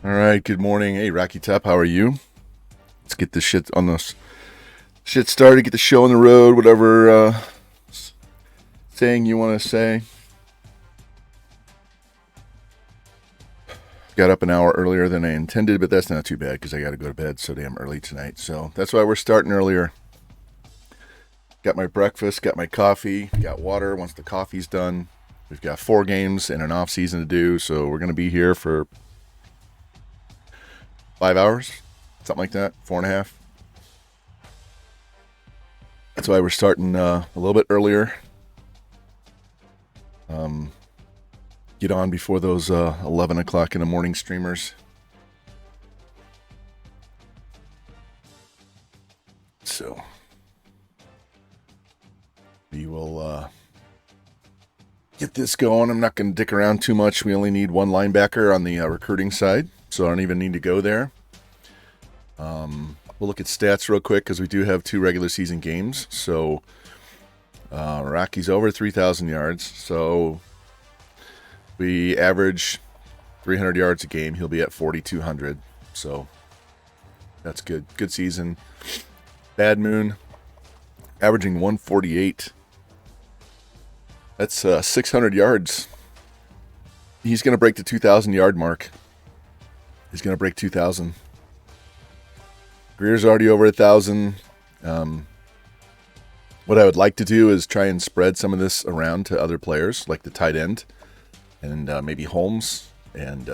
All right, good morning. Hey, Rocky Top, how are you? Let's get this shit started, get the show on the road, whatever saying you want to say. Got up an hour earlier than I intended, but that's not too bad because I got to go to bed so damn early tonight. So that's why we're starting earlier. Got my breakfast, got my coffee, got water once the coffee's done. We've got 4 games and an off season to do, so we're going to be here for 5 hours, something like that, 4.5. That's why we're starting a little bit earlier. Get on before those 11 o'clock in the morning streamers. So we will get this going. I'm not going to dick around too much. We only need one linebacker on the recruiting side, so I don't even need to go there. We'll look at stats real quick because we do have 2 regular season games. So Rocky's over 3,000 yards. So we average 300 yards a game. He'll be at 4,200. So that's good. Good season. Bad Moon averaging 148. That's 600 yards. He's going to break the 2,000 yard mark. He's going to break 2,000. Greer's already over 1,000. What I would like to do is try and spread some of this around to other players, like the tight end and maybe Holmes, and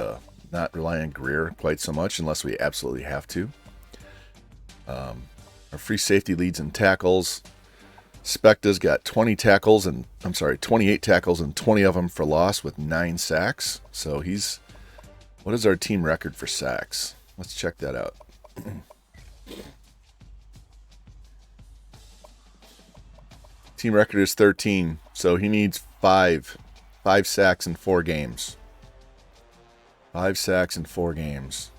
not rely on Greer quite so much unless we absolutely have to. Our free safety leads in tackles. Specta's got 28 tackles and 20 of them for loss with 9 sacks. So what is our team record for sacks? Let's check that out. Team record is 13, so he needs 5 sacks in 4 games. 5 sacks in 4 games.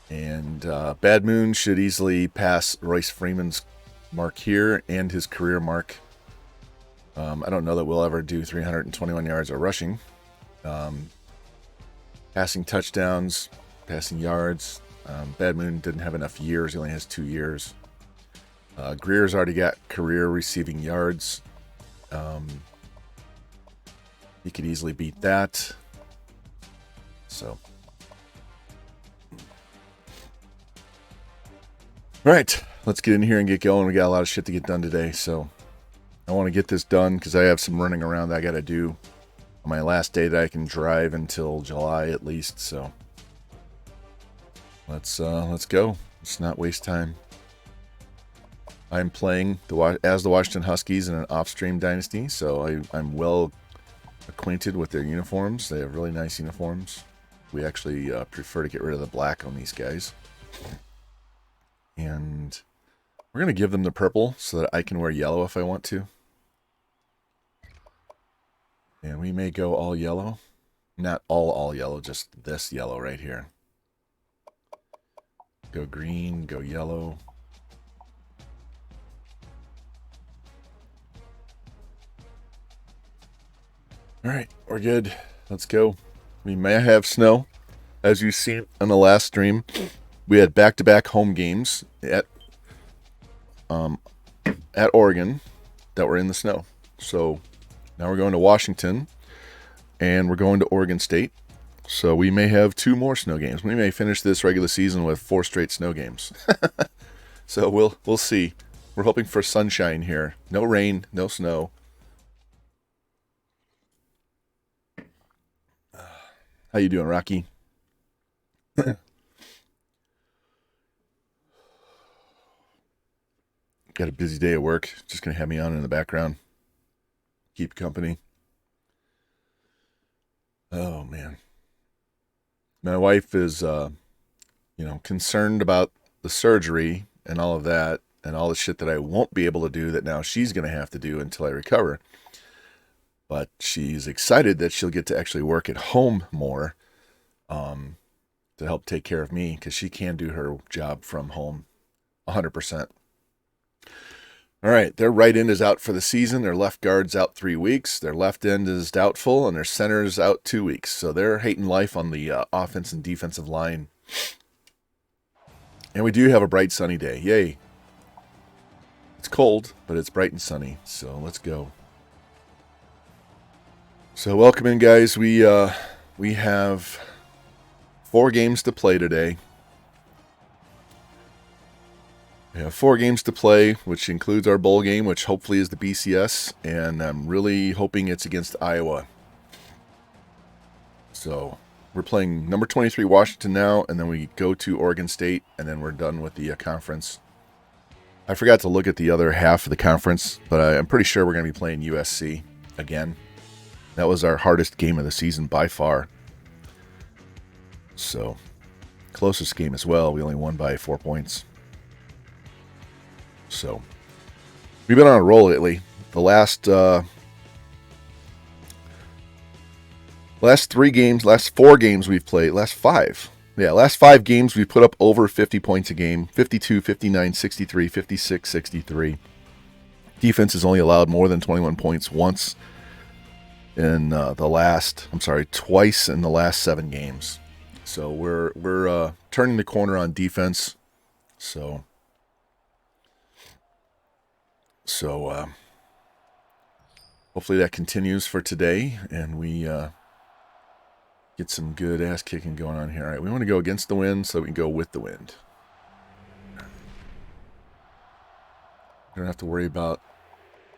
And Bad Moon should easily pass Royce Freeman's mark here and his career mark. I don't know that we'll ever do 321 yards of rushing. Passing touchdowns, passing yards. Bad Moon didn't have enough years. He only has 2 years. Greer's already got career receiving yards. He could easily beat that. So. All right, let's get in here and get going. We got a lot of shit to get done today, so I want to get this done because I have some running around that I got to do on my last day that I can drive until July at least. So let's go. Let's not waste time. I'm playing as the Washington Huskies in an off-stream Dynasty, so I'm well acquainted with their uniforms. They have really nice uniforms. We actually prefer to get rid of the black on these guys. And we're going to give them the purple so that I can wear yellow if I want to. And we may go all yellow. Not all yellow, just this yellow right here. Go green, go yellow. All right, we're good. Let's go. We may have snow. As you've seen on the last stream, we had back-to-back home games at Oregon that were in the snow. So now we're going to Washington, and we're going to Oregon State. So we may have 2 more snow games. We may finish this regular season with 4 straight snow games. So we'll see. We're hoping for sunshine here. No rain, no snow. How you doing, Rocky? Got a busy day at work. Just going to have me on in the background. Keep company. Oh, man. My wife is, concerned about the surgery and all of that and all the shit that I won't be able to do that now she's going to have to do until I recover. But she's excited that she'll get to actually work at home more to help take care of me because she can do her job from home 100%. All right, their right end is out for the season. Their left guard's out 3 weeks. Their left end is doubtful, and their center's out 2 weeks. So they're hating life on the offense and defensive line. And we do have a bright, sunny day. Yay. It's cold, but it's bright and sunny. So let's go. So welcome in, guys. We have 4 games to play today. We have 4 games to play, which includes our bowl game, which hopefully is the BCS, and I'm really hoping it's against Iowa. So we're playing number 23 Washington now, and then we go to Oregon State, and then we're done with the conference. I forgot to look at the other half of the conference, but I'm pretty sure we're going to be playing USC again. That was our hardest game of the season by far. So, closest game as well. We only won by 4 points. So, we've been on a roll lately. The last 4 games we've played, last 5 games we've put up over 50 points a game, 52, 59, 63, 56, 63. Defense has only allowed more than 21 points once in twice in the last 7 games. So we're turning the corner on defense. So hopefully that continues for today, and we get some good ass kicking going on here. All right, we want to go against the wind so we can go with the wind. We don't have to worry about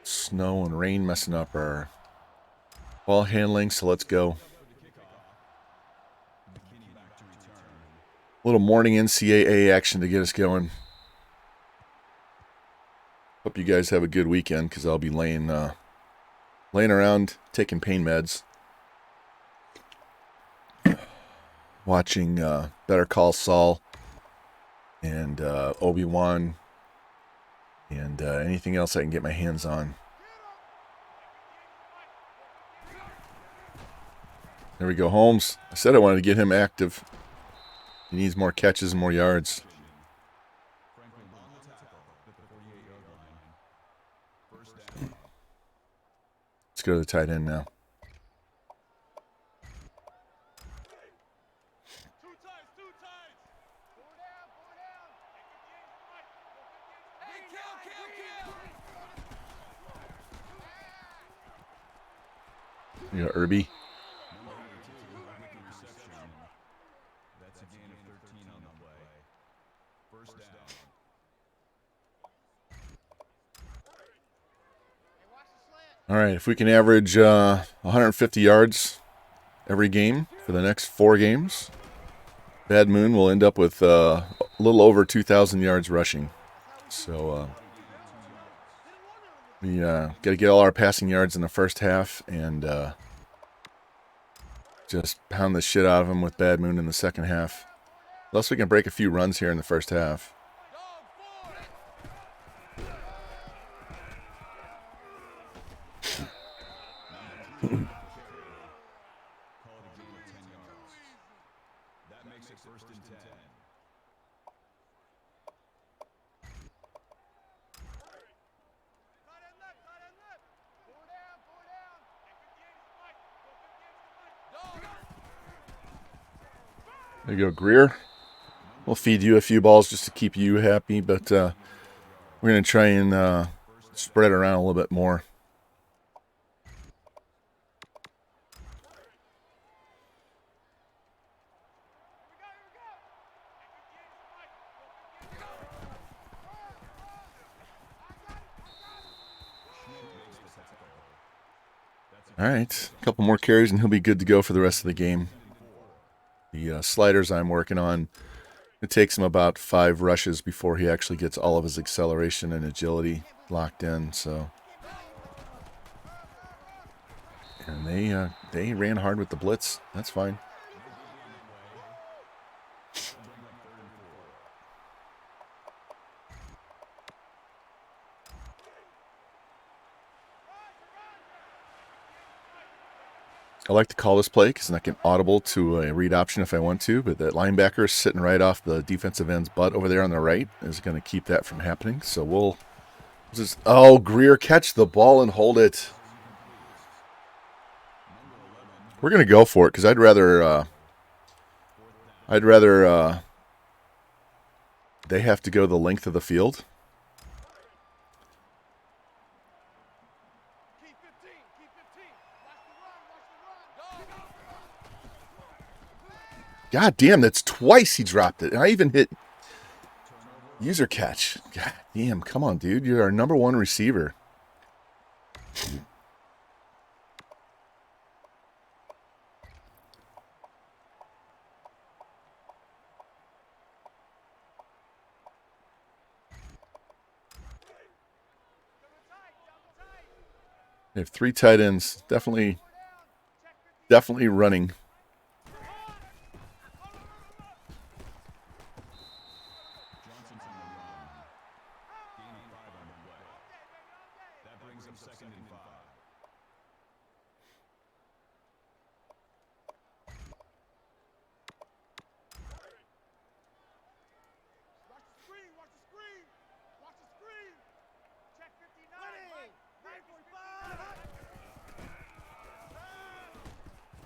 snow and rain messing up our ball handling, so let's go. A little morning NCAA action to get us going. Hope you guys have a good weekend, because I'll be laying around taking pain meds, watching Better Call Saul and Obi-Wan and anything else I can get my hands on. There we go, Holmes. I said I wanted to get him active. He needs more catches and more yards. Let's go to the tight end now. You got Irby. All right, if we can average 150 yards every game for the next 4 games, Bad Moon will end up with a little over 2,000 yards rushing. So we got to get all our passing yards in the first half and just pound the shit out of them with Bad Moon in the second half. Unless we can break a few runs here in the first half. There you go, Greer. We'll feed you a few balls just to keep you happy, but we're going to try and spread it around a little bit more. All right, a couple more carries and he'll be good to go for the rest of the game. The sliders I'm working on, it takes him about 5 rushes before he actually gets all of his acceleration and agility locked in. So, and they ran hard with the blitz. That's fine. I like to call this play because I can audible to a read option if I want to, but that linebacker is sitting right off the defensive end's butt over there on the right is going to keep that from happening. So we'll Just, oh, Greer, catch the ball and hold it. We're gonna go for it because I'd rather they have to go the length of the field. God damn, that's twice he dropped it. And I even hit user catch. God damn, come on, dude. You're our number one receiver. They have 3 tight ends. Definitely running.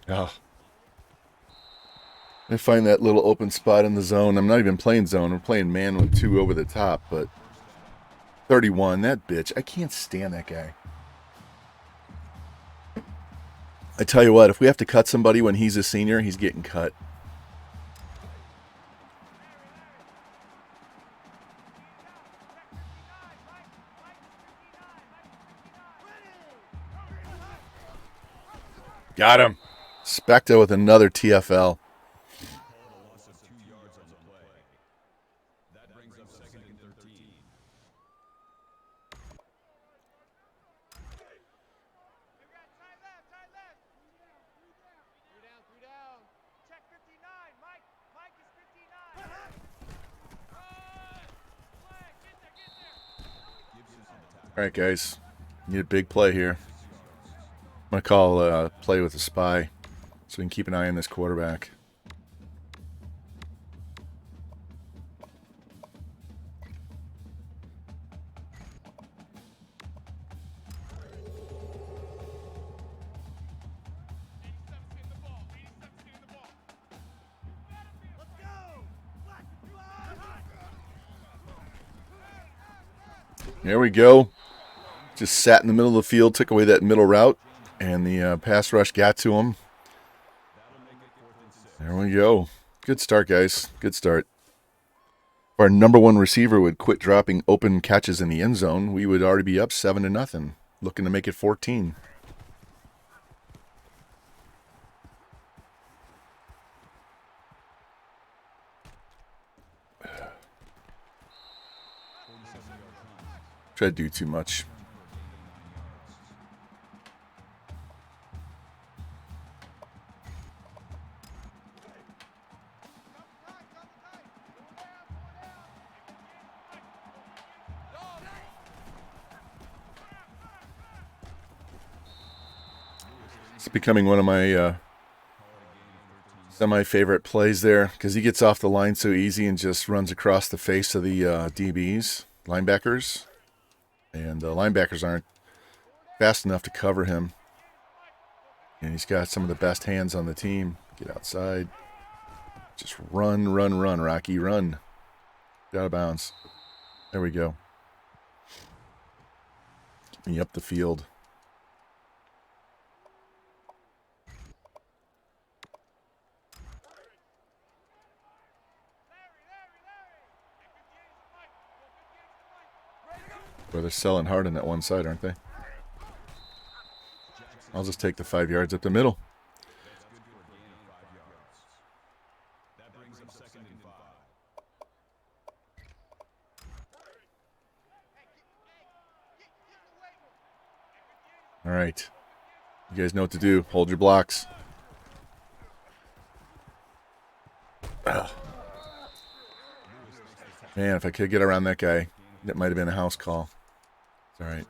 Oh. I find that little open spot in the zone. I'm not even playing zone. I'm playing man with 2 over the top, but 31, that bitch. I can't stand that guy. I tell you what, if we have to cut somebody when he's a senior, he's getting cut. Got him. Specta with another TFL. All right, guys. Need a big play here. I'm going to call play with a spy so we can keep an eye on this quarterback. There we go. Just sat in the middle of the field, took away that middle route, and the pass rush got to him. There we go. Good start, guys. Good start. If our number one receiver would quit dropping open catches in the end zone, we would already be up 7-0, looking to make it 14. Try to do too much. It's becoming one of my semi-favorite plays there because he gets off the line so easy and just runs across the face of the DBs, linebackers. And the linebackers aren't fast enough to cover him. And he's got some of the best hands on the team. Get outside. Just run, Rocky, run. Get out of bounds. There we go. Get me up the field. Well, they're selling hard on that one side, aren't they? I'll just take the 5 yards up the middle. All right. You guys know what to do. Hold your blocks. Ugh. Man, if I could get around that guy, that might have been a house call. It's all right.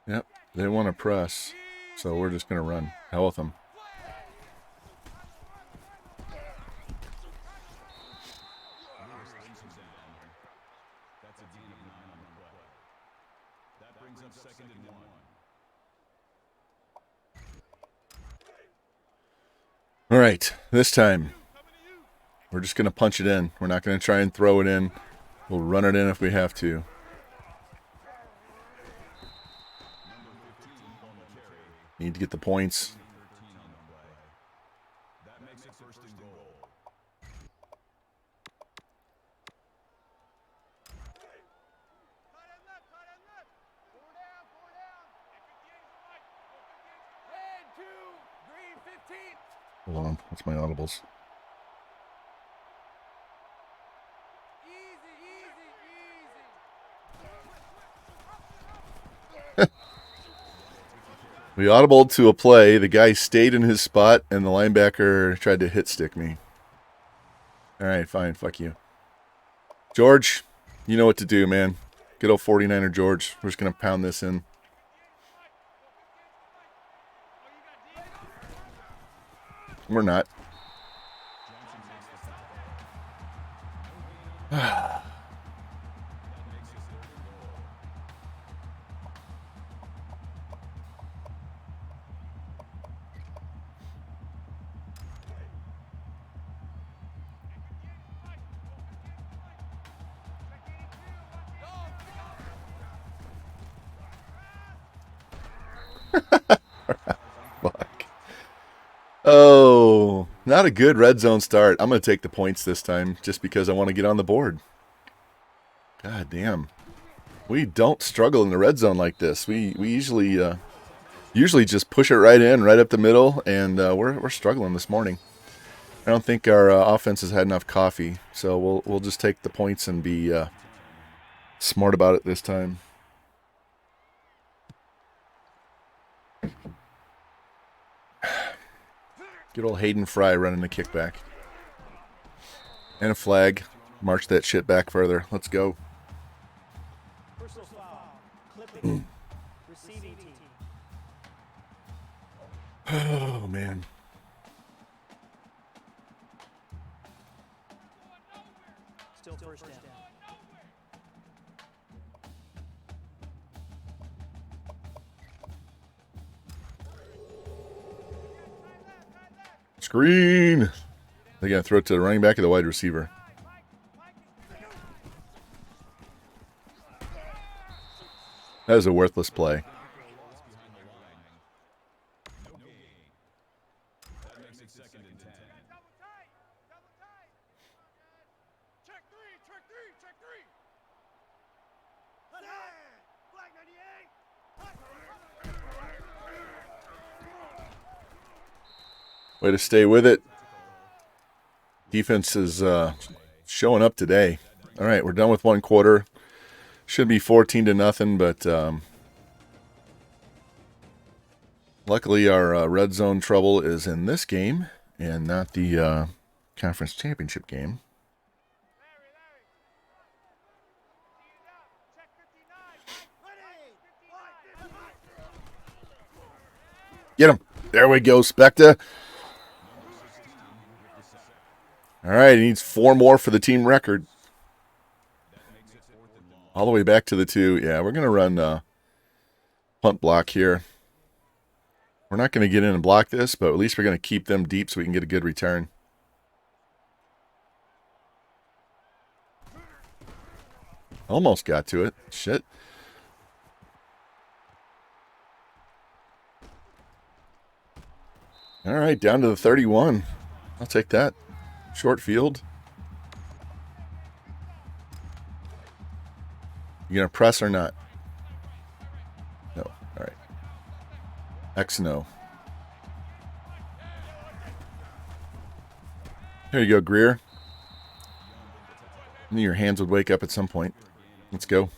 Yep. They want to press, so we're just going to run. Hell with them. All right, this time we're just going to punch it in. We're not going to try and throw it in. We'll run it in if we have to. Need to get the points. Hold on, what's my audibles? We audibled to a play. The guy stayed in his spot, and the linebacker tried to hit stick me. All right, fine. Fuck you. George, you know what to do, man. Good old 49er George. We're just going to pound this in. We're not. Fuck. Oh, not a good red zone start. I'm going to take the points this time just because I want to get on the board. God damn. We don't struggle in the red zone like this. We usually just push it right in, right up the middle, and we're struggling this morning. I don't think our offense has had enough coffee, so we'll just take the points and be smart about it this time. Good old Hayden Fry running the kickback. And a flag. March that shit back further. Let's go. Oh, man. Still first down. Screen. They got to throw it to the running back or the wide receiver. That is a worthless play. Way to stay with it. Defense is showing up today. All right, we're done with one quarter. Should be 14-0, but luckily our red zone trouble is in this game and not the conference championship game. Get him. There we go, Specta. All right, he needs 4 more for the team record. All the way back to the 2. Yeah, we're going to run punt block here. We're not going to get in and block this, but at least we're going to keep them deep so we can get a good return. Almost got to it. Shit. All right, down to the 31. I'll take that. Short field. You going to press or not? No. All right. X no. There you go, Greer. I knew your hands would wake up at some point. Let's go.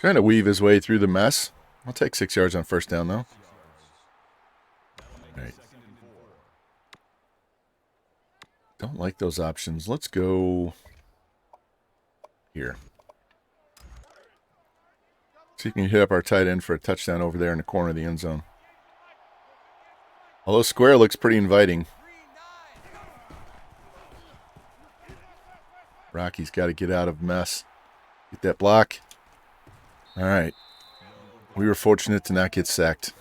Trying to weave his way through the mess. I'll take 6 yards on first down, though. like those options. Let's go here. See if we can hit up our tight end for a touchdown over there in the corner of the end zone. Although square looks pretty inviting. Rocky's got to get out of mess. Get that block. All right. We were fortunate to not get sacked.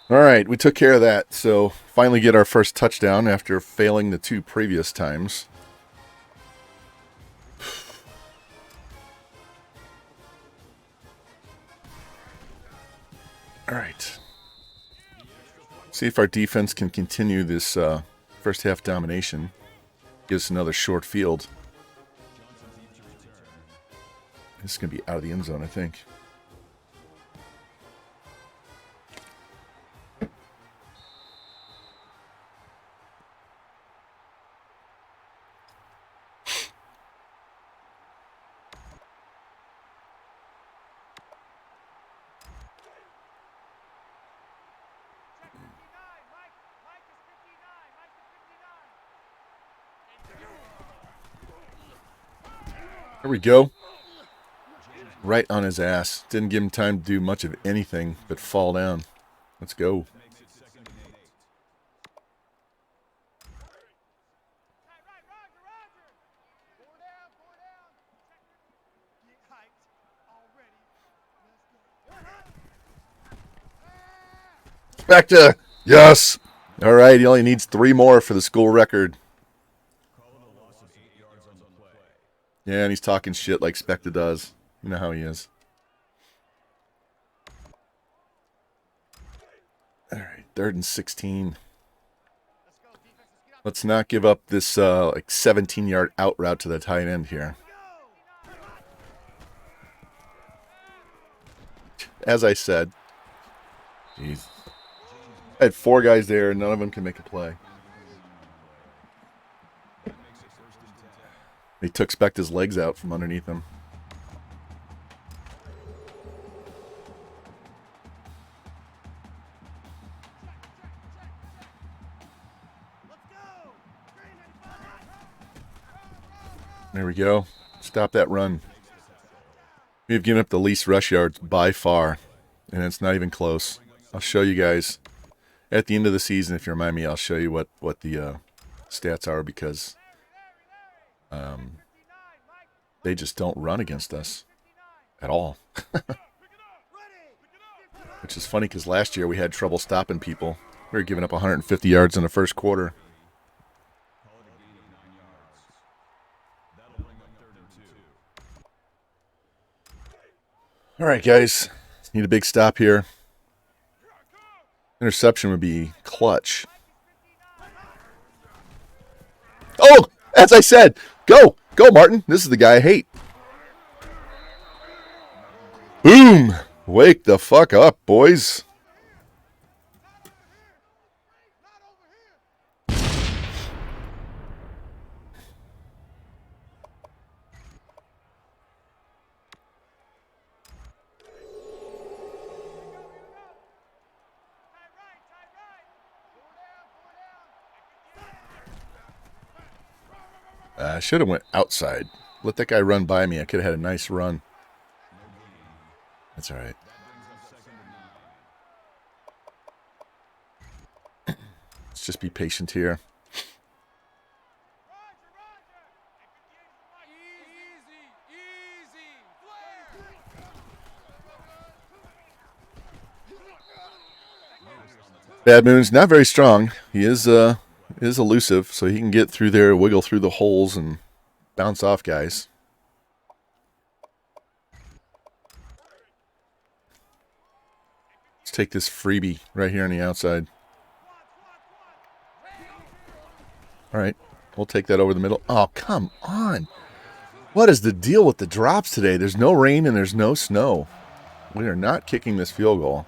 All right, we took care of that. So finally get our first touchdown after failing the 2 previous times. All right. See if our defense can continue this first half domination. Give us another short field. This is going to be out of the end zone, I think. There we go. Right on his ass. Didn't give him time to do much of anything but fall down. Let's go. Spectre! Yes! All right, he only needs 3 more for the school record. Yeah, and he's talking shit like Spectre does. You know how he is. All right, 3rd and 16. Let's not give up this like 17-yard out route to the tight end here. As I said, jeez. I had 4 guys there, and none of them can make a play. They took Spectre's legs out from underneath him. There we go. Stop that run. We've given up the least rush yards by far, and it's not even close. I'll show you guys at the end of the season. If you remind me, I'll show you what the stats are, because they just don't run against us at all. Which is funny, because last year we had trouble stopping people. We were giving up 150 yards in the first quarter. All right, guys. Need a big stop here. Interception would be clutch. Oh, as I said, go. Go, Martin. This is the guy I hate. Boom. Wake the fuck up, boys. I should have went outside. Let that guy run by me. I could have had a nice run. That's all right. Let's just be patient here. Bad Moon's not very strong. He is elusive, so he can get through there, wiggle through the holes, and bounce off guys. Let's take this freebie right here on the outside. All right, we'll take that over the middle. Oh, come on. What is the deal with the drops today? There's no rain and there's no snow. We are not kicking this field goal.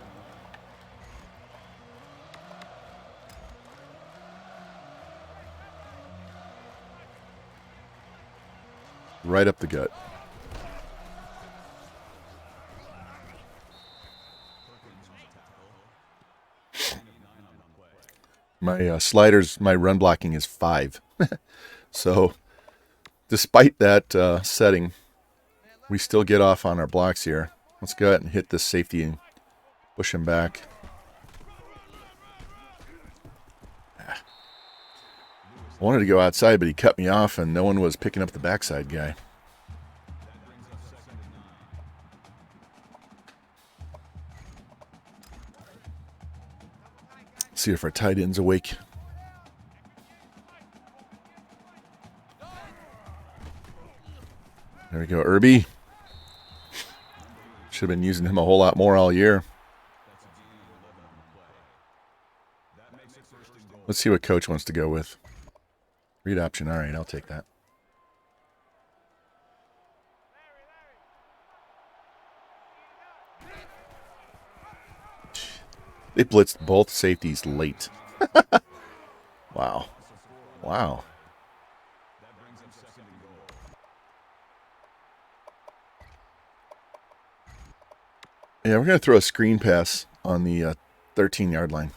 right up the gut. My sliders, my run blocking is 5. So despite that setting, we still get off on our blocks here. Let's go ahead and hit this safety and push him back. I wanted to go outside, but he cut me off, and no one was picking up the backside guy. See if our tight end's awake. There we go, Irby. Should have been using him a whole lot more all year. Let's see what coach wants to go with. Read option. All right, I'll take that. They blitzed both safeties late. Wow. Wow. Yeah, we're going to throw a screen pass on the 13-yard line.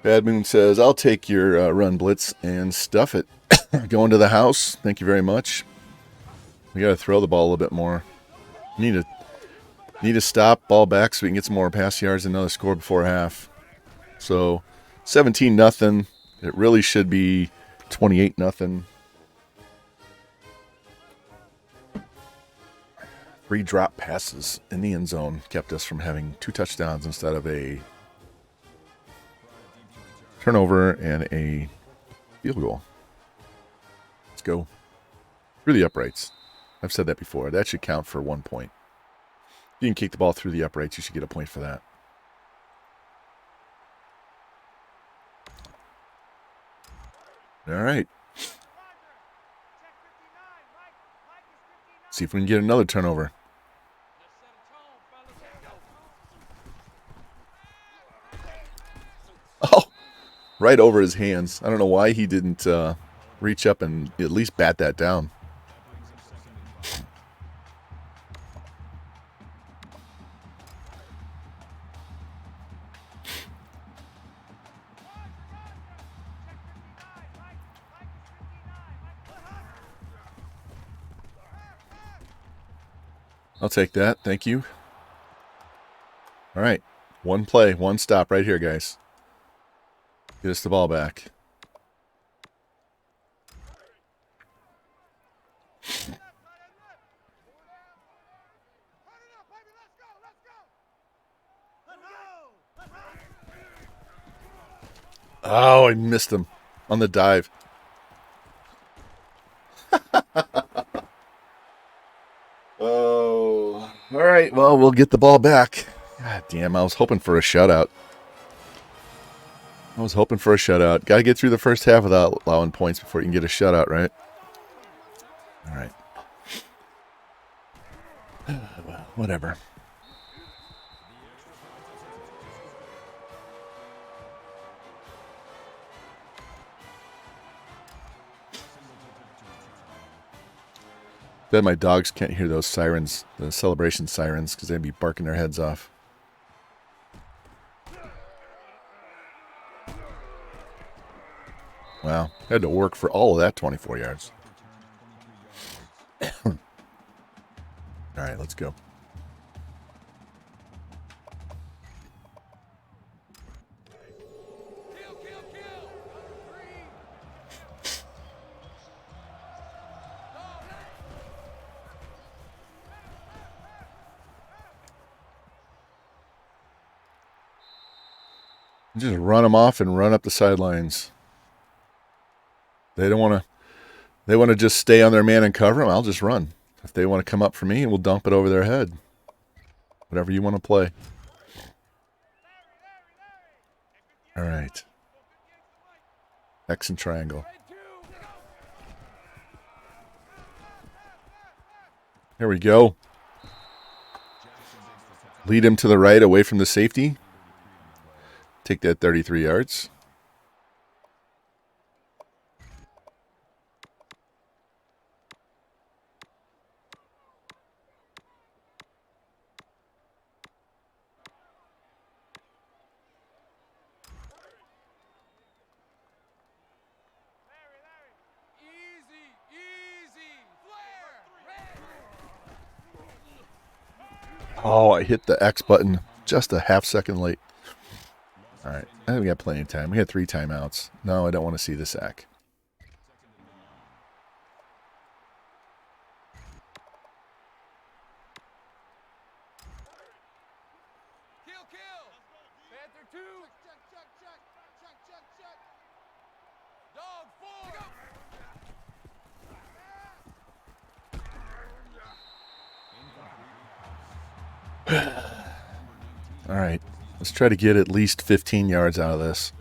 Bad Moon says, I'll take your run blitz and stuff it. Going to the house. Thank you very much. We got to throw the ball a little bit more. Need to stop, ball back so we can get some more pass yards and another score before half. So 17-0. It really should be 28-0. 3 drop passes in the end zone kept us from having 2 touchdowns instead of a turnover and a field goal. Let's go. Through the uprights. I've said that before. That should count for 1 point. If you can kick the ball through the uprights, you should get a point for that. All right. See if we can get another turnover. Oh, right over his hands. I don't know why he didn't reach up and at least bat that down. I'll take that. Thank you. All right. 1 play, 1 stop right here, guys. Get us the ball back. Oh, I missed him on the dive. Oh, all right. Well, we'll get the ball back. God damn, I was hoping for a shutout. Got to get through the first half without allowing points before you can get a shutout, right? All right. Well, whatever. Bet my dogs can't hear those sirens, the celebration sirens, because they'd be barking their heads off. Wow, had to work for all of that 24 yards. All right, let's go. Just run them off and run up the sidelines. They don't want to. They want to just stay on their man and cover them. I'll just run. If they want to come up for me, we'll dump it over their head. Whatever you want to play. All right. X and triangle. Here we go. Lead him to the right away from the safety. Take that 33 yards. Oh, I hit the X button just a half second late. All right, I think we got plenty of time. We had 3 timeouts. No, I don't want to see the sack. All right, let's try to get at least 15 yards out of this.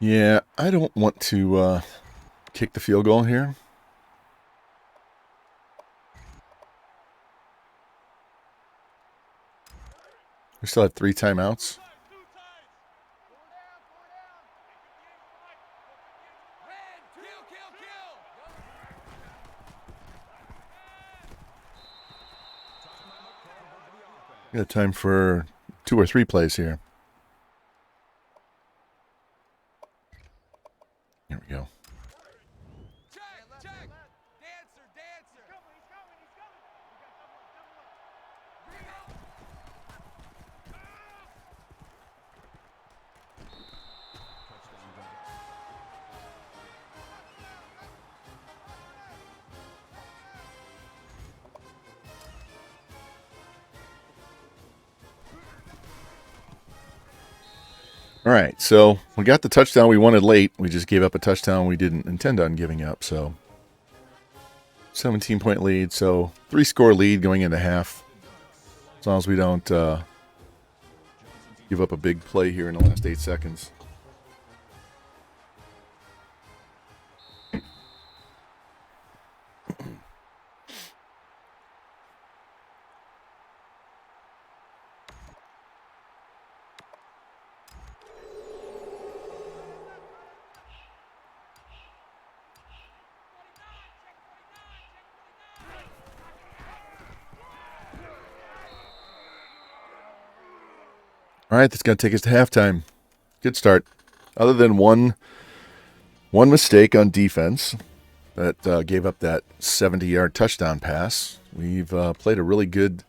Yeah, I don't want to kick the field goal here. We still have 3 timeouts. We got time for 2 or 3 plays here. Here we go. All right, so we got the touchdown we wanted late. We just gave up a touchdown we didn't intend on giving up. So 17-point lead. So 3-score lead going into half. As long as we don't give up a big play here in the last 8 seconds. All right, that's going to take us to halftime. Good start. Other than one mistake on defense that gave up that 70-yard touchdown pass, we've played a really good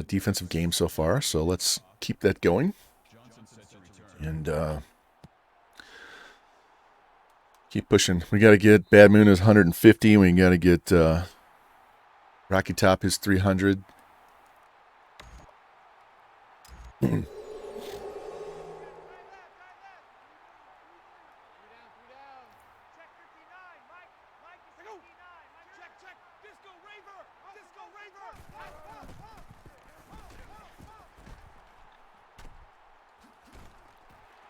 defensive game so far. So let's keep that going. And keep pushing. We got to get Bad Moon his 150. We got to get Rocky Top his 300.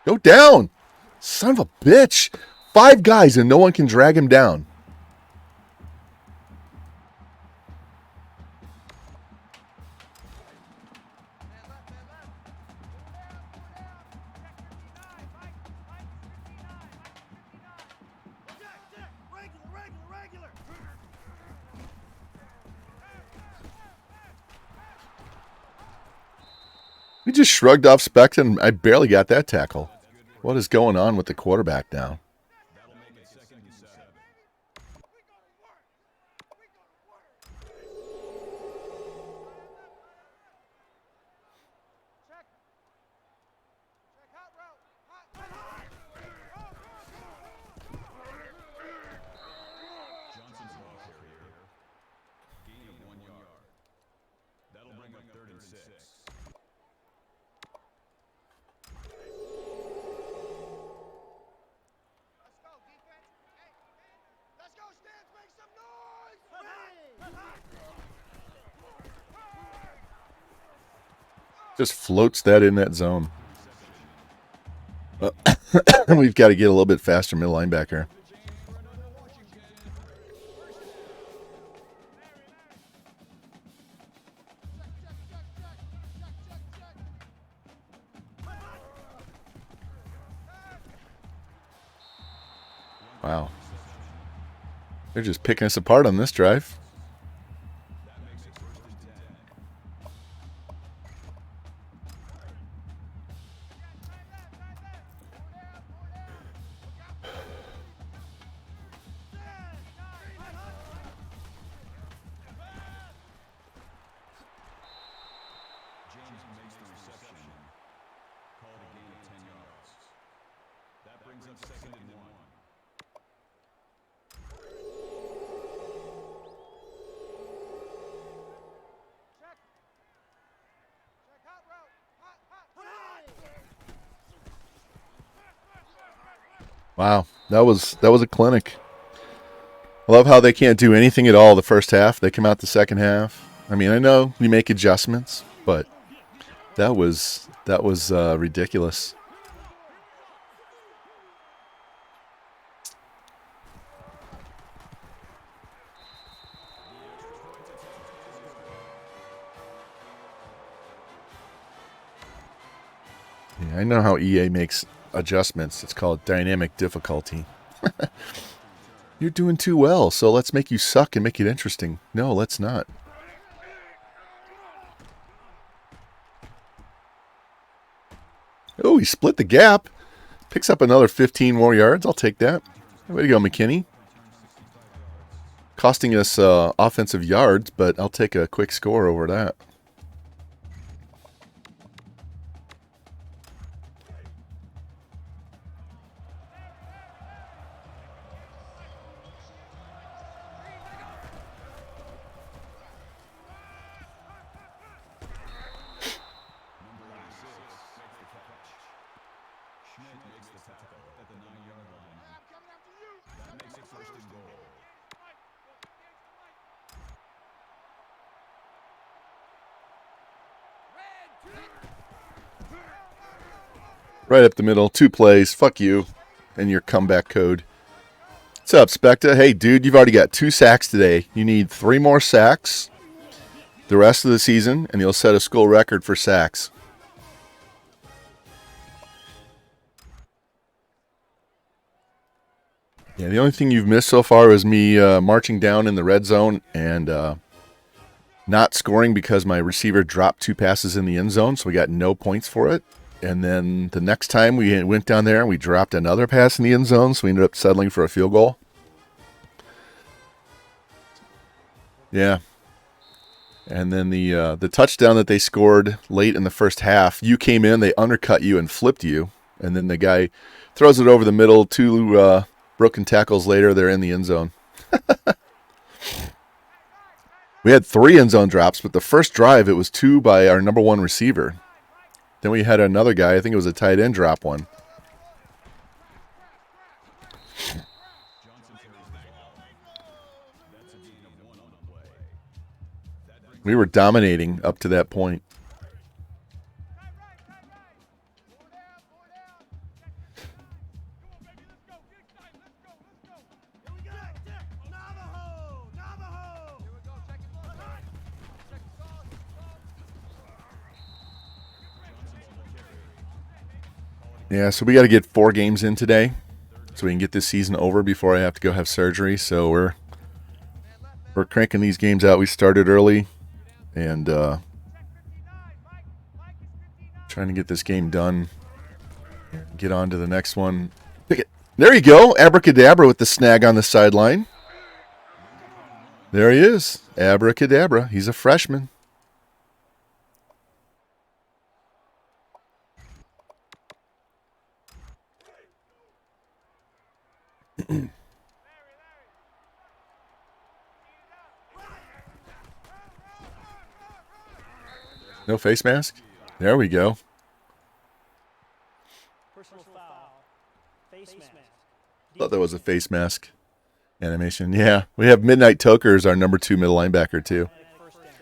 Go down! Son of a bitch! 5 guys and no one can drag him down. We just shrugged off Specht and I barely got that tackle. What is going on with the quarterback now? Just floats that in that zone. We've got to get a little bit faster middle linebacker. Wow. They're just picking us apart on this drive. Wow, that was a clinic. I love how they can't do anything at all the first half. They come out the second half. I mean, I know we make adjustments, but that was ridiculous. Yeah, I know how EA makes adjustments. It's called dynamic difficulty. You're doing too well, so let's make you suck and make it interesting. No, let's not. Oh, he split the gap. Picks up another 15 more yards. I'll take that. Way to go, McKinney. Costing us offensive yards, but I'll take a quick score over that. Right up the middle, 2 plays. Fuck you and your comeback code. What's up, Specta? Hey, dude, you've already got 2 sacks today. You need 3 more sacks the rest of the season, and you'll set a school record for sacks. Yeah, the only thing you've missed so far is me marching down in the red zone and not scoring because my receiver dropped 2 passes in the end zone, so we got no points for it. And then the next time we went down there and we dropped another pass in the end zone, so we ended up settling for a field goal. Yeah. And then the touchdown that they scored late in the first half, you came in, they undercut you and flipped you. And then the guy throws it over the middle, 2 broken tackles later, they're in the end zone. We had 3 end zone drops, but the first drive, it was 2 by our number 1 receiver. Then we had another guy, I think it was a tight end, drop one. We were dominating up to that point. Yeah, so we got to get 4 games in today so we can get this season over before I have to go have surgery. So we're cranking these games out. We started early and trying to get this game done. Get on to the next one. Pick it. There you go. Abracadabra with the snag on the sideline. There he is. Abracadabra. He's a freshman. No face mask? There we go. Personal foul. Face mask. Thought that was a face mask animation. Yeah, we have Midnight Toker as our number 2 middle linebacker too. First down.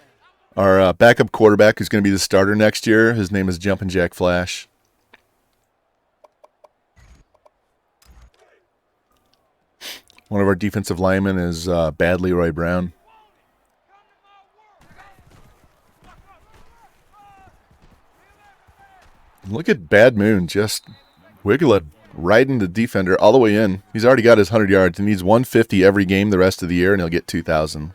Our backup quarterback who's going to be the starter next year, his name is Jumpin' Jack Flash. One of our defensive linemen is Bad Leroy Brown. Look at Bad Moon just wiggle it right into defender all the way in. He's already got his 100 yards. He needs 150 every game the rest of the year, and he'll get 2,000.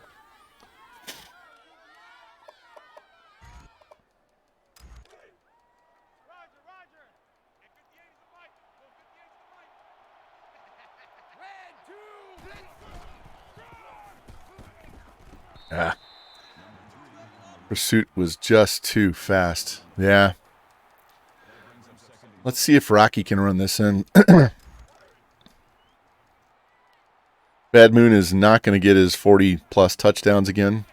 Pursuit was just too fast. Yeah. Let's see if Rocky can run this in. Bad Moon is not going to get his 40-plus touchdowns again,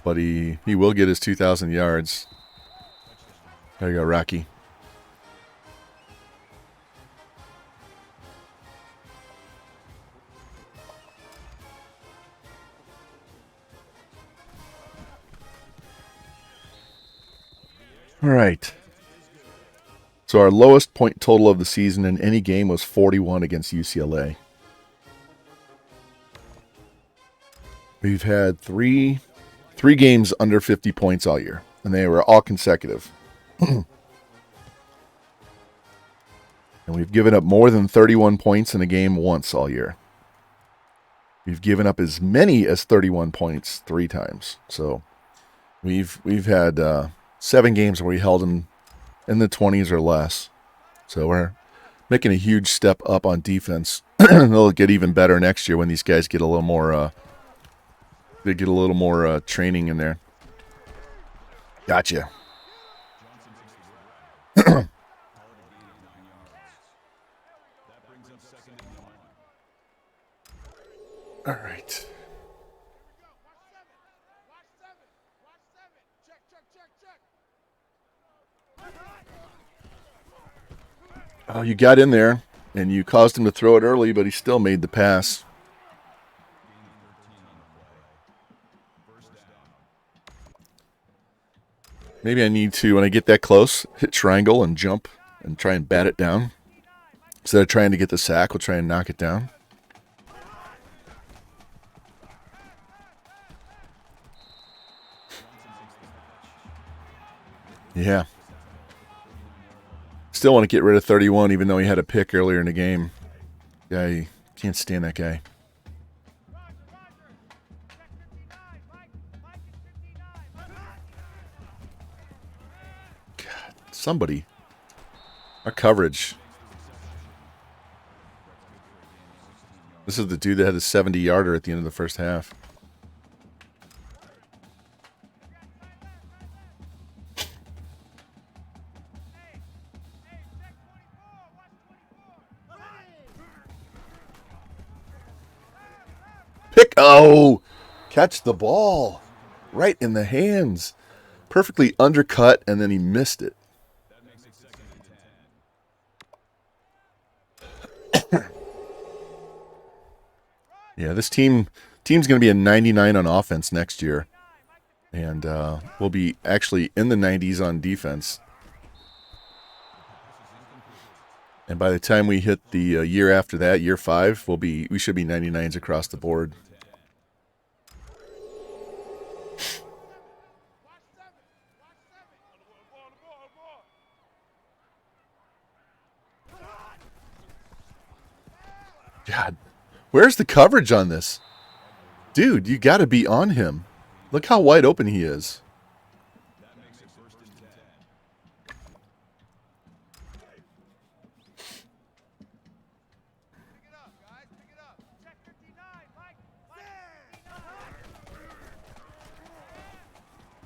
but he will get his 2,000 yards. There you go, Rocky. All right. So our lowest point total of the season in any game was 41 against UCLA. We've had three games under 50 points all year, and they were all consecutive. And we've given up more than 31 points in a game once all year. We've given up as many as 31 points 3 times. So we've had 7 games where we held them in the 20s or less. So we're making a huge step up on defense. They'll get even better next year when these guys get a little more training in there. Gotcha. All right. Oh, you got in there, and you caused him to throw it early, but he still made the pass. Maybe I need to, when I get that close, hit triangle and jump and try and bat it down. Instead of trying to get the sack, we'll try and knock it down. Yeah. Still want to get rid of 31, even though he had a pick earlier in the game. Yeah, I can't stand that guy. God, somebody. Our coverage. This is the dude that had a 70-yarder at the end of the first half. Oh, catch the ball right in the hands. Perfectly undercut, and then he missed it. Yeah, this team's going to be a 99 on offense next year. And we'll be actually in the 90s on defense. And by the time we hit the year after that, year 5, we should be 99s across the board. God, where's the coverage on this? Dude, you got to be on him. Look how wide open he is.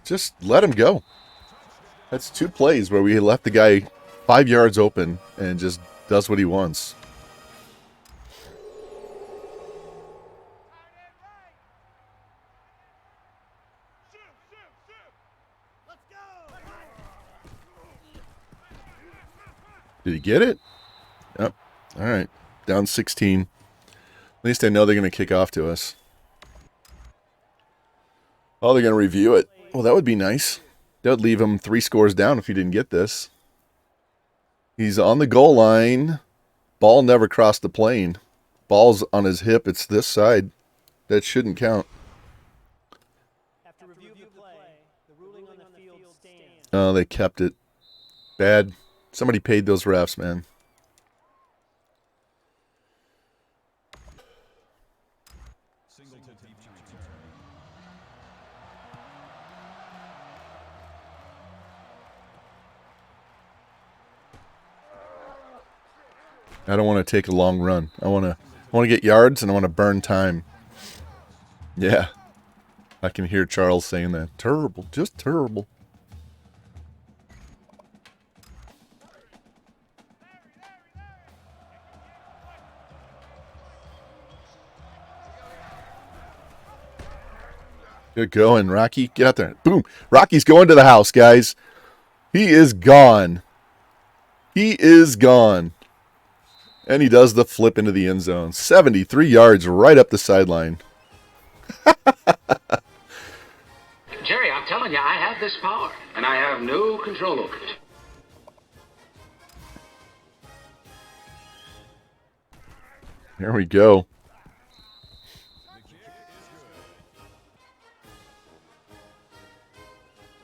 Just let him go. That's 2 plays where we left the guy 5 yards open and just does what he wants. Did he get it? Yep. All right. Down 16. At least I know they're going to kick off to us. Oh, they're going to review it. Well, that would be nice. That would leave him 3 scores down if he didn't get this. He's on the goal line. Ball never crossed the plane. Ball's on his hip. It's this side. That shouldn't count. After review of the play, the ruling on the field stands. Oh, they kept it. Bad. Somebody paid those refs, man. I don't want to take a long run. I want to get yards and I want to burn time. Yeah. I can hear Charles saying that. Terrible. Just terrible. Good going, Rocky. Get out there. Boom. Rocky's going to the house, guys. He is gone. He is gone. And he does the flip into the end zone. 73 yards right up the sideline. Jerry, I'm telling you, I have this power, and I have no control over it. Here we go.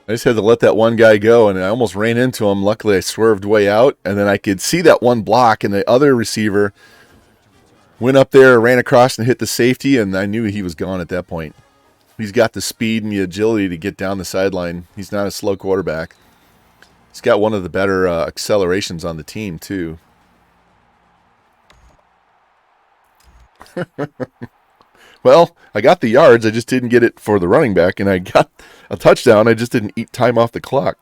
I just had to let that one guy go, and I almost ran into him. Luckily, I swerved way out, and then I could see that one block, and the other receiver went up there, ran across, and hit the safety, and I knew he was gone at that point. He's got the speed and the agility to get down the sideline. He's not a slow quarterback. He's got one of the better accelerations on the team, too. Well, I got the yards. I just didn't get it for the running back, and I got a touchdown. I just didn't eat time off the clock.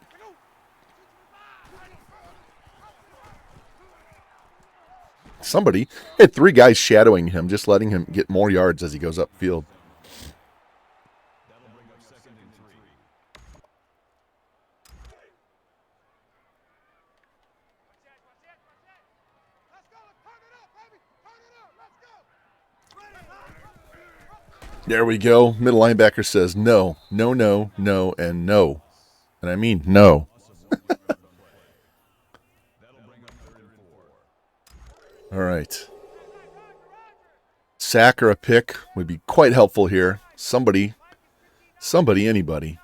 Somebody had 3 guys shadowing him, just letting him get more yards as he goes upfield. There we go. Middle linebacker says no, no, no, no, and no. And I mean no. All right. Sack or a pick would be quite helpful here. Somebody, anybody.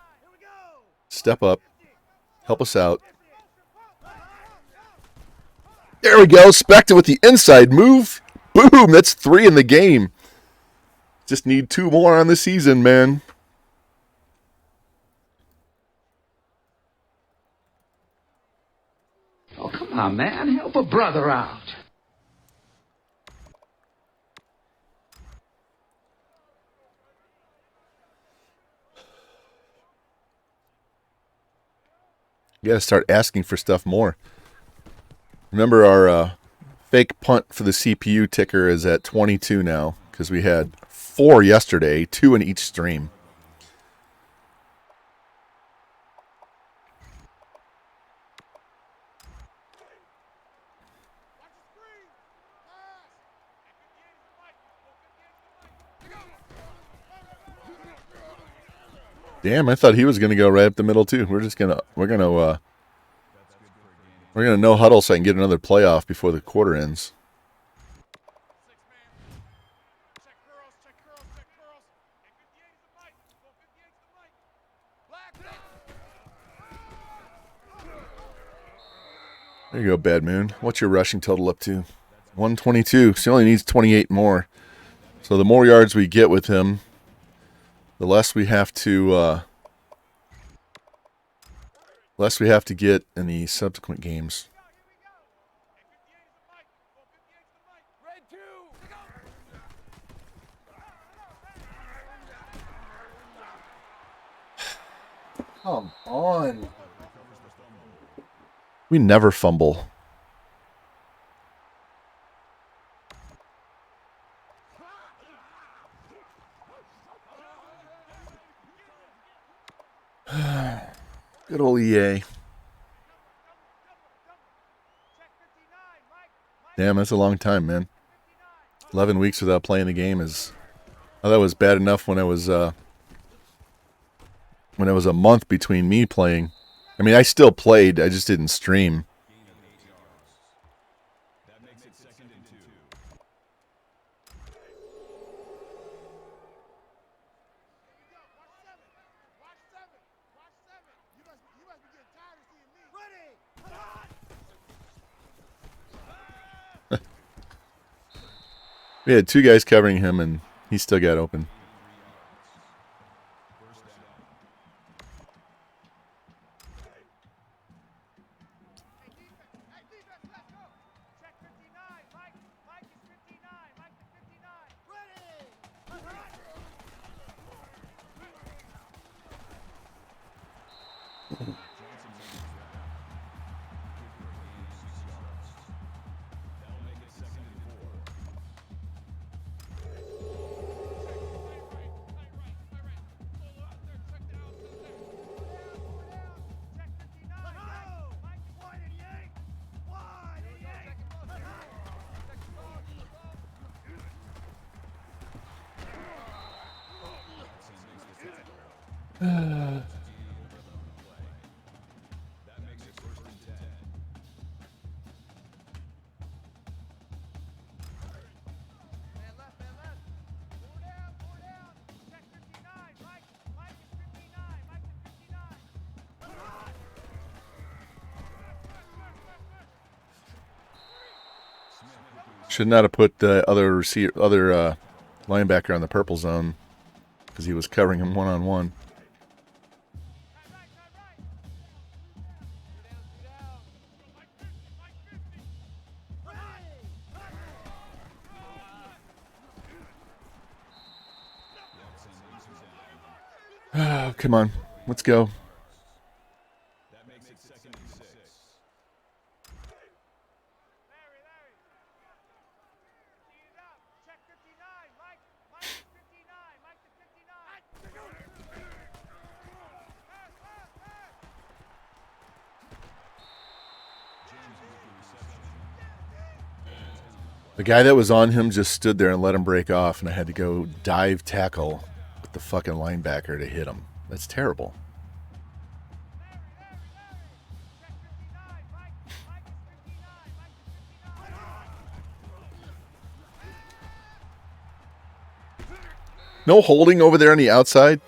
Step up. Help us out. There we go. Spector with the inside move. Boom. That's 3 in the game. Just need 2 more on the season, man. Oh, come on, man. Help a brother out. You got to start asking for stuff more. Remember, our fake punt for the CPU ticker is at 22 now because we had 4 yesterday, 2 in each stream. Damn, I thought he was going to go right up the middle too. We're gonna no huddle so I can get another playoff before the quarter ends. There you go, Bad Moon. What's your rushing total up to? 122. So he only needs 28 more. So the more yards we get with him, the less we have to get in the subsequent games. Come on. We never fumble. Good old EA. Damn, that's a long time, man. 11 weeks without playing the game is... I thought it was bad enough when when it was a month between me playing. I mean, I still played. I just didn't stream. We had two guys covering him, and he still got open. Should not have put the other linebacker on the purple zone because he was covering him one-on-one. Oh, come on. Let's go. The guy that was on him just stood there and let him break off, and I had to go dive tackle with the fucking linebacker to hit him. That's terrible. No holding over there on the outside?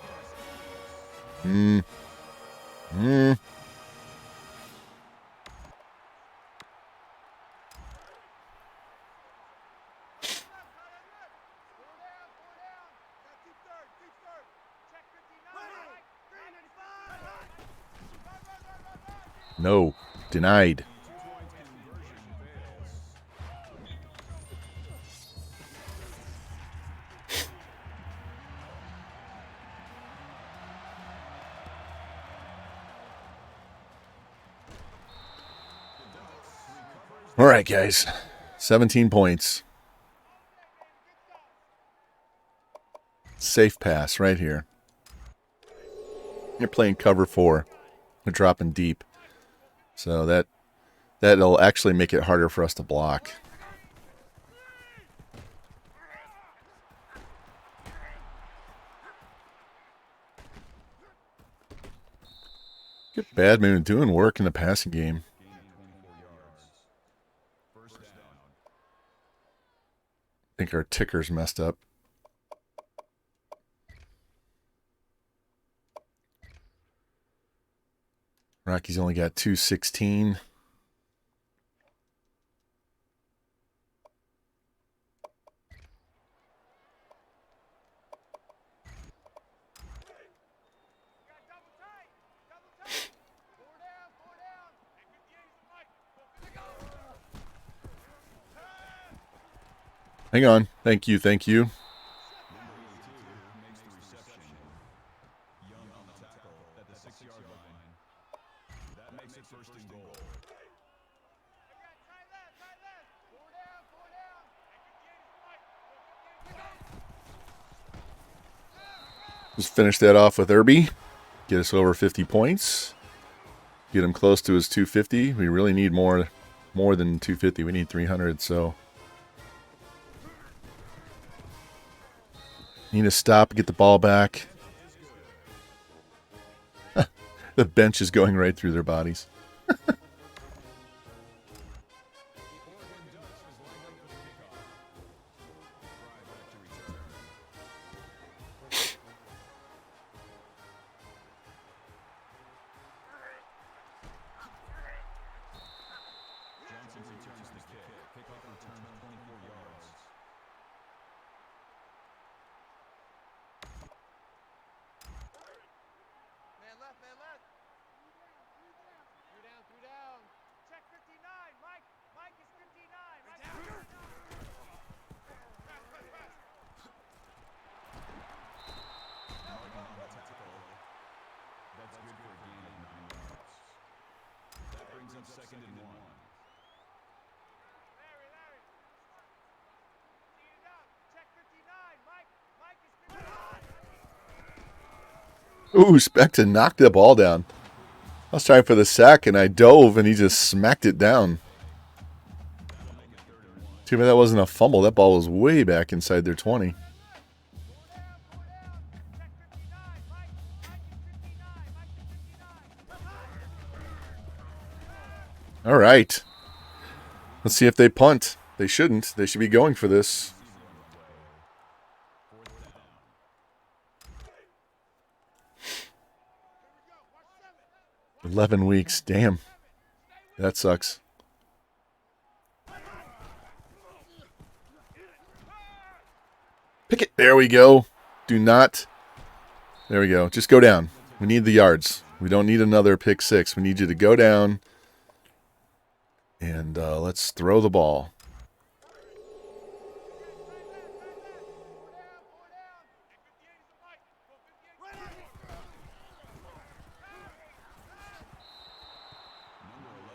No. Denied. All right, guys. 17 points. Safe pass right here. You're playing cover 4. They're dropping deep. So that'll actually make it harder for us to block. Good Badman doing work in the passing game. I think our ticker's messed up. Rocky's only got 216. Hang on. Thank you. Thank you. Just finish that off with Irby. Get us over 50 points. Get him close to his 250. We really need more than 250. We need 300, so need to stop, get the ball back. The bench is going right through their bodies. Ooh, Spectre knocked the ball down. I was trying for the sack, and I dove, and he just smacked it down. Too bad that wasn't a fumble. That ball was way back inside their 20. All right. Let's see if they punt. They shouldn't. They should be going for this. "11 weeks. Damn. That sucks. Pick it. There we go. Do not. There we go. Just go down. We need the yards. We don't need another pick six. We need you to go down. And let's throw the ball.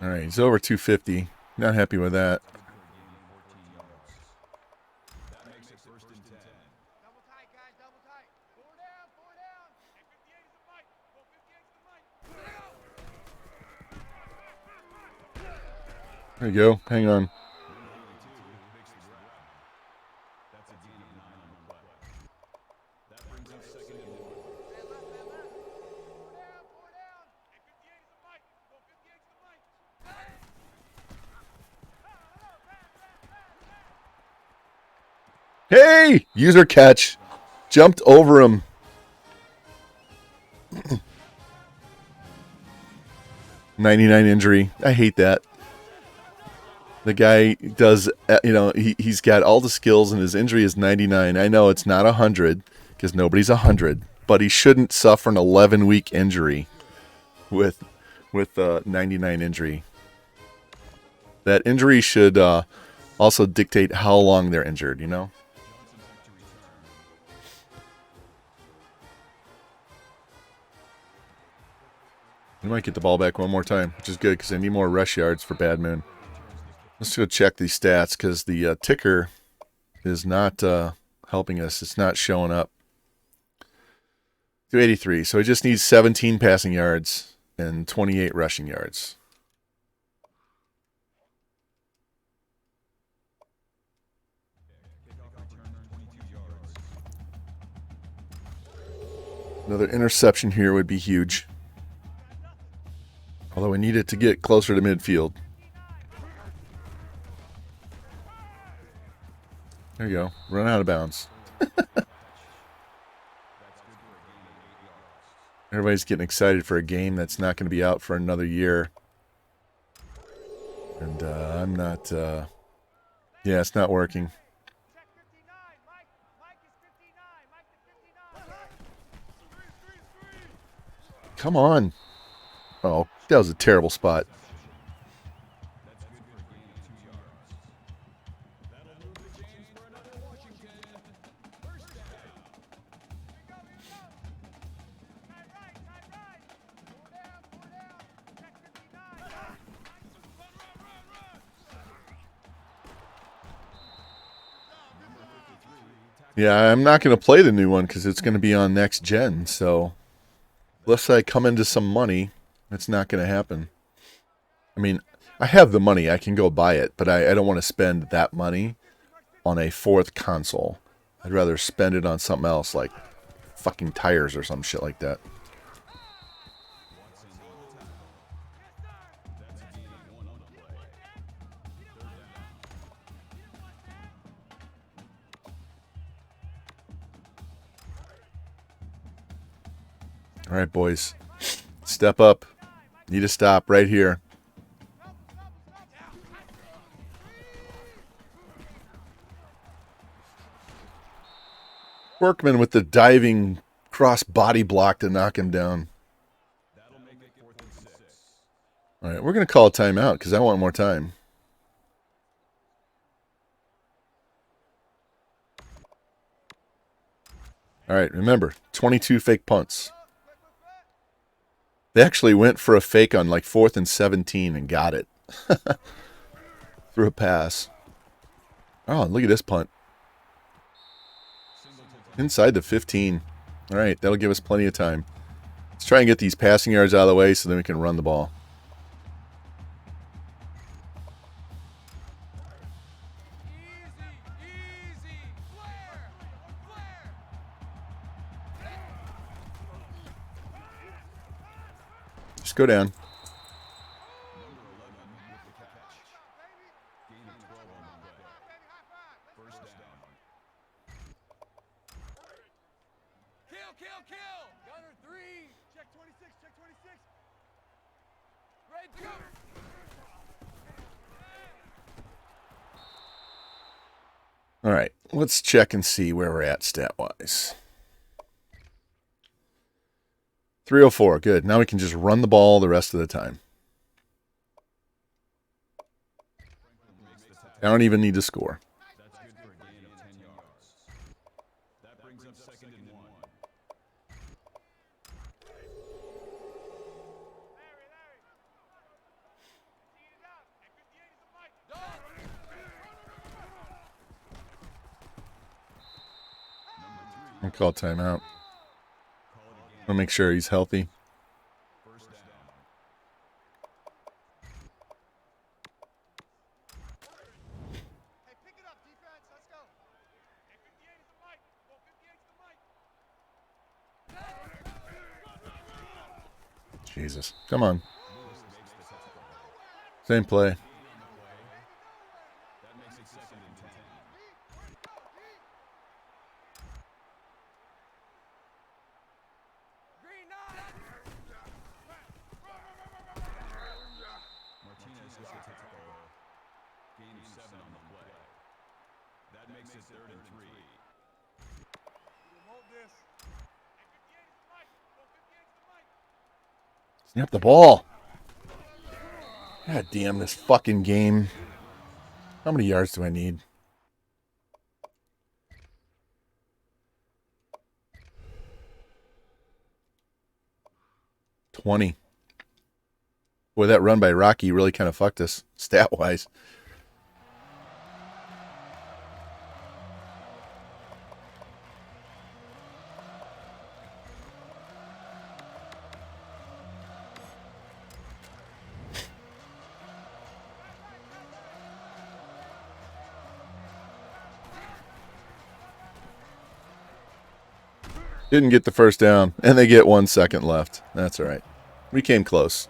All right, he's over 250. Not happy with that. There you go. Hang on. Hey! User catch. Jumped over him. "99 injury. I hate that. The guy does, he's got all the skills and his injury is 99. I know it's not 100 because nobody's 100, but he shouldn't suffer an 11-week injury with 99 injury. That injury should also dictate how long they're injured, you know? We might get the ball back one more time, which is good because I need more rush yards for Bad Moon. Let's go check these stats because the ticker is not helping us. It's not showing up. 283. So he just needs 17 passing yards and 28 rushing yards. Another interception here would be huge. Although we need it to get closer to midfield. There you go. Run out of bounds. Everybody's getting excited for a game that's not going to be out for another year. And I'm not... yeah, it's not working. Come on. Oh, that was a terrible spot. Yeah, I'm not going to play the new one because it's going to be on next gen. So unless I come into some money, it's not going to happen. I mean, I have the money. I can go buy it, but I don't want to spend that money on a fourth console. I'd rather spend it on something else like fucking tires or some shit like that. All right, boys. Step up. Need a stop right here. Workman with the diving cross body block to knock him down. All right, we're going to call a timeout because I want more time. All right, remember, 22 fake punts. They actually went for a fake on like 4th and 17 and got it. Through a pass. Oh, look at this punt. Inside the 15. All right, that'll give us plenty of time. Let's try and get these passing yards out of the way so then we can run the ball. Just go down. Kill! Gunner 3! Check 26, check 26! Ready to go! All right, let's check and see where we're at stat-wise. 304, good. Now we can just run the ball the rest of the time. I don't even need to score. That's good for a gain of 10 yards. That brings up 2nd and 1. I'll call timeout. I'll make sure he's healthy. First down. Hey, pick it up, defense. Let's go. Hey, 58 is the mic. Go, 58 is the mic. Jesus. Come on. Same play. That makes it 2nd and 10. Green 9! Martinez gets a tackle. Gain of 7 on the play. That makes it 3rd and 3. Hold this. Hey, 58 is the mic. Go, 58 is the mic. Snap the ball. God damn this fucking game. How many yards do I need? $20. Boy, that run by Rocky really kind of fucked us stat-wise. Didn't get the first down, and they get 1 second left. That's all right. We came close.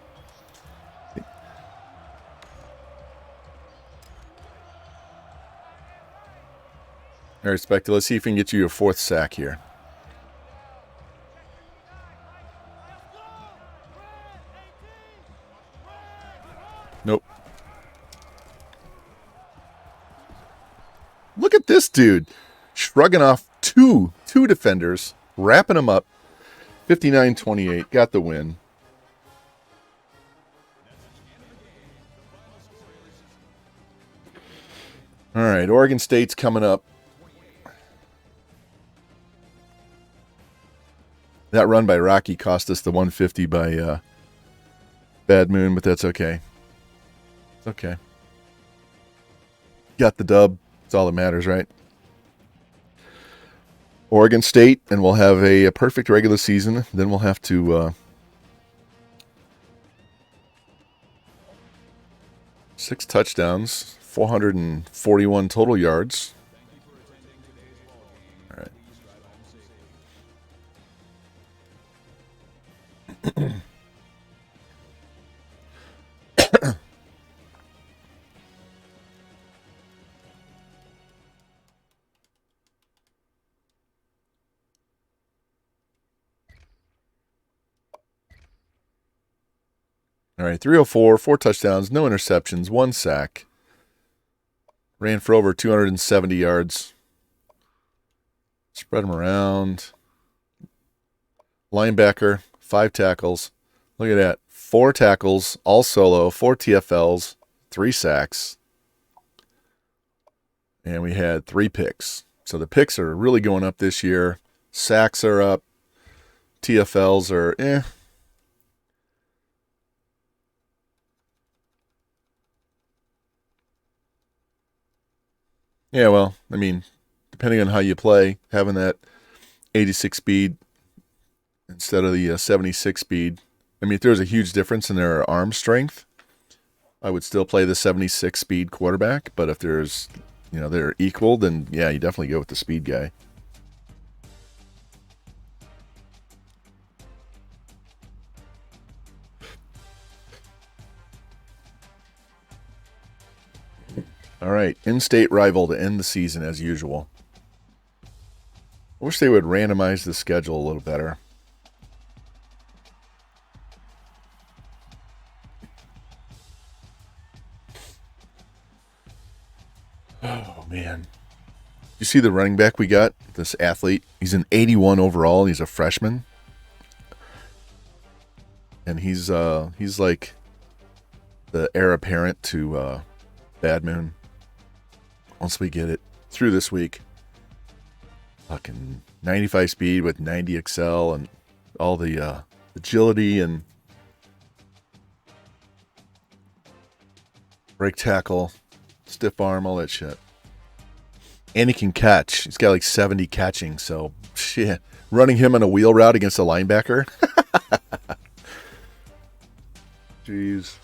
All right, Spectre, let's see if we can get you your 4th sack here. Nope. Look at this dude. Shrugging off two defenders, wrapping them up. 59-28, got the win. All right, Oregon State's coming up. That run by Rocky cost us the 150 by Bad Moon, but that's okay. It's okay. Got the dub. That's all that matters, right? Oregon State, and we'll have a perfect regular season. Then we'll have to 6 touchdowns, 441 total yards. All right. All right, 304, 4 touchdowns, no interceptions, 1 sack. Ran for over 270 yards. Spread them around. Linebacker, 5 tackles. Look at that. 4 tackles, all solo, 4 TFLs, 3 sacks. And we had 3 picks. So the picks are really going up this year. Sacks are up. TFLs are Yeah, well, I mean, depending on how you play, having that 86 speed instead of the 76 speed. I mean, if there's a huge difference in their arm strength, I would still play the 76 speed quarterback. But if there's, they're equal, then yeah, you definitely go with the speed guy. All right, in-state rival to end the season as usual. I wish they would randomize the schedule a little better. Oh, man. You see the running back we got? This athlete. He's an 81 overall. He's a freshman. And he's like the heir apparent to Bad Moon. Once we get it through this week. Fucking 95 speed with 90 excel and all the agility and break tackle, stiff arm, all that shit. And he can catch. He's got like 70 catching, so shit. Running him on a wheel route against a linebacker. Jeez.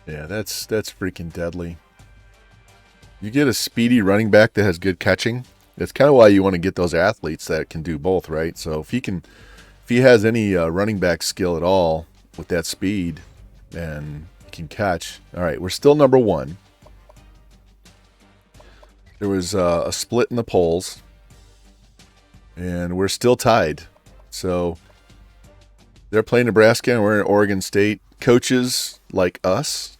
Yeah, that's freaking deadly. You get a speedy running back that has good catching. That's kind of why you want to get those athletes that can do both, right? So if he has any running back skill at all with that speed and he can catch. All right, we're still number 1. There was a split in the polls, and we're still tied. So they're playing Nebraska, and we're in Oregon State. Coaches like us,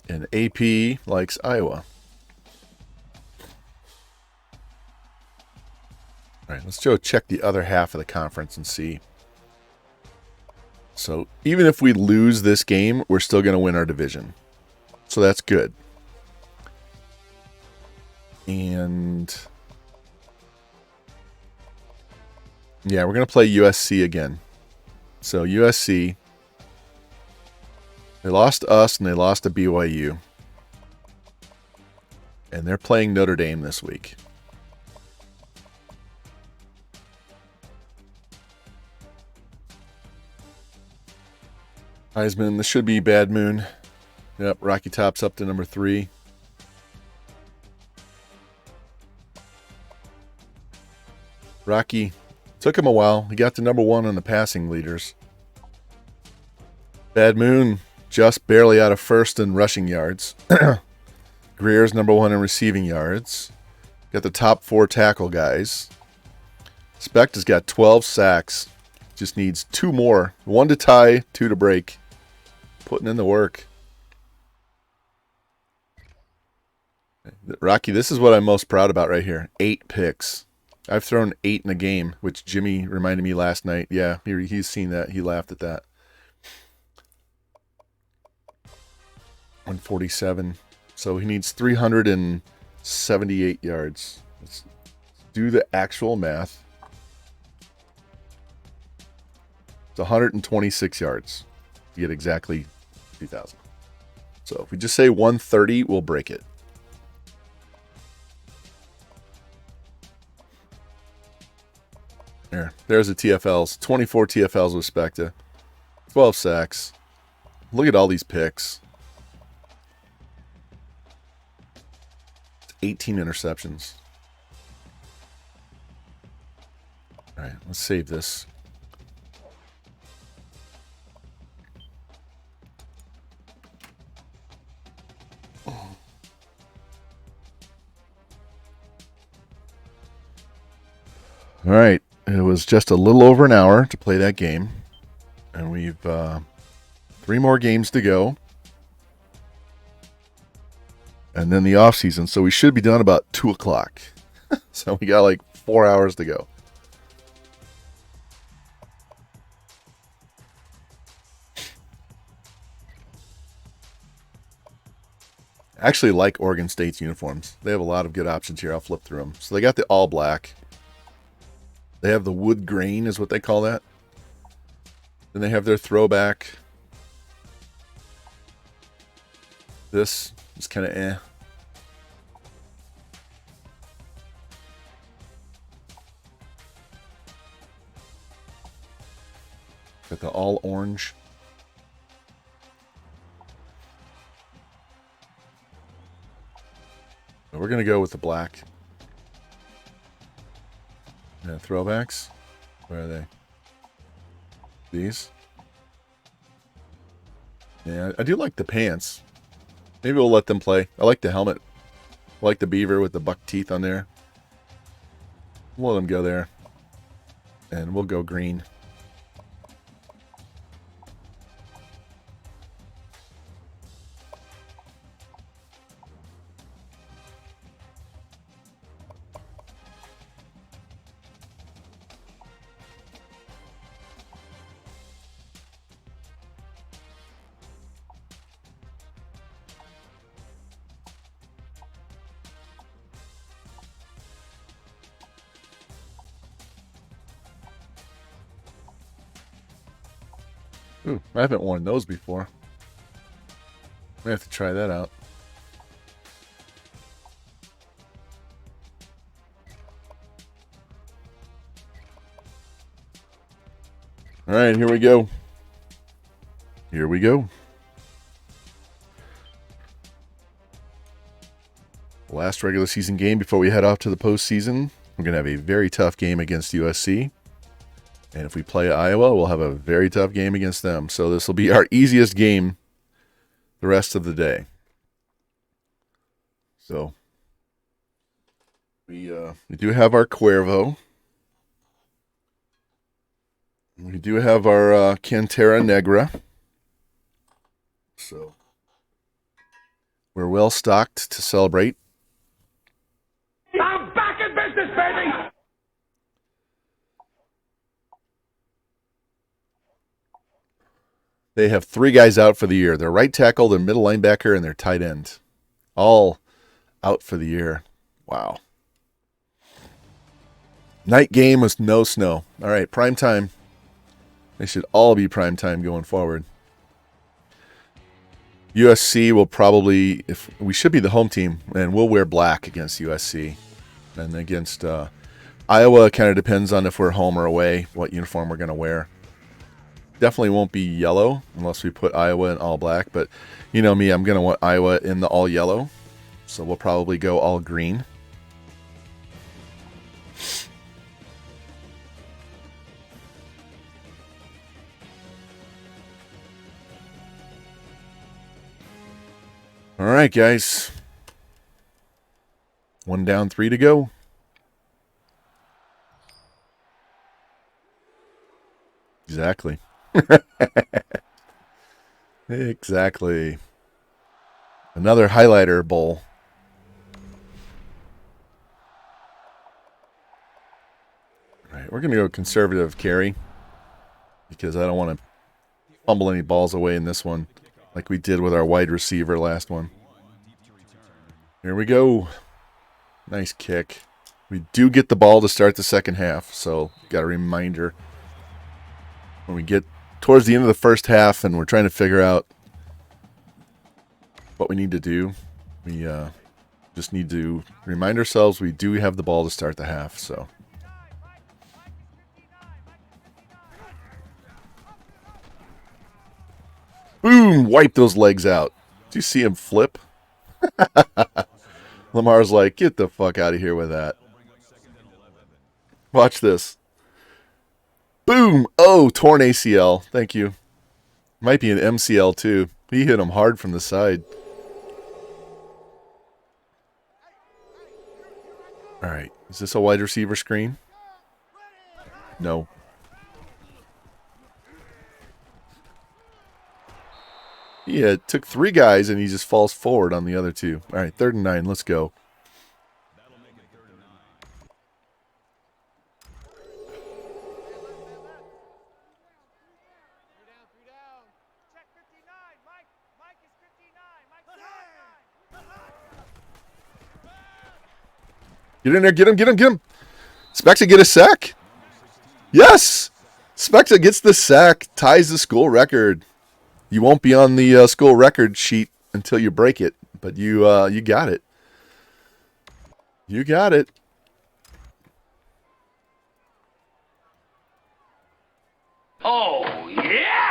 and AP likes Iowa. All right, let's go check the other half of the conference and see. So even if we lose this game, we're still going to win our division. So that's good. And yeah, we're going to play USC again. So USC, they lost to us and they lost to BYU. And they're playing Notre Dame this week. Heisman, this should be Bad Moon. Yep, Rocky Top's up to number 3. Rocky, took him a while. He got to number 1 on the passing leaders. Bad Moon, just barely out of first in rushing yards. Greer's number 1 in receiving yards. Got the top 4 tackle guys. Specht has got 12 sacks. Just needs 2 more. 1 to tie, 2 to break. Putting in the work. Rocky, this is what I'm most proud about right here. 8 picks. I've thrown 8 in a game, which Jimmy reminded me last night. Yeah, he's seen that. He laughed at that. 147. So he needs 378 yards. Let's do the actual math. It's 126 yards to get exactly 2,000. So if we just say 130, we'll break it. There's the TFLs. 24 TFLs with Specta. 12 sacks. Look at all these picks. 18 interceptions. All right, let's save this. All right, it was just a little over an hour to play that game, and we've 3 more games to go, and then the off season. So we should be done about 2 o'clock. So we got like 4 hours to go. I actually like Oregon State's uniforms. They have a lot of good options here. I'll flip through them. So they got the all black. They have the wood grain is what they call that. Then they have their throwback. This is kind of eh. Got the all orange. But we're going to go with the black. Yeah, throwbacks. Where are they? These. Yeah, I do like the pants. Maybe we'll let them play. I like the helmet. I like the beaver with the buck teeth on there. We'll let them go there. And we'll go green. Ooh, I haven't worn those before. I have to try that out. All right, here we go. Here we go. Last regular season game before we head off to the postseason. We're going to have a very tough game against USC. And if we play Iowa, we'll have a very tough game against them. So this will be our easiest game the rest of the day. So we do have our Cuervo. We do have our Cantera Negra. So we're well stocked to celebrate. I'm back in business, baby! They have 3 guys out for the year. Their right tackle, their middle linebacker, and their tight end. All out for the year. Wow. Night game with no snow. All right, prime time. They should all be prime time going forward. USC will probably, if we should be the home team, and we'll wear black against USC. And against Iowa, kind of depends on if we're home or away, what uniform we're going to wear. Definitely won't be yellow unless we put Iowa in all black. But you know me, I'm going to want Iowa in the all yellow. So we'll probably go all green. All right, guys. 1 down, 3 to go. Exactly. Exactly. Another highlighter bowl. All right, we're going to go conservative carry because I don't want to fumble any balls away in this one like we did with our wide receiver last one. Here we go. Nice kick. We do get the ball to start the second half, so got a reminder. When we get towards the end of the first half and we're trying to figure out what we need to do, we just need to remind ourselves we do have the ball to start the half. So boom, wipe those legs out. Do you see him flip? Lamar's like, get the fuck out of here with that. Watch this. Boom. Oh, torn ACL. Thank you. Might be an MCL too. He hit him hard from the side. All right. Is this a wide receiver screen? No. Yeah, it took 3 guys and he just falls forward on the other 2. All right, 3rd and 9. Let's go. Get in there, get him. Specta get a sack. Yes! Specta gets the sack, ties the school record. You won't be on the school record sheet until you break it, but you got it. You got it. Oh, yeah!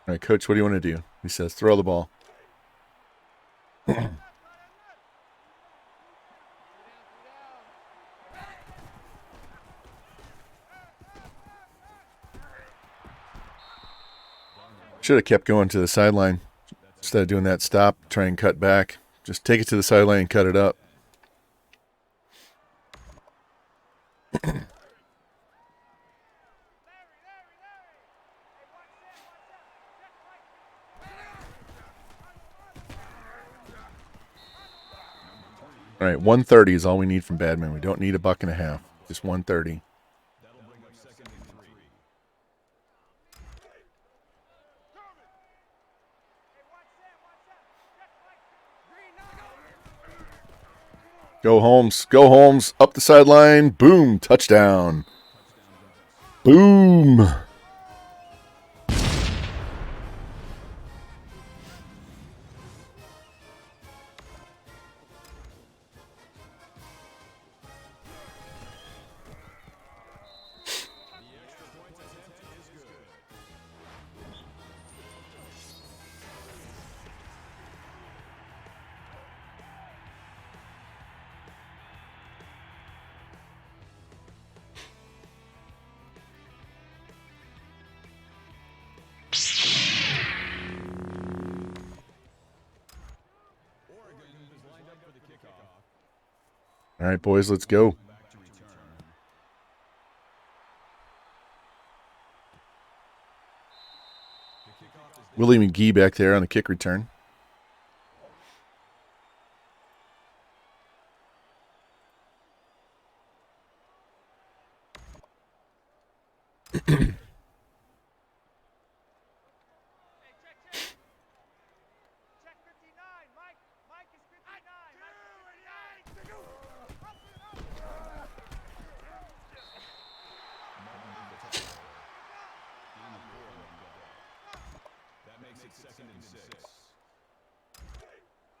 All right, coach, what do you want to do? He says, throw the ball. Should have kept going to the sideline. Instead of doing that stop, try and cut back. Just take it to the sideline and cut it up. All right, 130 is all we need from Badman. We don't need $1.50. Just 130. Go Holmes. Go Holmes. Up the sideline. Boom. Touchdown. Boom. All right, boys, let's go. Willie McGee back there on the kick return.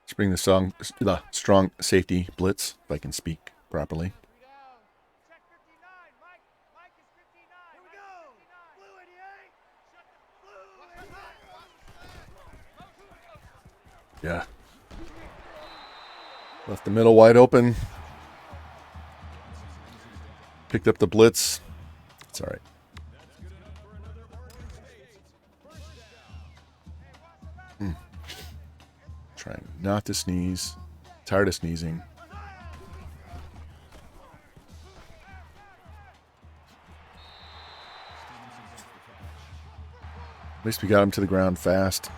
Let's bring the strong safety blitz, if I can speak properly. Yeah. Left the middle wide open. Picked up the blitz. It's all right. Trying not to sneeze. Tired of sneezing. At least we got him to the ground fast.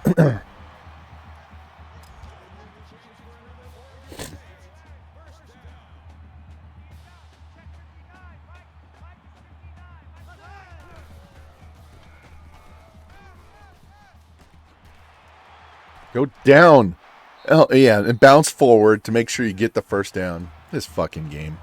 Go down. Oh, yeah, and bounce forward to make sure you get the first down. This fucking game.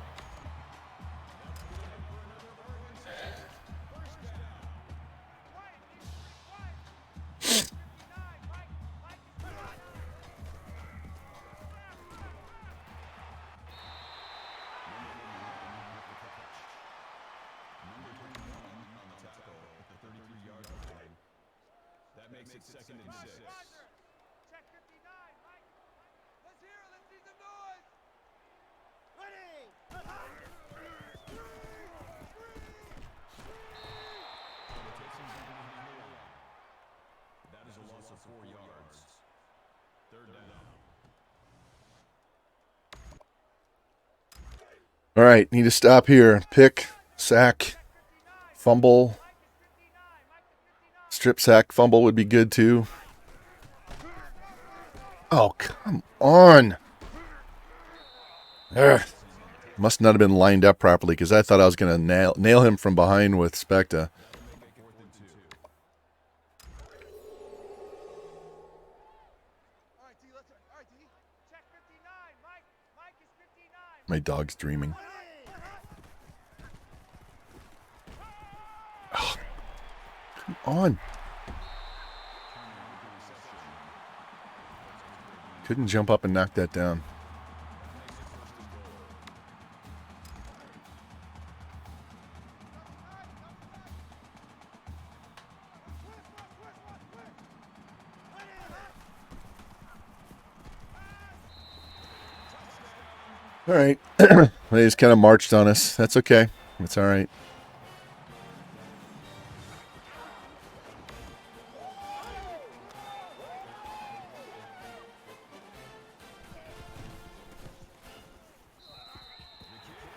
it 2nd and 6. Check 59, Mike. Let's hear it. Let's see some noise. That is a loss of 4 yards. 3rd down. All right, need to stop here. Pick, sack, fumble. Strip sack, fumble would be good too. Oh, come on. Ugh. Must not have been lined up properly because I thought I was going to nail him from behind with Specta. All right, D, let's go. All right, D. Check 59, Mike. Mike is 59. My dog's dreaming. Oh, come on. Couldn't jump up and knock that down. All right. They just kind of marched on us. That's okay. It's all right.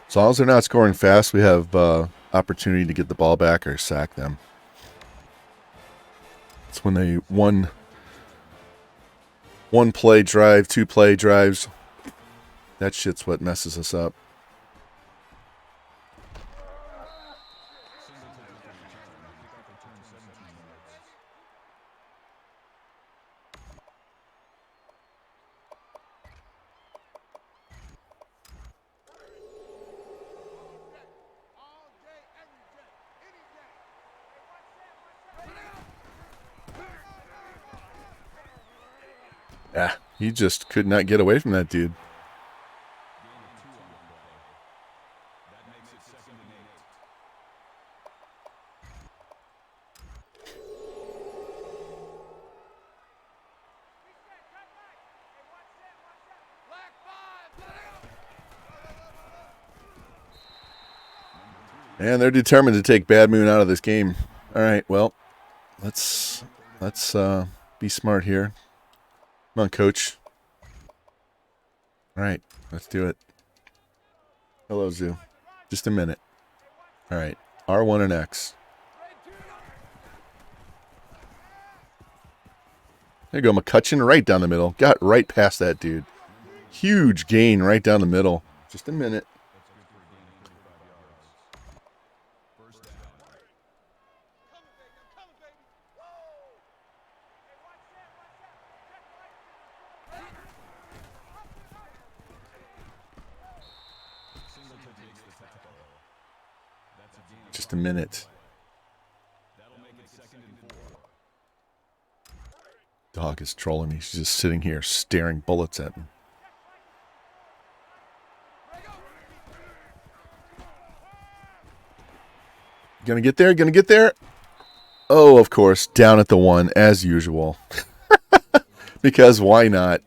As long as they're not scoring fast, we have opportunity to get the ball back or sack them. It's when they one play drive, 2 play drives. That shit's what messes us up. All day, every day, any day. Hey, watch that, watch that. Yeah, he just could not get away from that dude. That makes it 2nd and 8. Black 5, let it go. And they're determined to take Bad Moon out of this game. All right, well, let's be smart here. Come on, coach. All right, let's do it. Hello, Zoo. Just a minute. All right, R1 and X. There you go, McCutcheon, right down the middle. Got right past that dude. Huge gain right down the middle. Just a minute. First down. Coming, baby. I'm coming, baby. Woo! Hey, watch that, watch that. Check right. Singleton takes the tackle. That's a gain of Just a minute. That'll make it 2nd and 4. Dog is trolling me. She's just sitting here staring bullets at me. Gonna get there? Gonna get there? Oh, of course. Down at the 1, as usual. Because why not?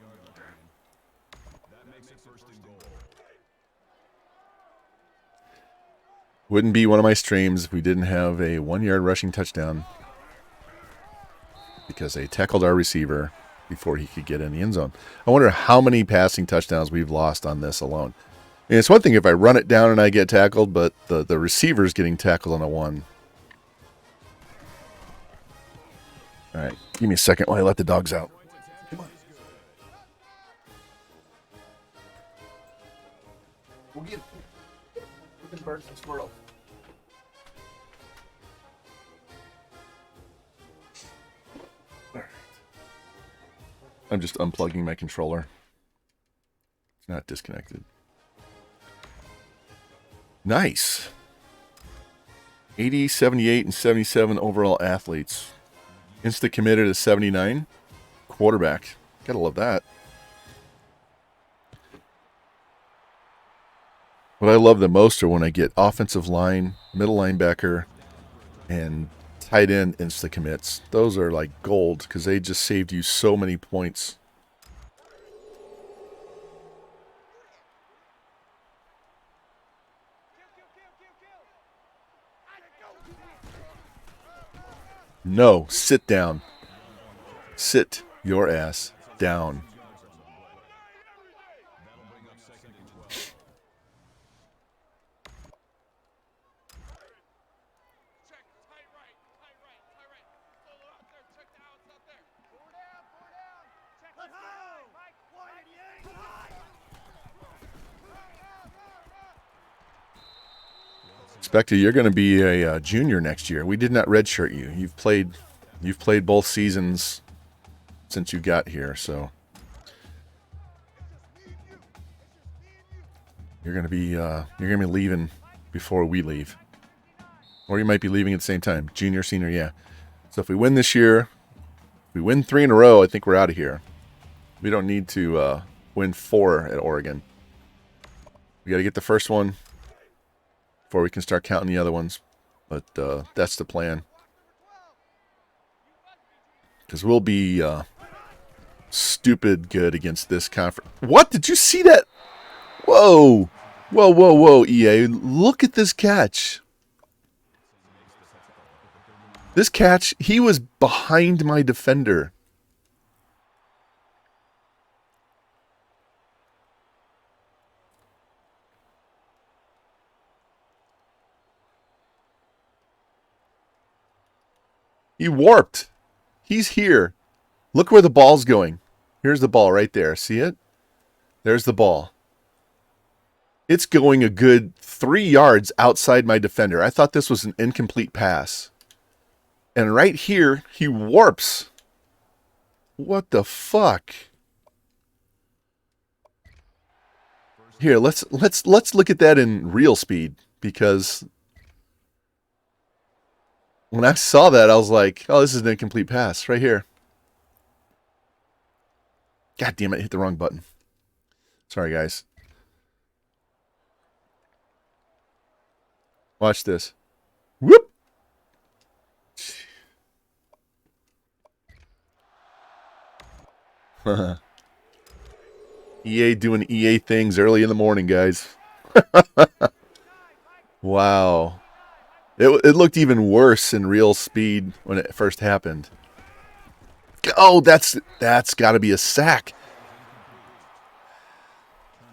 That makes it 1st and goal. Wouldn't be one of my streams if we didn't have a 1-yard rushing touchdown. Because they tackled our receiver before he could get in the end zone. I wonder how many passing touchdowns we've lost on this alone. I mean, it's one thing if I run it down and I get tackled, but the receiver's getting tackled on a 1. All right, give me a second while I let the dogs out. Come on. We'll get birds and squirrels. I'm just unplugging my controller. It's not disconnected. Nice. 80, 78, and 77 overall athletes. Insta committed to 79. Quarterback. Gotta love that. What I love the most are when I get offensive line, middle linebacker, and tight end insta commits. Those are like gold because they just saved you so many points. No, sit down. Sit your ass down. Check, tight right. Solo out there, check the outs out there. Four down. Check, let's go. Mike, 188. Spectre, you're going to be a junior next year. We did not redshirt you. You've played both seasons since you got here, so you're going to be leaving before we leave, or you might be leaving at the same time. Junior, senior, yeah. So if we win this year, if we win 3 in a row, I think we're out of here. We don't need to win 4 at Oregon. We got to get the first one before we can start counting the other ones. But that's the plan. Because we'll be stupid good against this conference. What? Did you see that? Whoa. Whoa, EA. Look at this catch. This catch, he was behind my defender. He warped. He's here. Look where the ball's going. Here's the ball right there. See it? There's the ball. It's going a good 3 yards outside my defender. I thought this was an incomplete pass. And right here, he warps. What the fuck? Here, let's look at that in real speed, because when I saw that, I was like, oh, this is an incomplete pass right here. God damn it, I hit the wrong button. Sorry, guys. Watch this. Whoop! EA doing EA things early in the morning, guys. Wow. It looked even worse in real speed when it first happened. Oh, that's got to be a sack.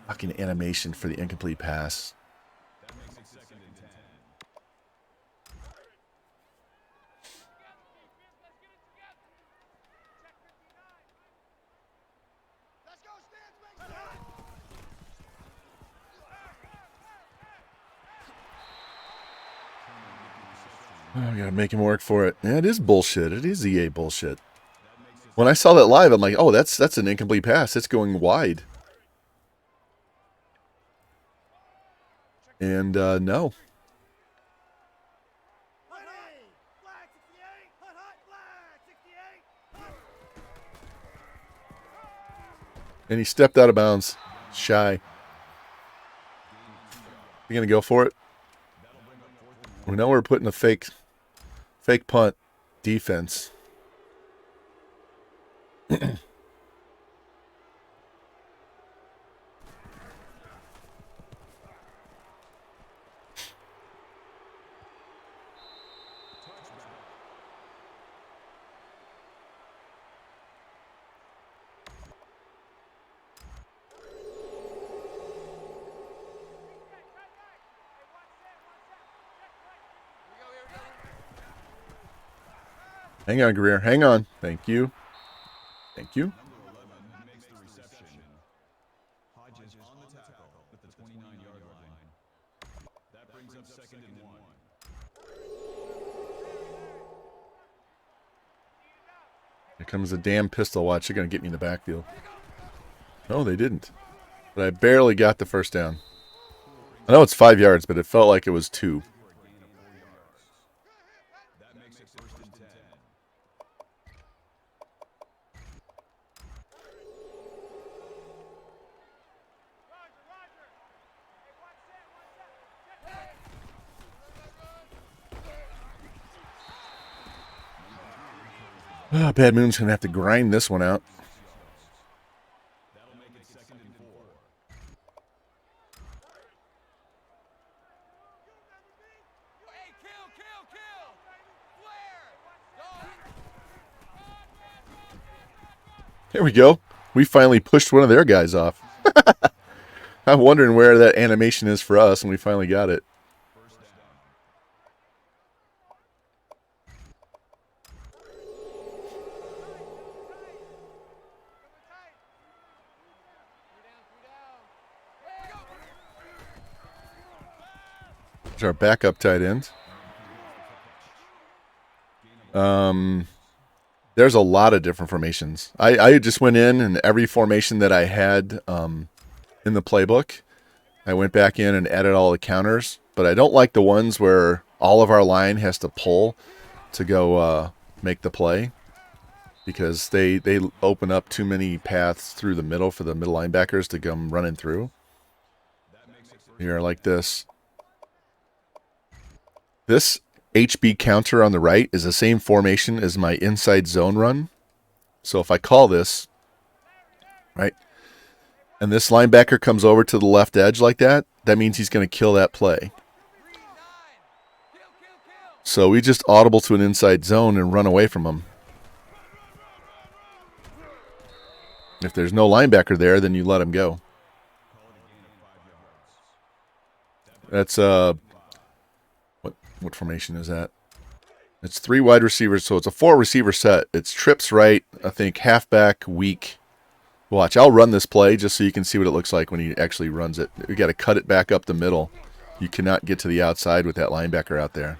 Fucking animation for the incomplete pass. Oh, I gotta make him work for it. Yeah, it is bullshit. It is EA bullshit. When I saw that live, I'm like, oh, that's an incomplete pass. It's going wide. And no. And he stepped out of bounds. Shy. You gonna go for it? We know we're putting a fake punt defense. Hang on, Greer. Hang on. Thank you. Thank you. Makes the reception. Hodges on the tackle at the 29-yard line. That brings up 2nd and 1. Here comes a damn pistol watch. They're going to get me in the backfield. No, they didn't. But I barely got the first down. I know it's 5 yards, but it felt like it was 2. That makes it 1st and 10. Bad Moon's going to have to grind this one out. That'll make it 2nd and 4. Hey, kill! Flare! Here we go. We finally pushed one of their guys off. I'm wondering where that animation is for us, and we finally got it. There's our backup tight end. There's a lot of different formations. I just went in, and every formation that I had in the playbook, I went back in and added all the counters. But I don't like the ones where all of our line has to pull to go make the play, because they open up too many paths through the middle for the middle linebackers to come running through. Here, like this. This HB counter on the right is the same formation as my inside zone run. So if I call this, right, and this linebacker comes over to the left edge like that, that means he's going to kill that play. So we just audible to an inside zone and run away from him. If there's no linebacker there, then you let him go. That's what formation is that? It's 3 wide receivers, so it's a 4 receiver set. It's trips right, I think halfback weak. Watch, I'll run this play just so you can see what it looks like when he actually runs it. We got to cut it back up the middle. You cannot get to the outside with that linebacker out there.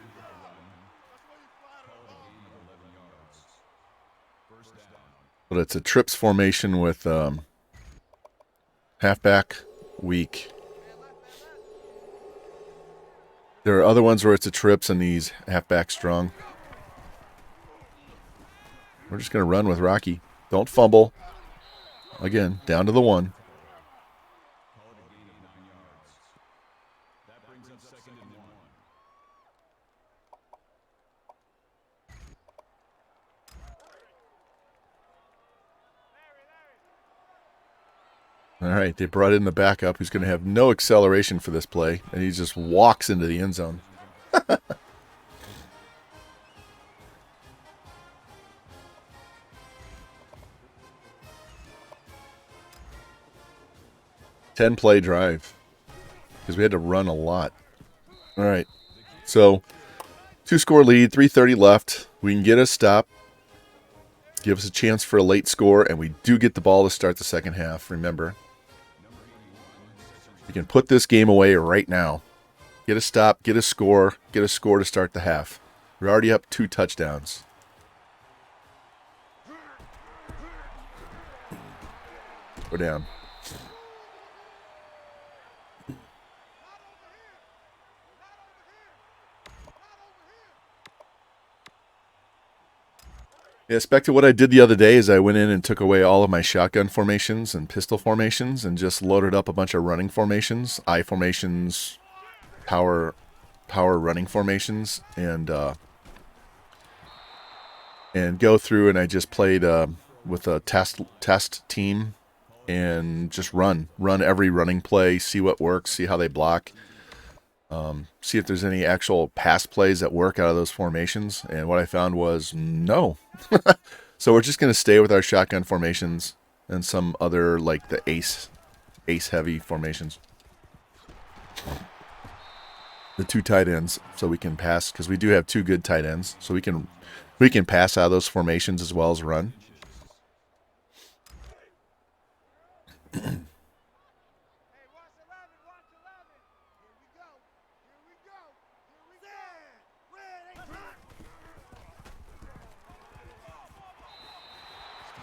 But it's a trips formation with halfback weak. There are other ones where it's a trips and these halfback strong. We're just going to run with Rocky. Don't fumble. Again, down to the 1. That brings up 2nd and 1. All right, they brought in the backup who's going to have no acceleration for this play, and he just walks into the end zone. 10-play drive because we had to run a lot. All right, so 2-score lead, 3:30 left. We can get a stop, give us a chance for a late score, and we do get the ball to start the second half. Remember, we can put this game away right now. Get a stop, get a score to start the half. We're already up 2 touchdowns. We're down. Yeah, back to what I did the other day is I went in and took away all of my shotgun formations and pistol formations and just loaded up a bunch of running formations, I formations, power running formations, and go through, and I just played with a test team and just run every running play, see what works, see how they block. See if there's any actual pass plays that work out of those formations. And what I found was no. So we're just going to stay with our shotgun formations and some other, like the ace heavy formations. The 2 tight ends, so we can pass, because we do have 2 good tight ends, so we can pass out of those formations as well as run.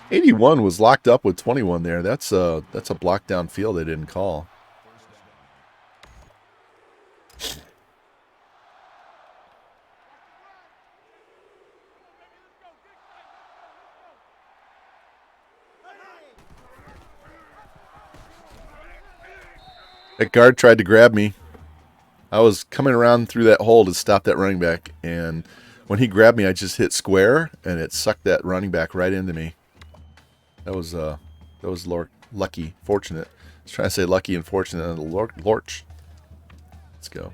Hey, 81 was locked up with 21 there. That's a block down field they didn't call. That guard tried to grab me. I was coming around through that hole to stop that running back, and When he grabbed me, I just hit square, and it sucked that running back right into me. That was lucky, fortunate. I was trying to say lucky and fortunate, and lorch. Let's go.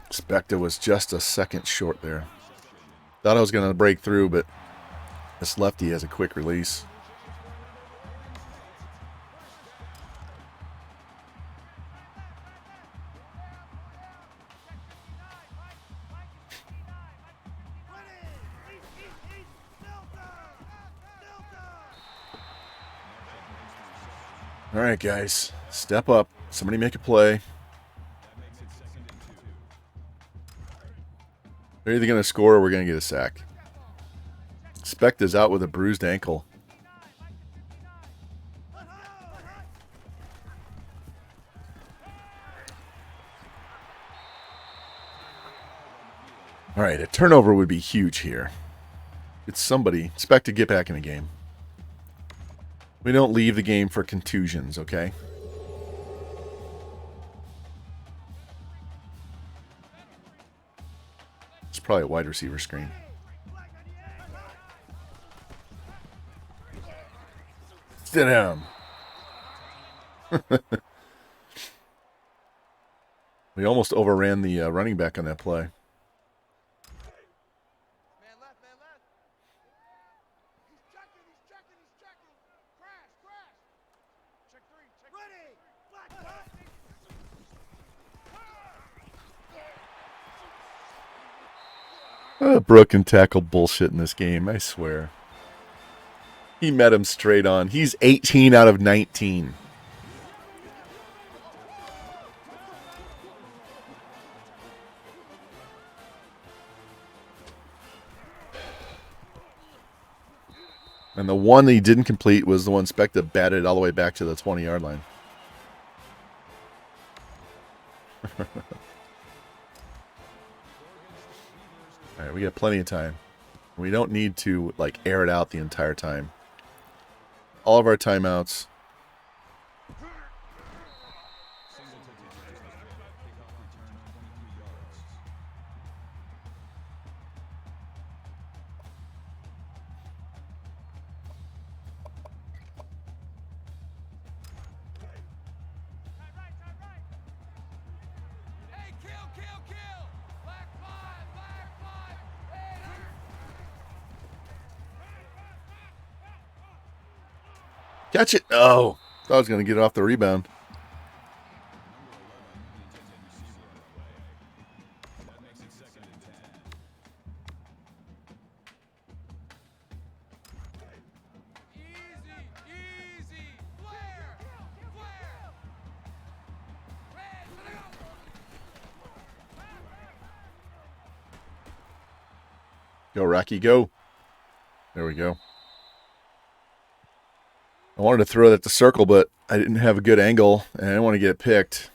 Spectre was just a second short there. Thought I was going to break through, but this lefty has a quick release. All right, guys, step up. Somebody make a play. They're either going to score or we're going to get a sack. Specht is out with a bruised ankle. All right, a turnover would be huge here. It's somebody. Specht to get back in the game. We don't leave the game for contusions, okay? It's probably a wide receiver screen. Sit down. We almost overran the running back on that play. Man left, man left. He's checking, he's checking, he's checking. Crash, crash. Check three, check ready. Broken tackle bullshit in this game, I swear. He met him straight on. He's 18 out of 19. And the one that he didn't complete was the one Specht that batted all the way back to the 20-yard line. All right, we got plenty of time. We don't need to, like, air it out the entire time. All of our timeouts. Hey, kill, kill, kill. Black five, black five. Hey, Catch it. Oh, thought I was going to get it off the rebound. easy, easy. Flare, flare. Red, let it go. Go, Rocky, go. There we go. I wanted to throw that to circle, but I didn't have a good angle, and I didn't want to get it picked.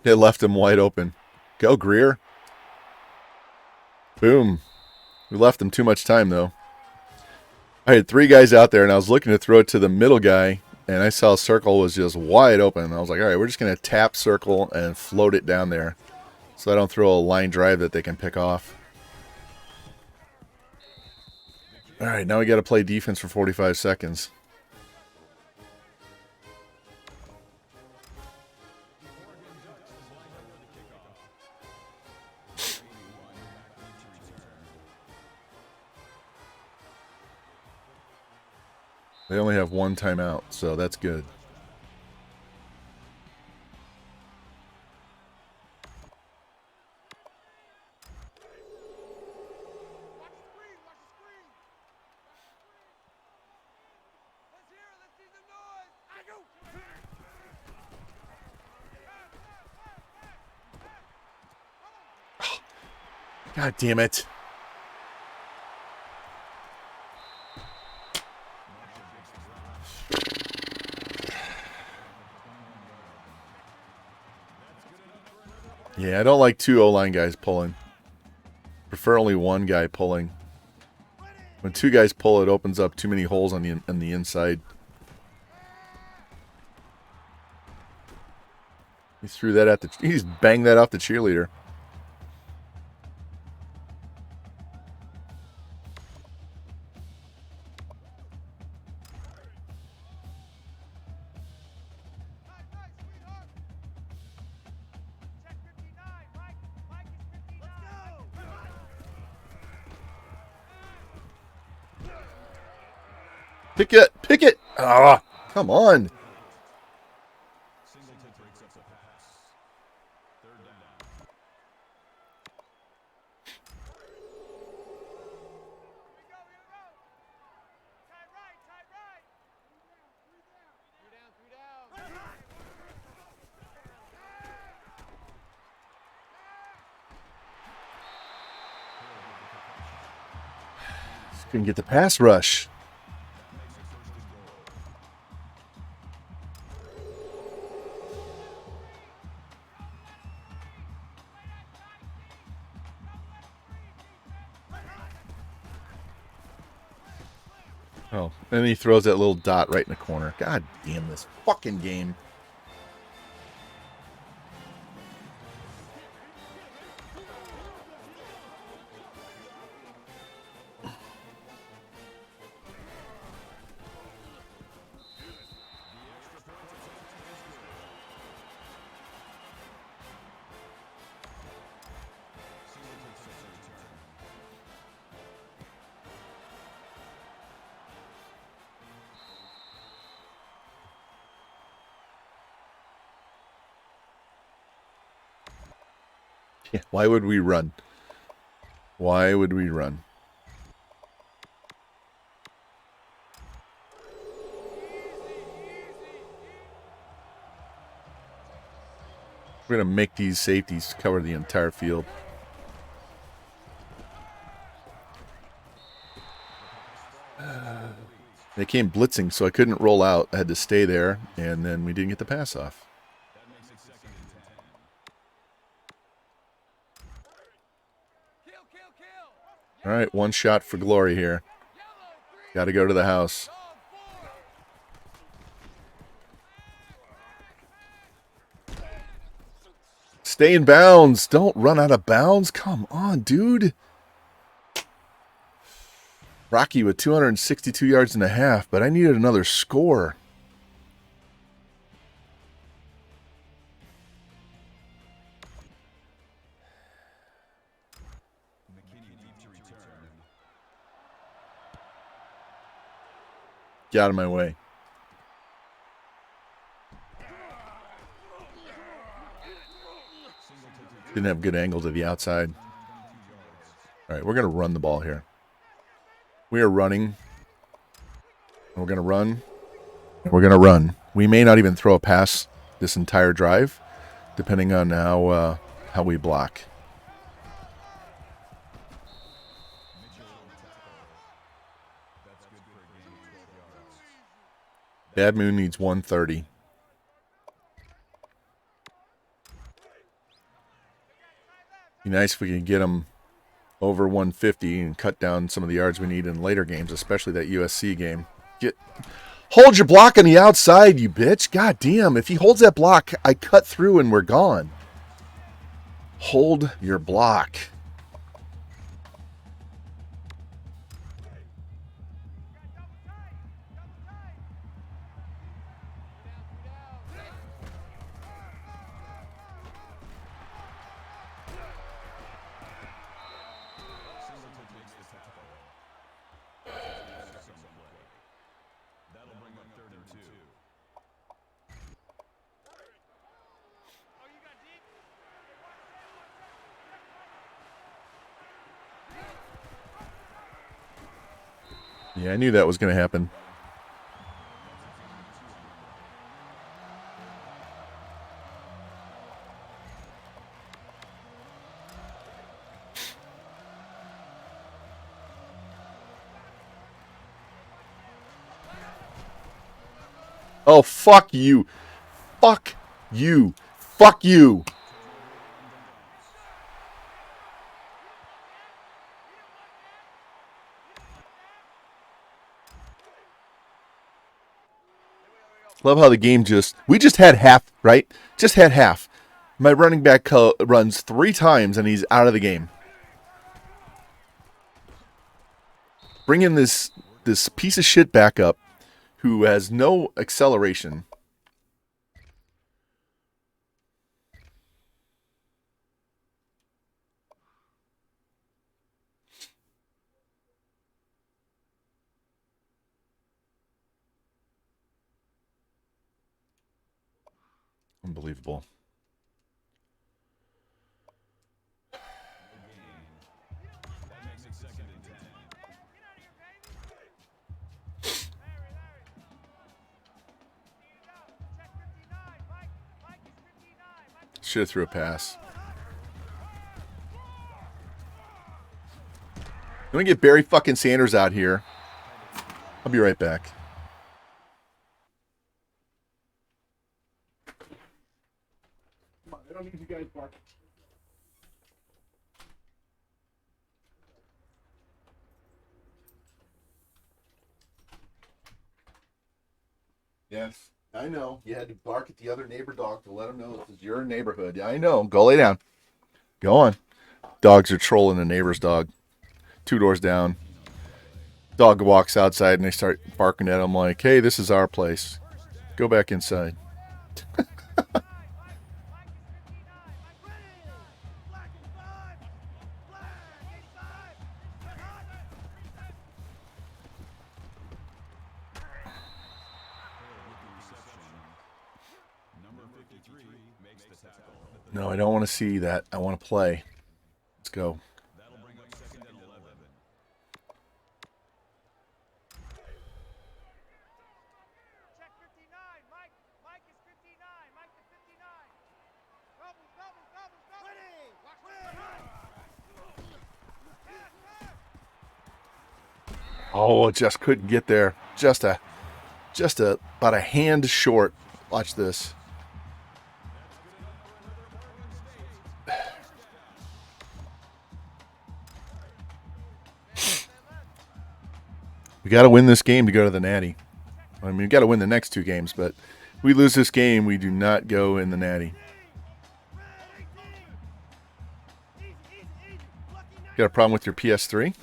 They left him wide open. Go, Greer. Boom. We left him too much time, though. I had three guys out there, and I was looking to throw it to the middle guy, and I saw circle was just wide open. I was like, all right, we're just going to tap circle and float it down there so I don't throw a line drive that they can pick off. All right, now we got to play defense for 45 seconds. They only have one timeout, so that's good. Watch the screen, watch the screen. Let's hear it, let's see the noise. I go. God damn it. Yeah, I don't like two O-line guys pulling. Prefer only one guy pulling. When two guys pull, it opens up too many holes on the inside. He threw that at the. He just banged that off the cheerleader. Nice, nice, sweetheart. Check 59, Mike. Mike is 59. Pick it! Pick it! Ah, come on! Singleton breaks up the pass. Third down. Here we go. Tie right, tie right. Three down. Just couldn't get the pass rush. Oh, and he throws that little dot right in the corner. God damn this fucking game. Yeah, why would we run? Why would we run? We're going to make these safeties cover the entire field. They came blitzing, so I couldn't roll out. I had to stay there, and then we didn't get the pass off. That makes it second and 10. Kill. All right, one shot for glory here. Got to go to the house. Stay in bounds. Don't run out of bounds. Come on, dude. Rocky with 262 yards and a half, but I needed another score. McKinney deep to return. Get out of my way. Didn't have good angle to the outside. All right, we're going to run the ball here. We are running. We're going to run. We're going to run. We may not even throw a pass this entire drive, depending on how we block. Bad Moon needs 130. Be nice if we could get him over 150 and cut down some of the yards we need in later games, especially that USC game. Hold your block on the outside, you bitch. God damn. If he holds that block, I cut through and we're gone. Hold your block. That'll bring up third and 2. Yeah, I knew that was going to happen. Oh, fuck you. Fuck you. Fuck you. Love how the game we just had half, right? Just had half. My running back runs 3 times and he's out of the game. Bring in this piece of shit backup who has no acceleration. Unbelievable. Should have threw a pass. Let me get Barry fucking Sanders out here. I'll be right back. I don't need you guys barking. Yes, I know. You had to bark at the other neighbor dog to let him know this is your neighborhood. Yeah, I know. Go lay down. Go on. Dogs are trolling the neighbor's dog. 2 doors down. Dog walks outside and they start barking at him like, hey, this is our place. Go back inside. No, I don't want to see that. I want to play. Let's go. That'll bring up 2nd and 11. Check 59, Mike. Mike is 59. Mike to 59. Double, double, double, double. Oh, just couldn't get there. Just about a hand short. Watch this. We got to win this game to go to the Natty. I mean, we got to win the next 2 games, but if we lose this game, we do not go in the Natty. Got a problem with your PS3?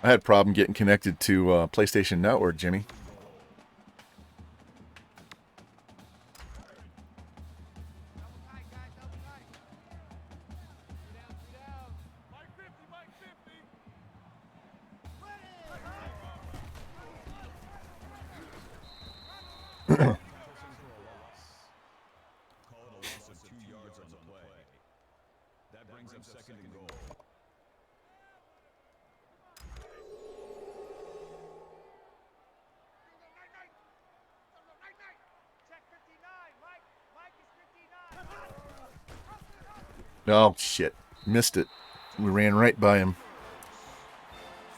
I had a problem getting connected to PlayStation Network, Jimmy. Call it a loss of 2 yards on the play. That brings up 2nd and goal. Check 59, Mike. Mike is 59. Oh, shit. Missed it. We ran right by him.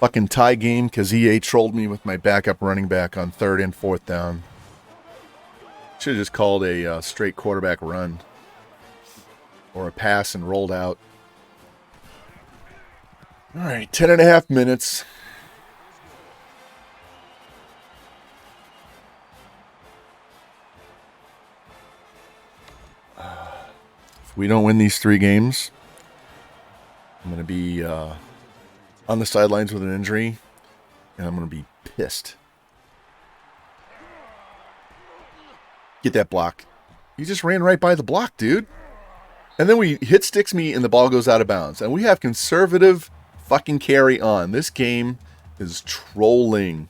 Fucking tie game because EA trolled me with my backup running back on 3rd and 4th down. Should have just called a straight quarterback run. Or a pass and rolled out. All right, 10.5 minutes. If we don't win these 3 games, I'm going to be on the sidelines with an injury, and I'm going to be pissed. Get that block. You just ran right by the block, dude. And then we hit sticks me and the ball goes out of bounds. And we have conservative fucking carry on. This game is trolling.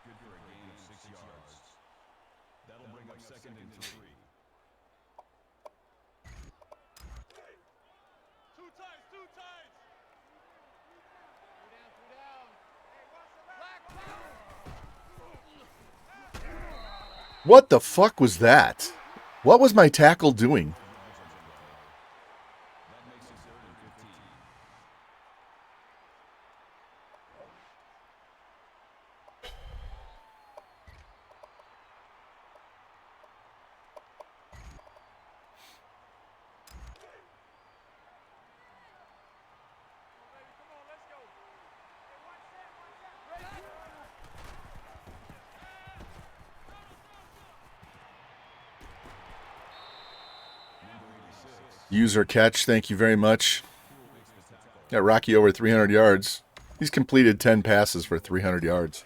Good for a gain of 6 yards. That'll bring up 2nd and 3. Two times. What the fuck was that? What was my tackle doing? User catch, thank you very much. Got Rocky over 300 yards. He's completed 10 passes for 300 yards.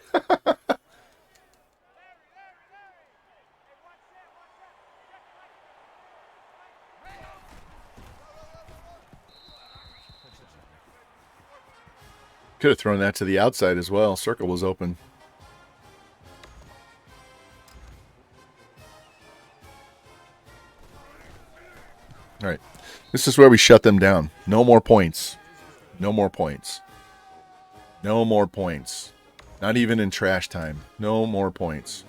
Could have thrown that to the outside as well. Circle was open. All right. This is where we shut them down. No more points. No more points. No more points. Not even in trash time. No more points.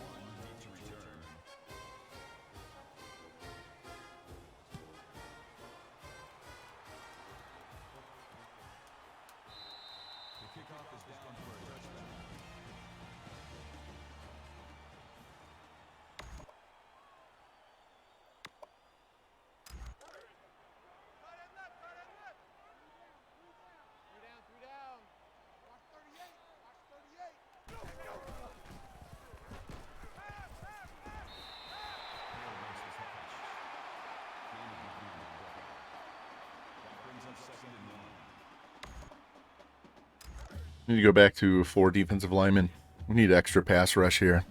We need to go back to 4 defensive linemen. We need extra pass rush here.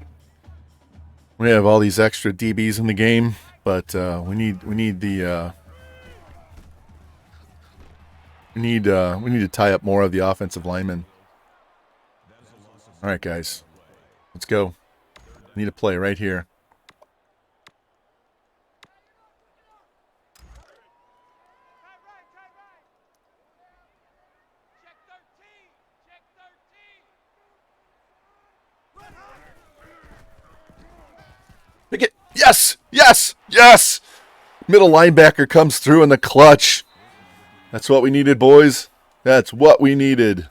We have all these extra DBs in the game, but we need to tie up more of the offensive linemen. All right, guys, let's go. We need a play right here. Pick it. Yes! Yes! Yes! Middle linebacker comes through in the clutch. That's what we needed, boys. That's what we needed.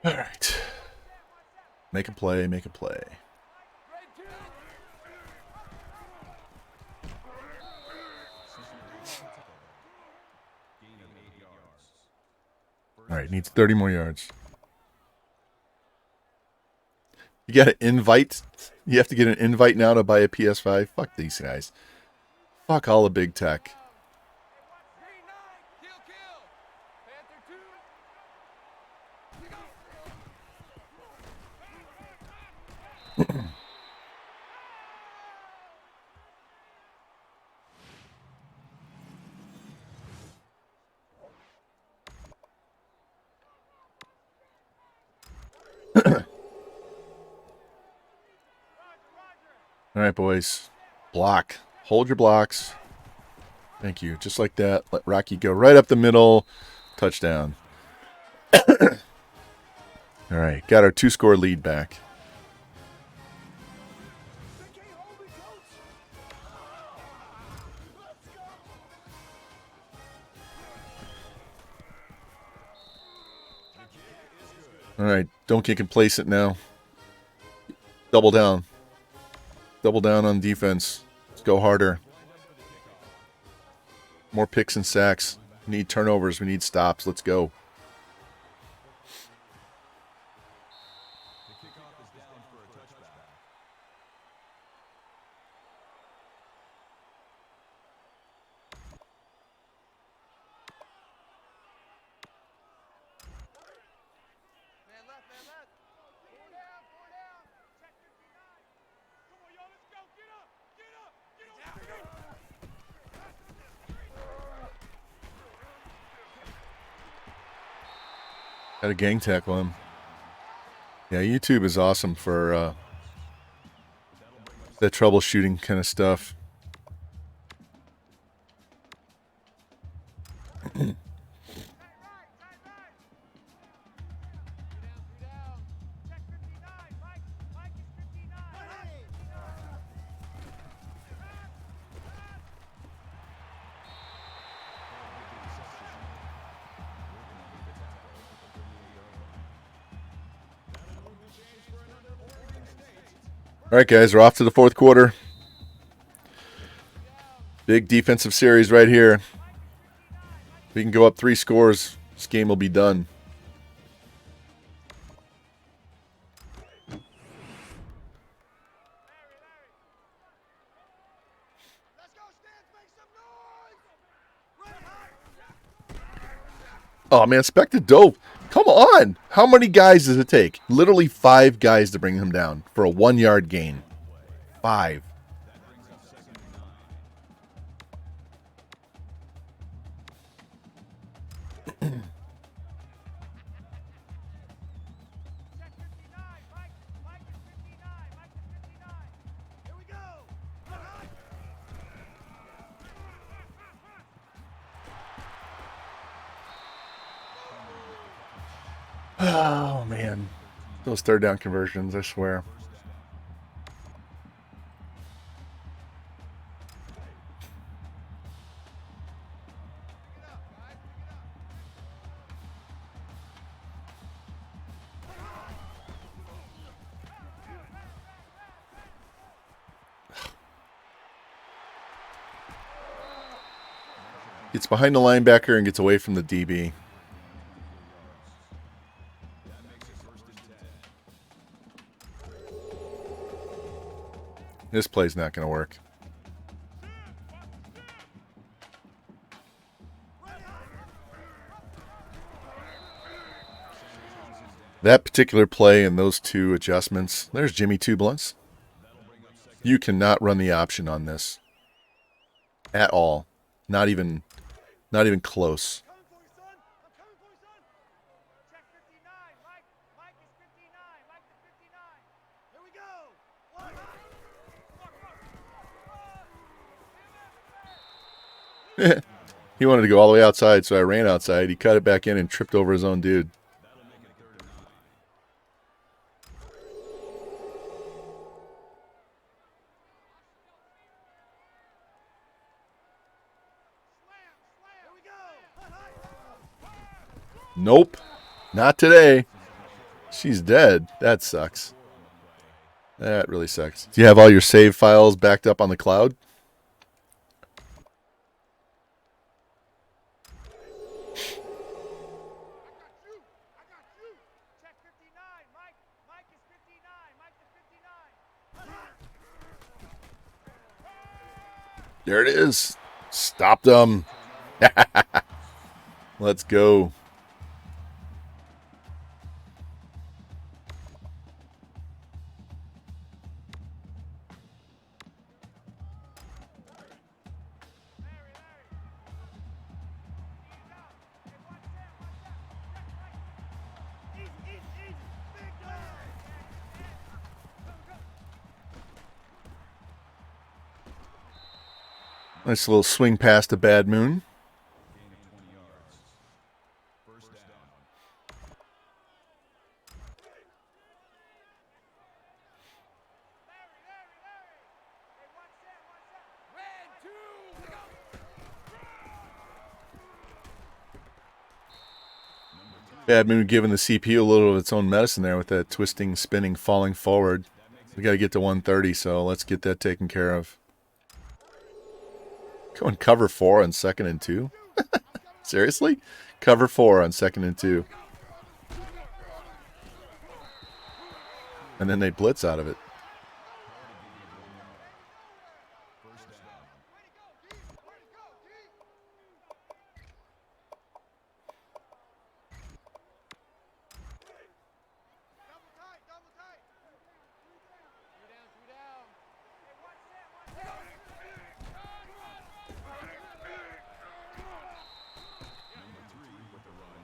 All right. Make a play, make a play. All right, needs 30 more yards. You got an invite? You have to get an invite now to buy a PS5? Fuck these guys. Fuck all the big tech. All right, boys. Block. Hold your blocks. Thank you. Just like that. Let Rocky go right up the middle. Touchdown. All right. Got our 2-score lead back. All right. Don't get complacent now. Double down. Double down on defense. Let's go harder. More picks and sacks. We need turnovers. We need stops. Let's go. Got to gang tackle him. Yeah, YouTube is awesome for that troubleshooting kind of stuff. All right, guys, we're off to the fourth quarter. Big defensive series right here. If we can go up 3 scores, this game will be done. Let's go, Stans, make some noise! Red hot! Oh, man, Spectre Dope. Come on. How many guys does it take? Literally 5 guys to bring him down for a 1-yard gain. 5. Check 59, Mike. Mike is 59. Mike is 59. Here we go. Red hot! Oh, man. Those third down conversions, I swear. Pick it up, guys. Pick it up. Gets behind the linebacker and gets away from the DB. This play's not going to work. That particular play and those 2 adjustments. There's Jimmy Tublins. You cannot run the option on this at all. Not even close. Coming for you, son. I'm coming for you, son. Check 59, Mike. Mike is 59. Mike is 59. Here we go. Red hot! He wanted to go all the way outside, so I ran outside. He cut it back in and tripped over his own dude. Here we go. Red hot! Nope. Not today. She's dead. That sucks. That really sucks. Do you have all your save files backed up on the cloud? I got you. Check 59, Mike. Mike is 59. Mike is 59. Red hot! There it is. Stopped them. Let's go. Easy, easy, easy. Big play. Go, go. Nice little swing pass to Bad Moon. Hey, watch that, watch that. Red, 2, go. Bad Moon giving the CPU a little of its own medicine there with that twisting, spinning, falling forward. We got to get to 130, so let's get that taken care of. Going cover 4 on 2nd and 2? Seriously? Cover 4 on 2nd and 2. And then they blitz out of it. Double tight, double tight. 3 down, 3 down. Hey, watch that, watch that. Number 3 with the run.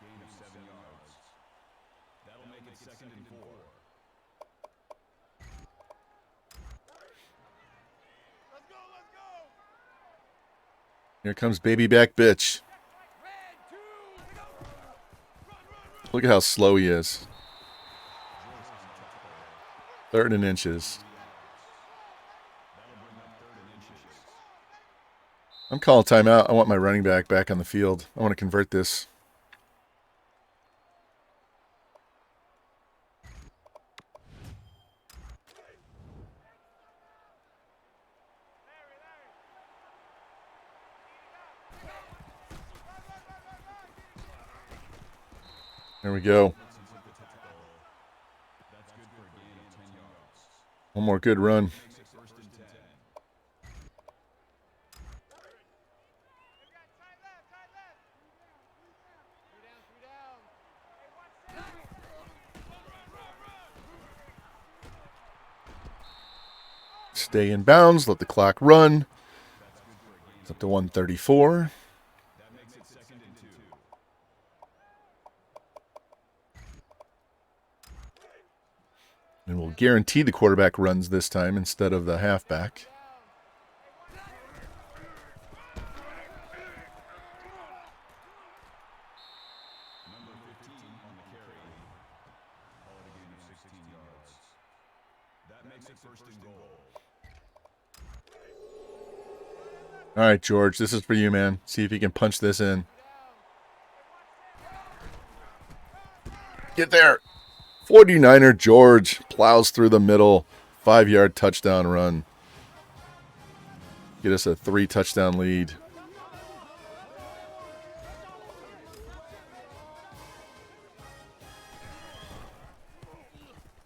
Gain of 7 yards. That'll make it 2nd and 4. Let's go, let's go. Here comes baby back bitch. Red, 2, go. Look at how slow he is. 3rd and inches. I'm calling timeout. I want my running back on the field. I want to convert this. There we go. One more good run. Stay in bounds. Let the clock run. It's up to 134. And we'll guarantee the quarterback runs this time instead of the halfback. Number 15 on the carry. Call it a gain of 16 yards. That makes it first and goal. All right, George, this is for you, man. See if you can punch this in. Get there. 49er George plows through the middle. 5-yard touchdown run. Get us a 3-touchdown lead.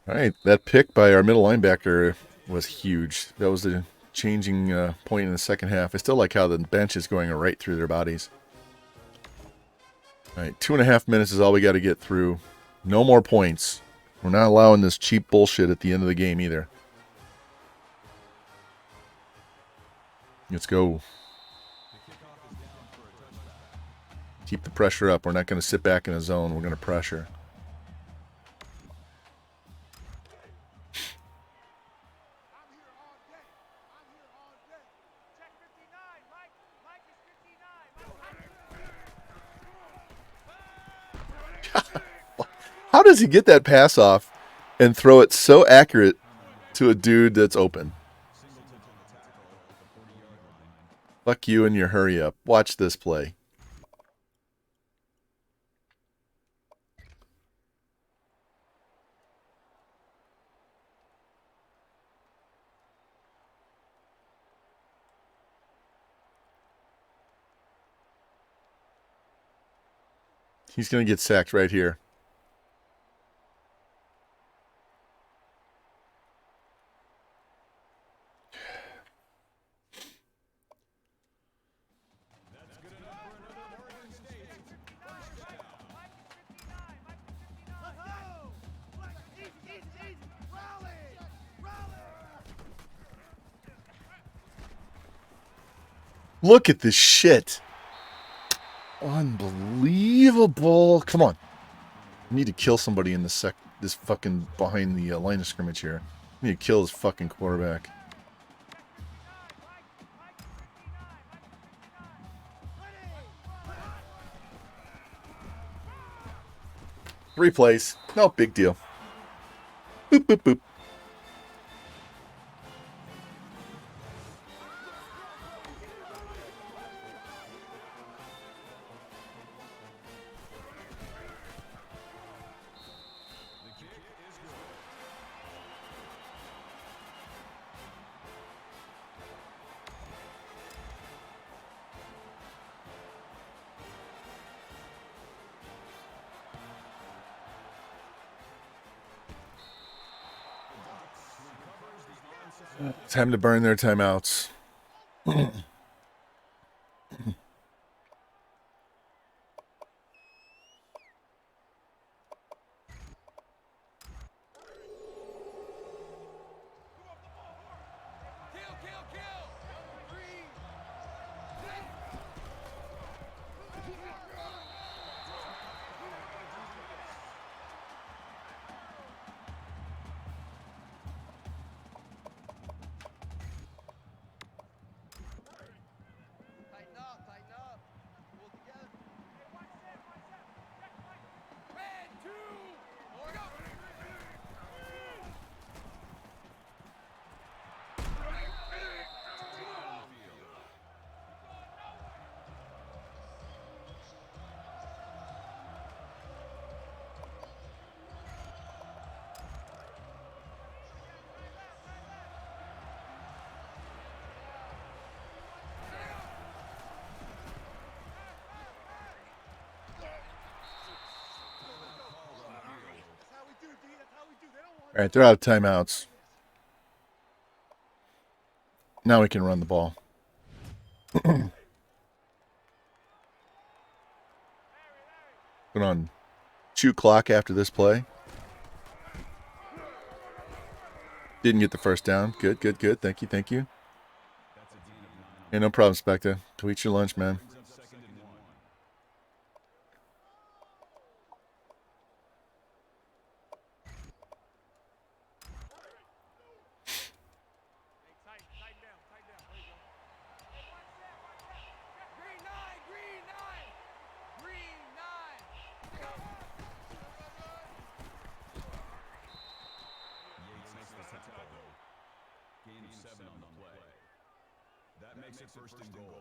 All right, that pick by our middle linebacker was huge. That was the changing point in the second half. I still like how the bench is going right through their bodies. All right, 2.5 minutes is all we got to get through. No more points. We're not allowing this cheap bullshit at the end of the game either. Let's go. Keep the pressure up. We're not going to sit back in a zone. We're going to pressure. How does he get that pass off and throw it so accurate to a dude that's open? Fuck you and your hurry up. Watch this play. He's going to get sacked right here. Look at this shit. Unbelievable. Come on. I need to kill somebody in this fucking behind the line of scrimmage here. I need to kill this fucking quarterback. Three plays. No big deal. Boop, boop, boop. Time to burn their timeouts. All right, they're out of timeouts. Now we can run the ball. Put on chew clock after this play. Didn't get the first down. Good, good, good. Thank you, thank you. Hey, no problem, Spectre. Go eat your lunch, man. That makes it first and goal.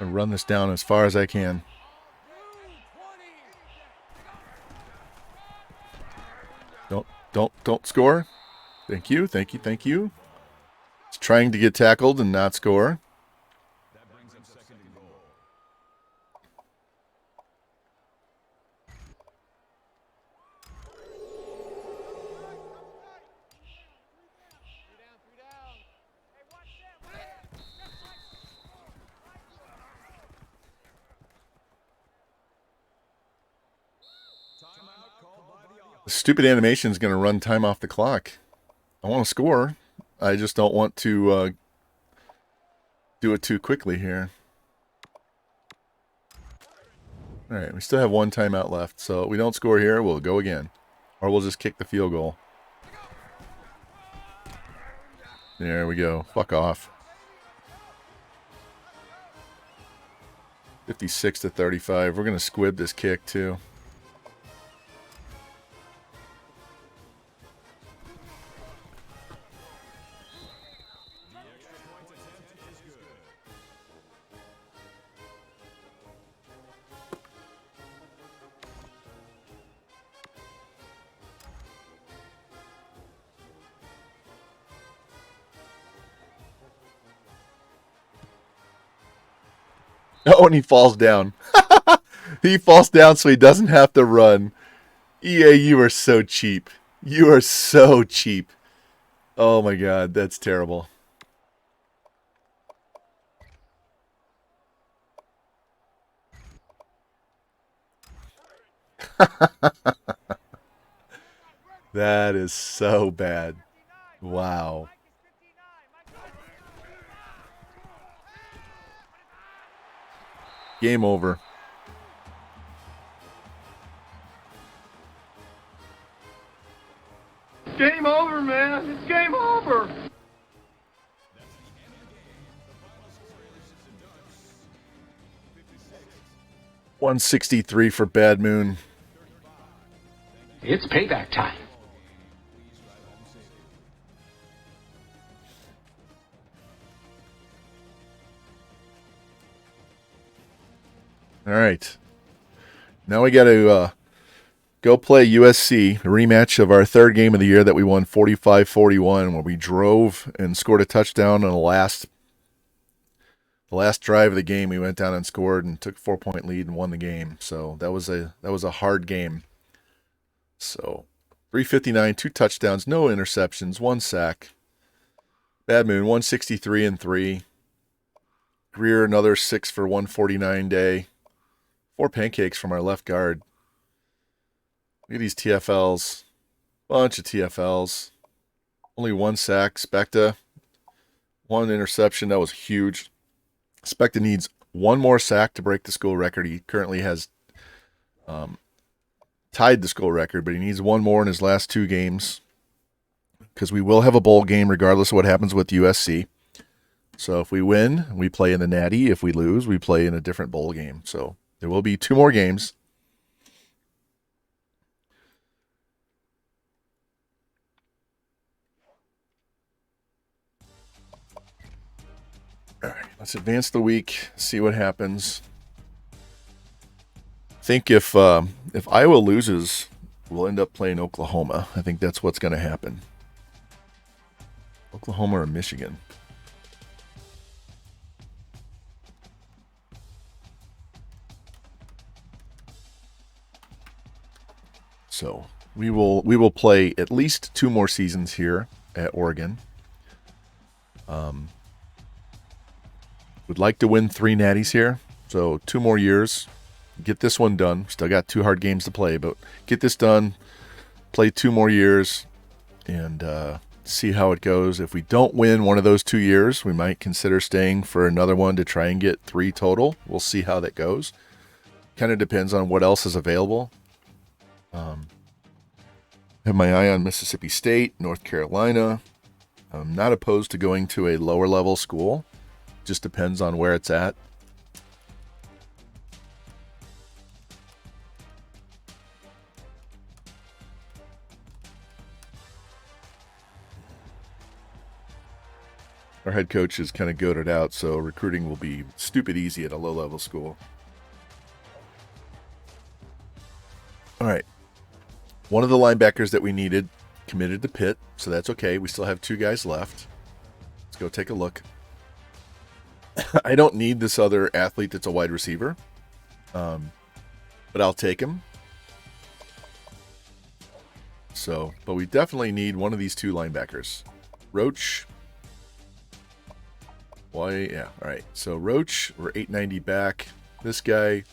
I'm gonna run this down as far as I can. Don't score. Thank you, thank you, thank you. It's trying to get tackled and not score. That brings up second and goal. The stupid animation is going to run time off the clock. I want to score. I just don't want to do it too quickly here. All right, we still have one timeout left. So if we don't score here, we'll go again. Or we'll just kick the field goal. There we go. Fuck off. 56-35. We're going to squib this kick too. Oh, and he falls down. He falls down so he doesn't have to run. EA, you are so cheap. You are so cheap. Oh my god, that's terrible. That is so bad. Wow. Game over. Game over, man. It's game over. 163 for Bad Moon. It's payback time. All right. Now we got to go play USC, a rematch of our third game of the year that we won 45-41, where we drove and scored a touchdown on the last drive of the game. We went down and scored and took a 4-point lead and won the game. So that was a hard game. So 359, 2 touchdowns, no interceptions, 1 sack. Bad Moon 163 and 3. Greer another 6 for 149 day. 4 pancakes from our left guard. Look at these TFLs. Bunch of TFLs. Only 1 sack. Specta. 1 interception. That was huge. Specta needs 1 more sack to break the school record. He currently has tied the school record, but he needs 1 more in his last 2 games. Because we will have a bowl game regardless of what happens with USC. So if we win, we play in the Natty. If we lose, we play in a different bowl game. So there will be 2 more games. All right, let's advance the week, see what happens. I think if Iowa loses, we'll end up playing Oklahoma. I think that's what's going to happen. Oklahoma or Michigan. So we will play at least 2 more seasons here at Oregon. Would like to win 3 natties here, so 2 more years. Get this one done. Still got 2 hard games to play, but get this done. Play 2 more years, and see how it goes. If we don't win one of those 2 years, we might consider staying for another one to try and get 3 total. We'll see how that goes. Kind of depends on what else is available. Have my eye on Mississippi State, North Carolina. I'm not opposed to going to a lower level school. Just depends on where it's at. Our head coach is kind of goated out, so recruiting will be stupid easy at a low level school. All right. One of the linebackers that we needed committed to Pitt, so that's okay. We still have 2 guys left. Let's go take a look. I don't need this other athlete that's a wide receiver, but I'll take him. So, but we definitely need one of these 2 linebackers. Roach. Why? Yeah, all right. So Roach, we're 890 back. This guy,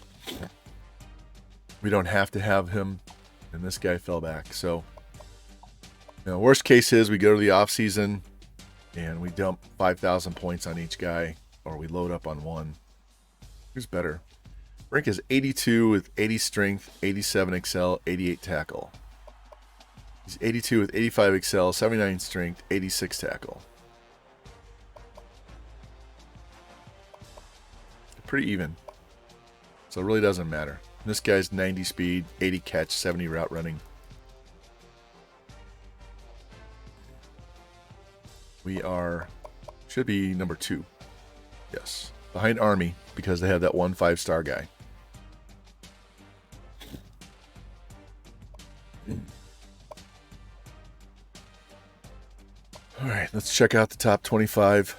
we don't have to have him. And this guy fell back. So, worst case is we go to the offseason and we dump 5,000 points on each guy, or we load up on one. Who's better? Brink is 82 with 80 strength, 87 excel, 88 tackle. He's 82 with 85 excel, 79 strength, 86 tackle. Pretty even. So it really doesn't matter. This guy's 90 speed, 80 catch, 70 route running. We should be number 2. Yes. Behind Army, because they have that 1 5-star guy. All right, let's check out the top 25.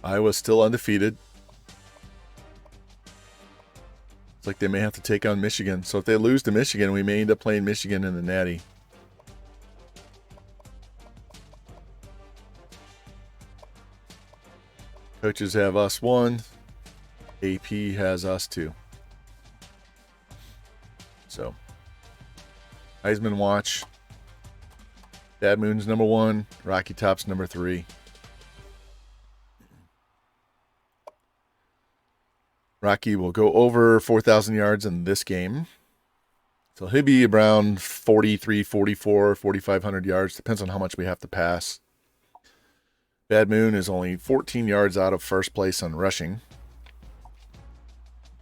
Iowa's still undefeated. It's like they may have to take on Michigan. So if they lose to Michigan, we may end up playing Michigan in the Natty. Coaches have us 1. AP has us 2. So, Heisman watch. Bad Moon's number 1. Rocky Top's number 3. Rocky will go over 4,000 yards in this game. So he'll be around 43, 44, 4,500 yards. Depends on how much we have to pass. Bad Moon is only 14 yards out of first place on rushing.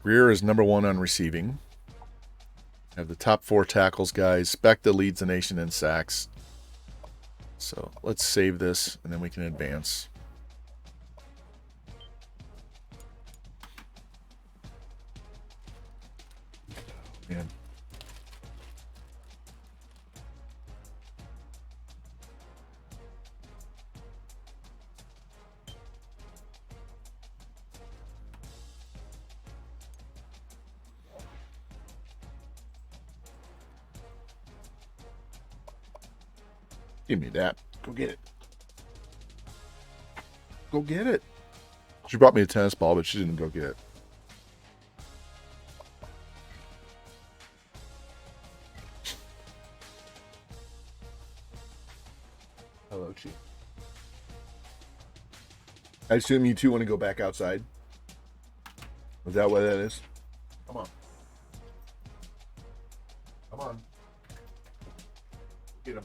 Greer is number 1 on receiving. Have the top 4 tackles, guys. Specta leads the nation in sacks. So let's save this, and then we can advance. Man. Give me that. Go get it. Go get it. She brought me a tennis ball, but she didn't go get it. Hello, Chi. I assume you two want to go back outside. Is that what that is? Come on. Come on. Get him.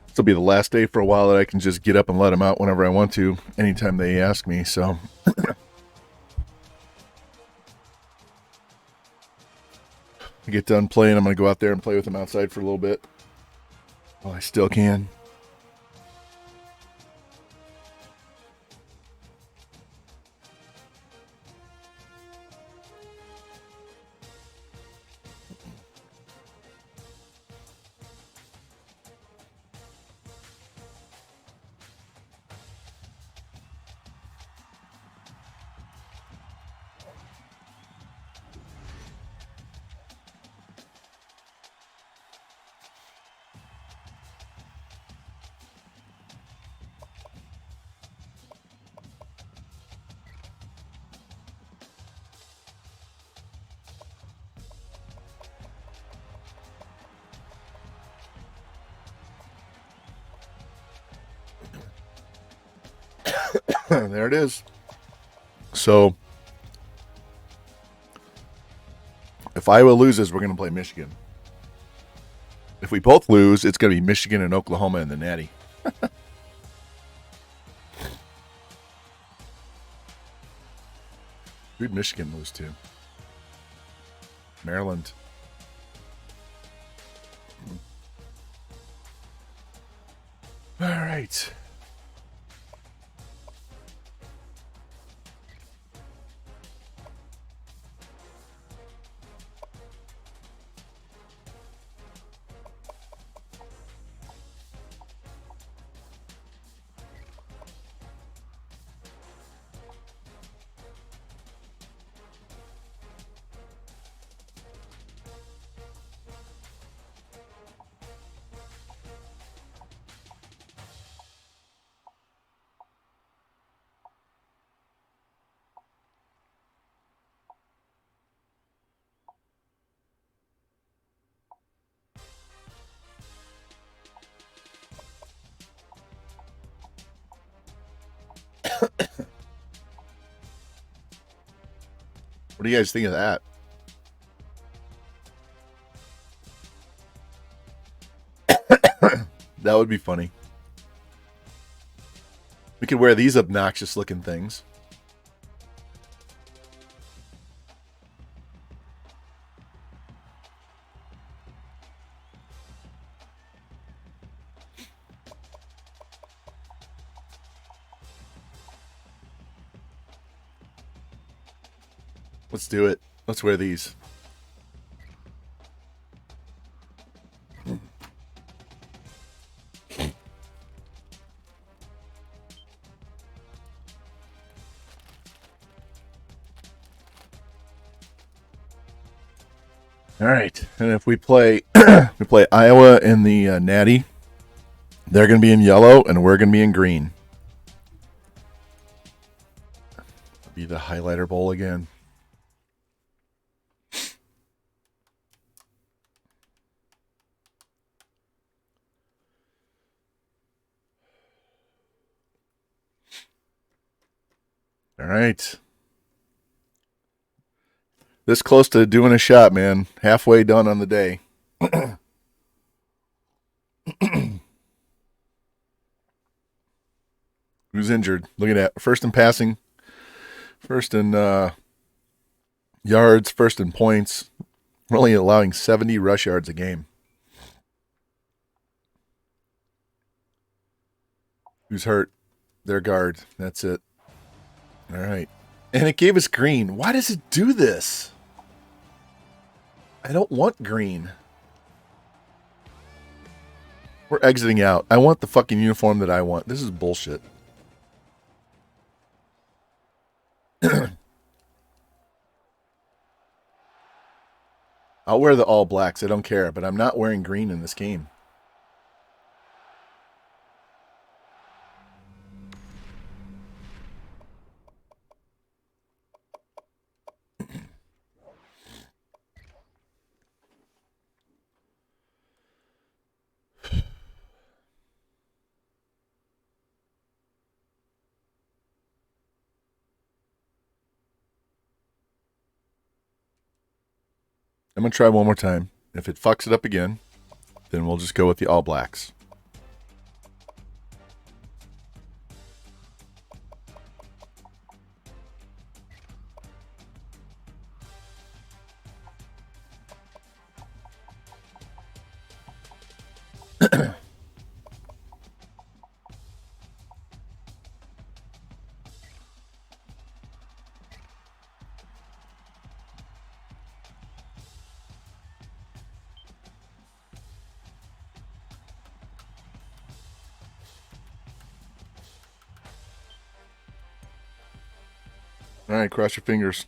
This will be the last day for a while that I can just get up and let them out whenever I want to, anytime they ask me, so. I get done playing, I'm going to go out there and play with them outside for a little bit. While I still can. There it is. So, if Iowa loses, we're going to play Michigan. If we both lose, it's going to be Michigan and Oklahoma in the Natty. Who'd Michigan lose to? Maryland. All right. What do you guys think of that? That would be funny. We could wear these obnoxious looking things. Let's do it. Let's wear these. All right, and if we play, we play Iowa in the Natty, they're going to be in yellow, and we're going to be in green. Be the highlighter bowl again. All right. This close to doing a shot, man. Halfway done on the day. Who's injured? Look at that. First in passing. First in yards. First in points. We're only allowing 70 rush yards a game. Who's hurt? Their guard. That's it. All right. And it gave us green. Why does it do this? I don't want green. We're exiting out. I want the fucking uniform that I want. This is bullshit. I'll wear the all blacks. I don't care. But I'm not wearing green in this game. I'm going to try one more time. If it fucks it up again, then we'll just go with the all blacks. All right, cross your fingers.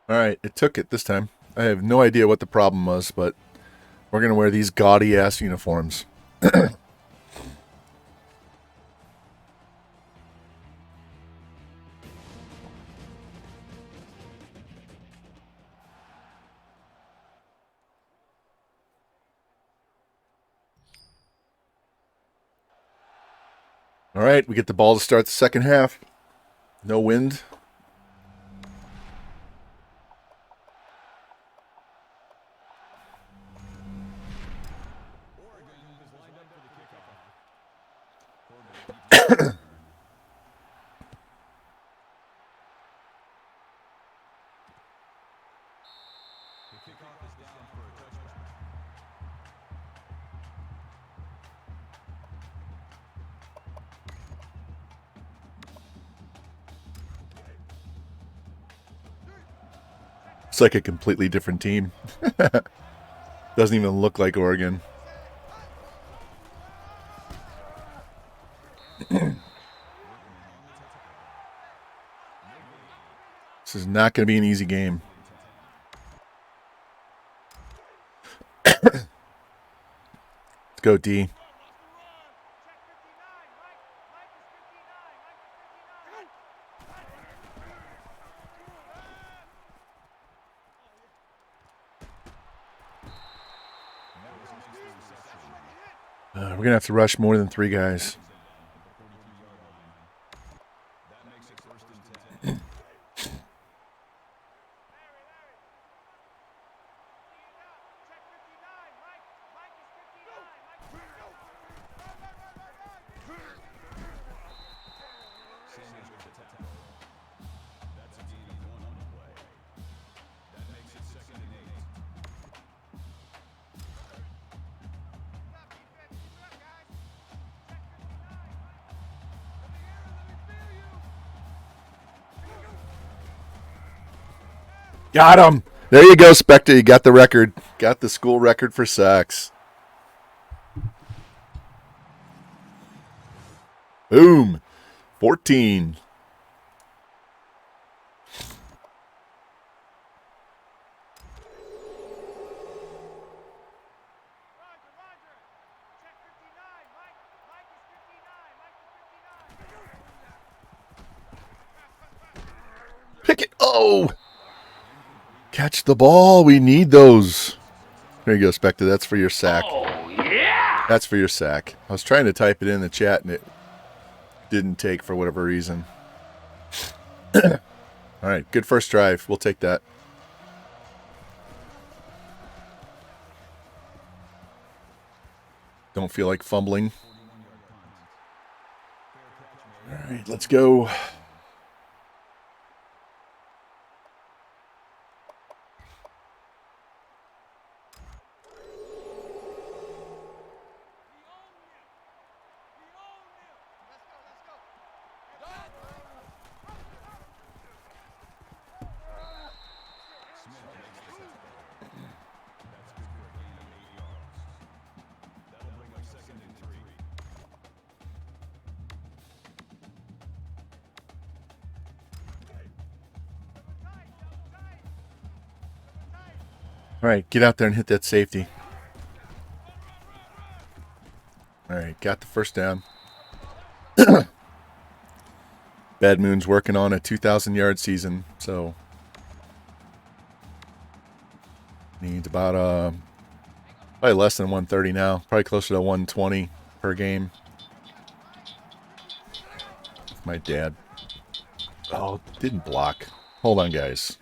All right, it took it this time. I have no idea what the problem was, but we're going to wear these gaudy-ass uniforms. All right, we get the ball to start the second half. No wind. It's like a completely different team. Doesn't even look like Oregon. This is not going to be an easy game. Let's go, D. We're going to have to rush more than 3 guys. Got him. There you go, Spectre. You got the record. Got the school record for sacks. Boom. 14. Pick it. Oh. Catch the ball. We need those. There you go, Spectre. That's for your sack. Oh, yeah! That's for your sack. I was trying to type it in the chat and it didn't take for whatever reason. All right. Good first drive. We'll take that. Don't feel like fumbling. All right. Let's go. All right, get out there and hit that safety. All right, got the first down. Bad Moon's working on a 2,000-yard season, so needs about probably less than 130 now, probably closer to 120 per game. My dad. Oh, didn't block. Hold on, guys.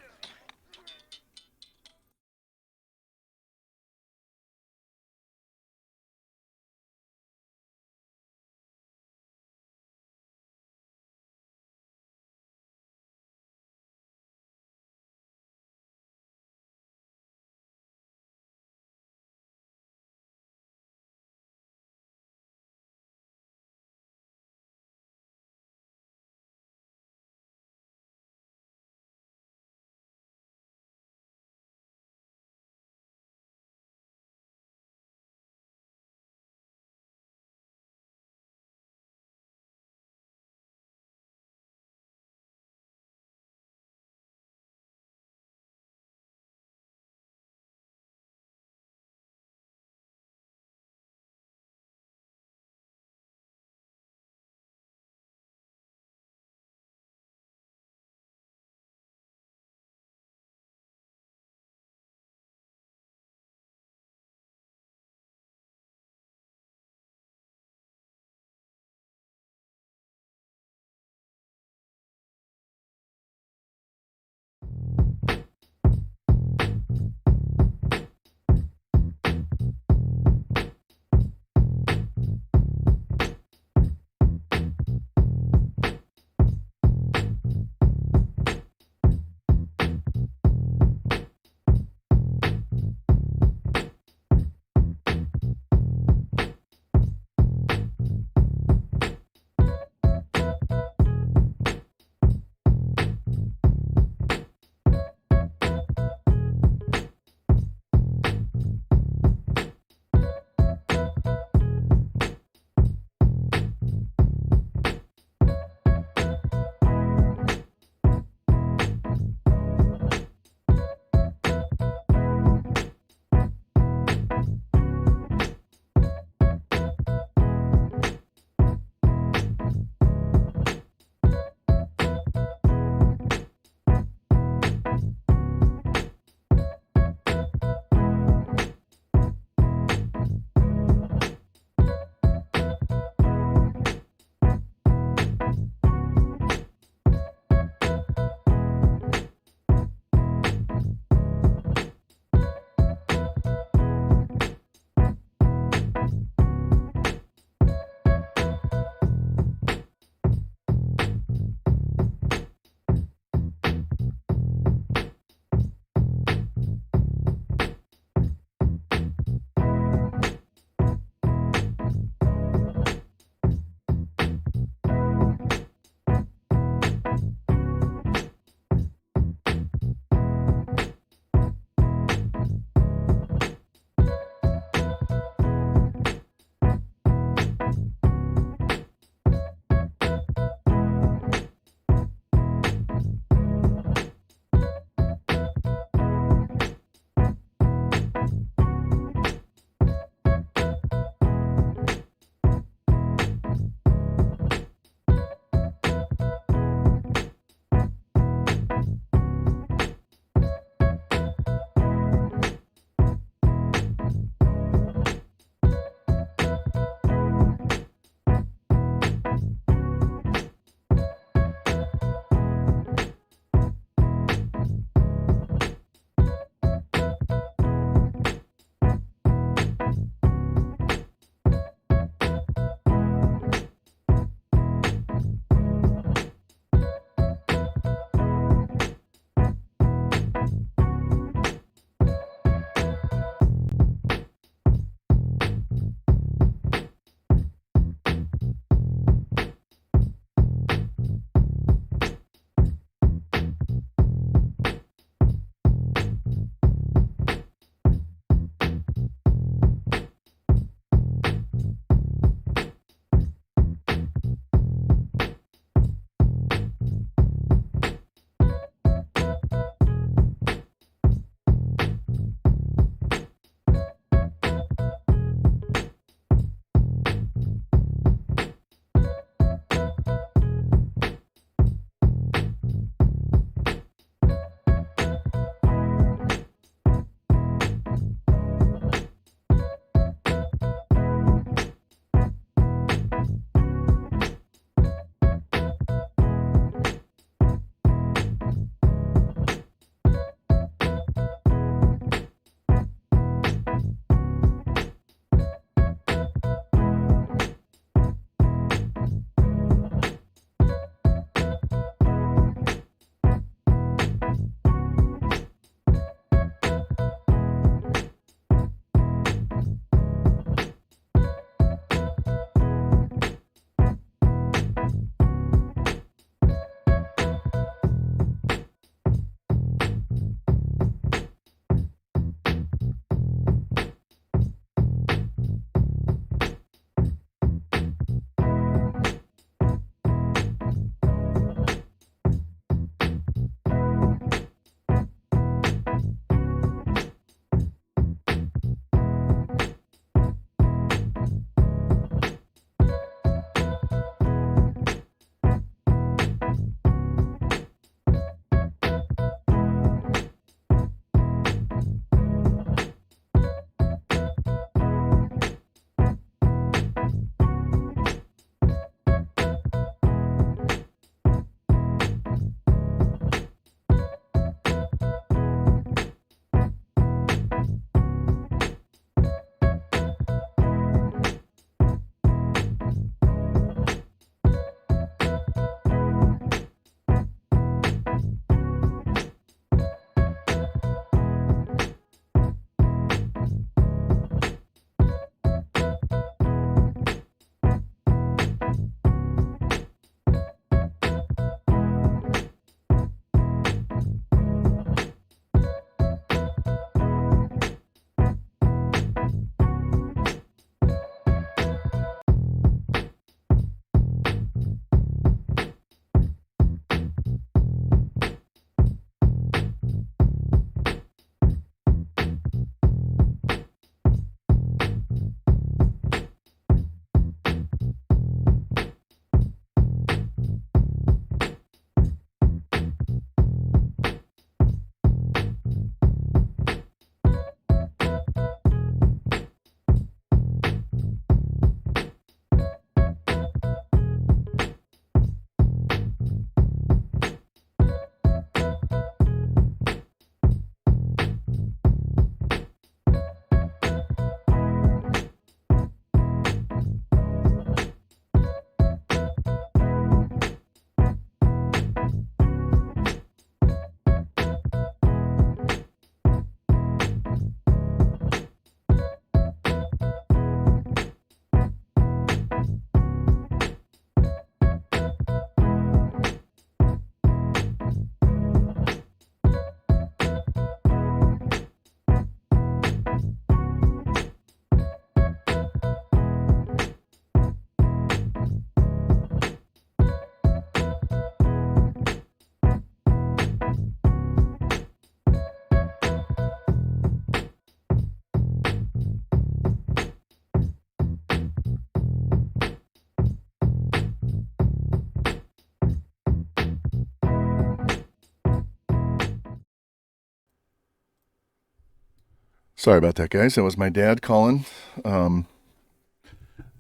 Sorry about that, guys. That was my dad calling,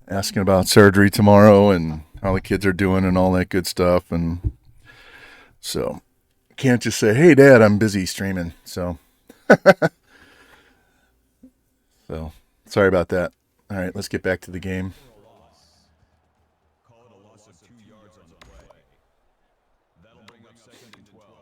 asking about surgery tomorrow and how the kids are doing and all that good stuff. And so can't just say, hey, Dad, I'm busy streaming. So sorry about that. All right, let's get back to the game. Call it a loss of 2 yards on the play. That'll bring up second and 12.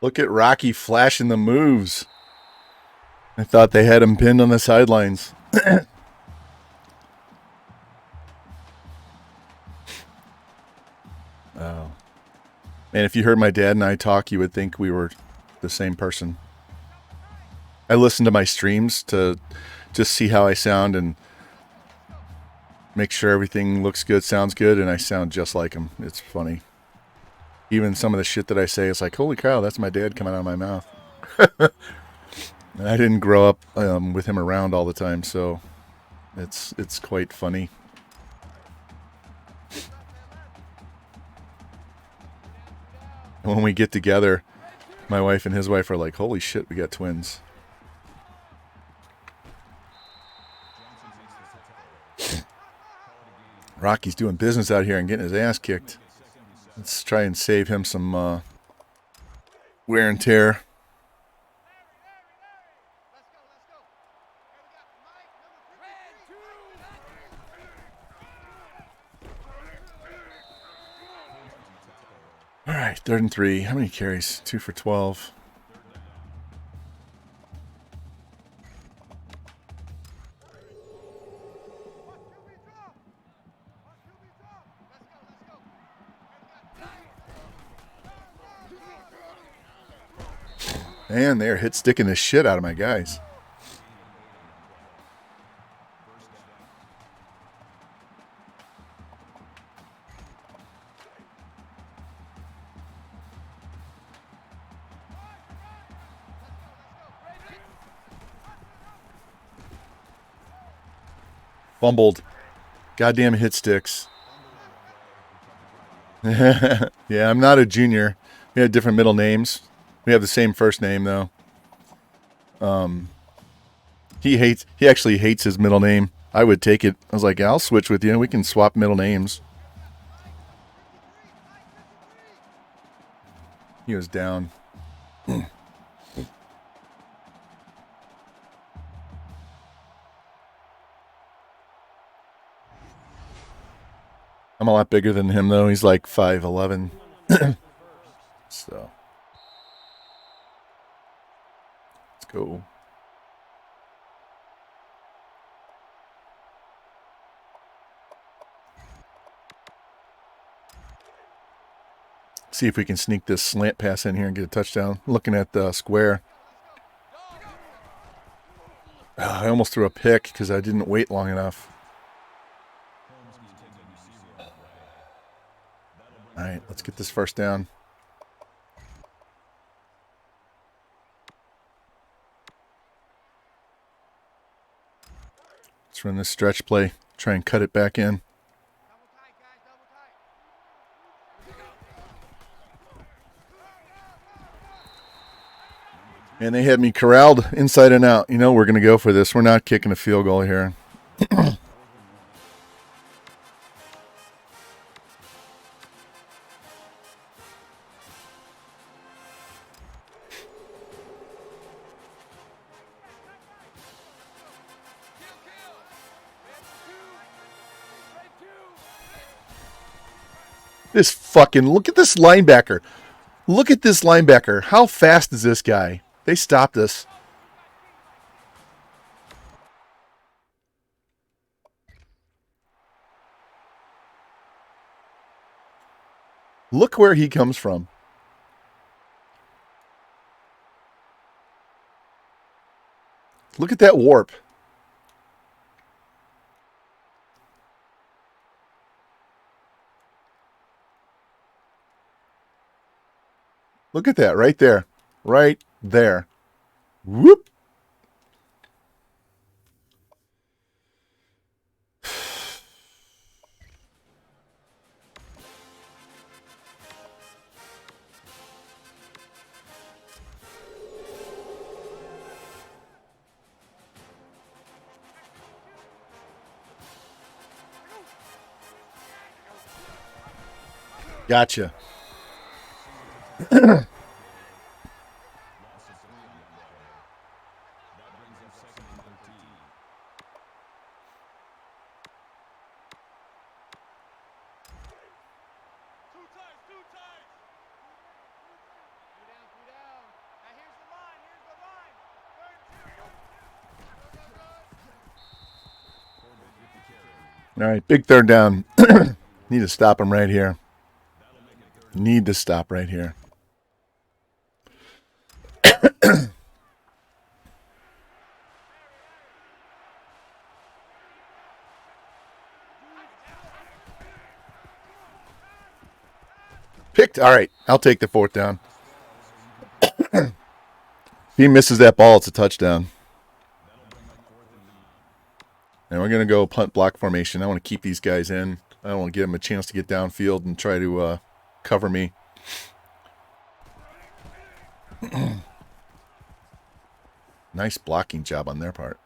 Look at Rocky flashing the moves. I thought they had him pinned on the sidelines. Oh. Man, if you heard my dad and I talk, you would think we were the same person. I listen to my streams to just see how I sound and make sure everything looks good, sounds good, and I sound just like him. It's funny. Even some of the shit that I say, it's like, holy cow, that's my dad coming out of my mouth. And I didn't grow up with him around all the time, so it's quite funny. When we get together, my wife and his wife are like, holy shit, we got twins. Rocky's doing business out here and getting his ass kicked. Let's try and save him some wear and tear. All right, 3rd and 3. How many carries? 2 for 12. Man, they're hit sticking the shit out of my guys. Fumbled. Goddamn hit sticks. Yeah, I'm not a junior. We had different middle names. We have the same first name though. He actually hates his middle name. I would take it. I was like, I'll switch with you. We can swap middle names. He was down. I'm a lot bigger than him though. He's like 5'11". So let's go. See if we can sneak this slant pass in here and get a touchdown. Looking at the square. I almost threw a pick because I didn't wait long enough. All right, let's get this first down. Let's run this stretch play. Try and cut it back in. And they had me corralled inside and out. You know, we're going to go for this. We're not kicking a field goal here. This fucking, look at this linebacker. Look at this linebacker. How fast is this guy? They stopped us. Look where he comes from. Look at that warp. Look at that right there. Right there. Whoop. Gotcha. Two times, two times. Two down, two down. Now here's the line, here's the line. Third and 2. All right, big third down. Need to stop him right here. Need to stop right here. Picked. All right, I'll take the fourth down. If he misses that ball, it's a touchdown. And we're going to go punt block formation. I want to keep these guys in. I don't want to give them a chance to get downfield and try to cover me. Nice blocking job on their part.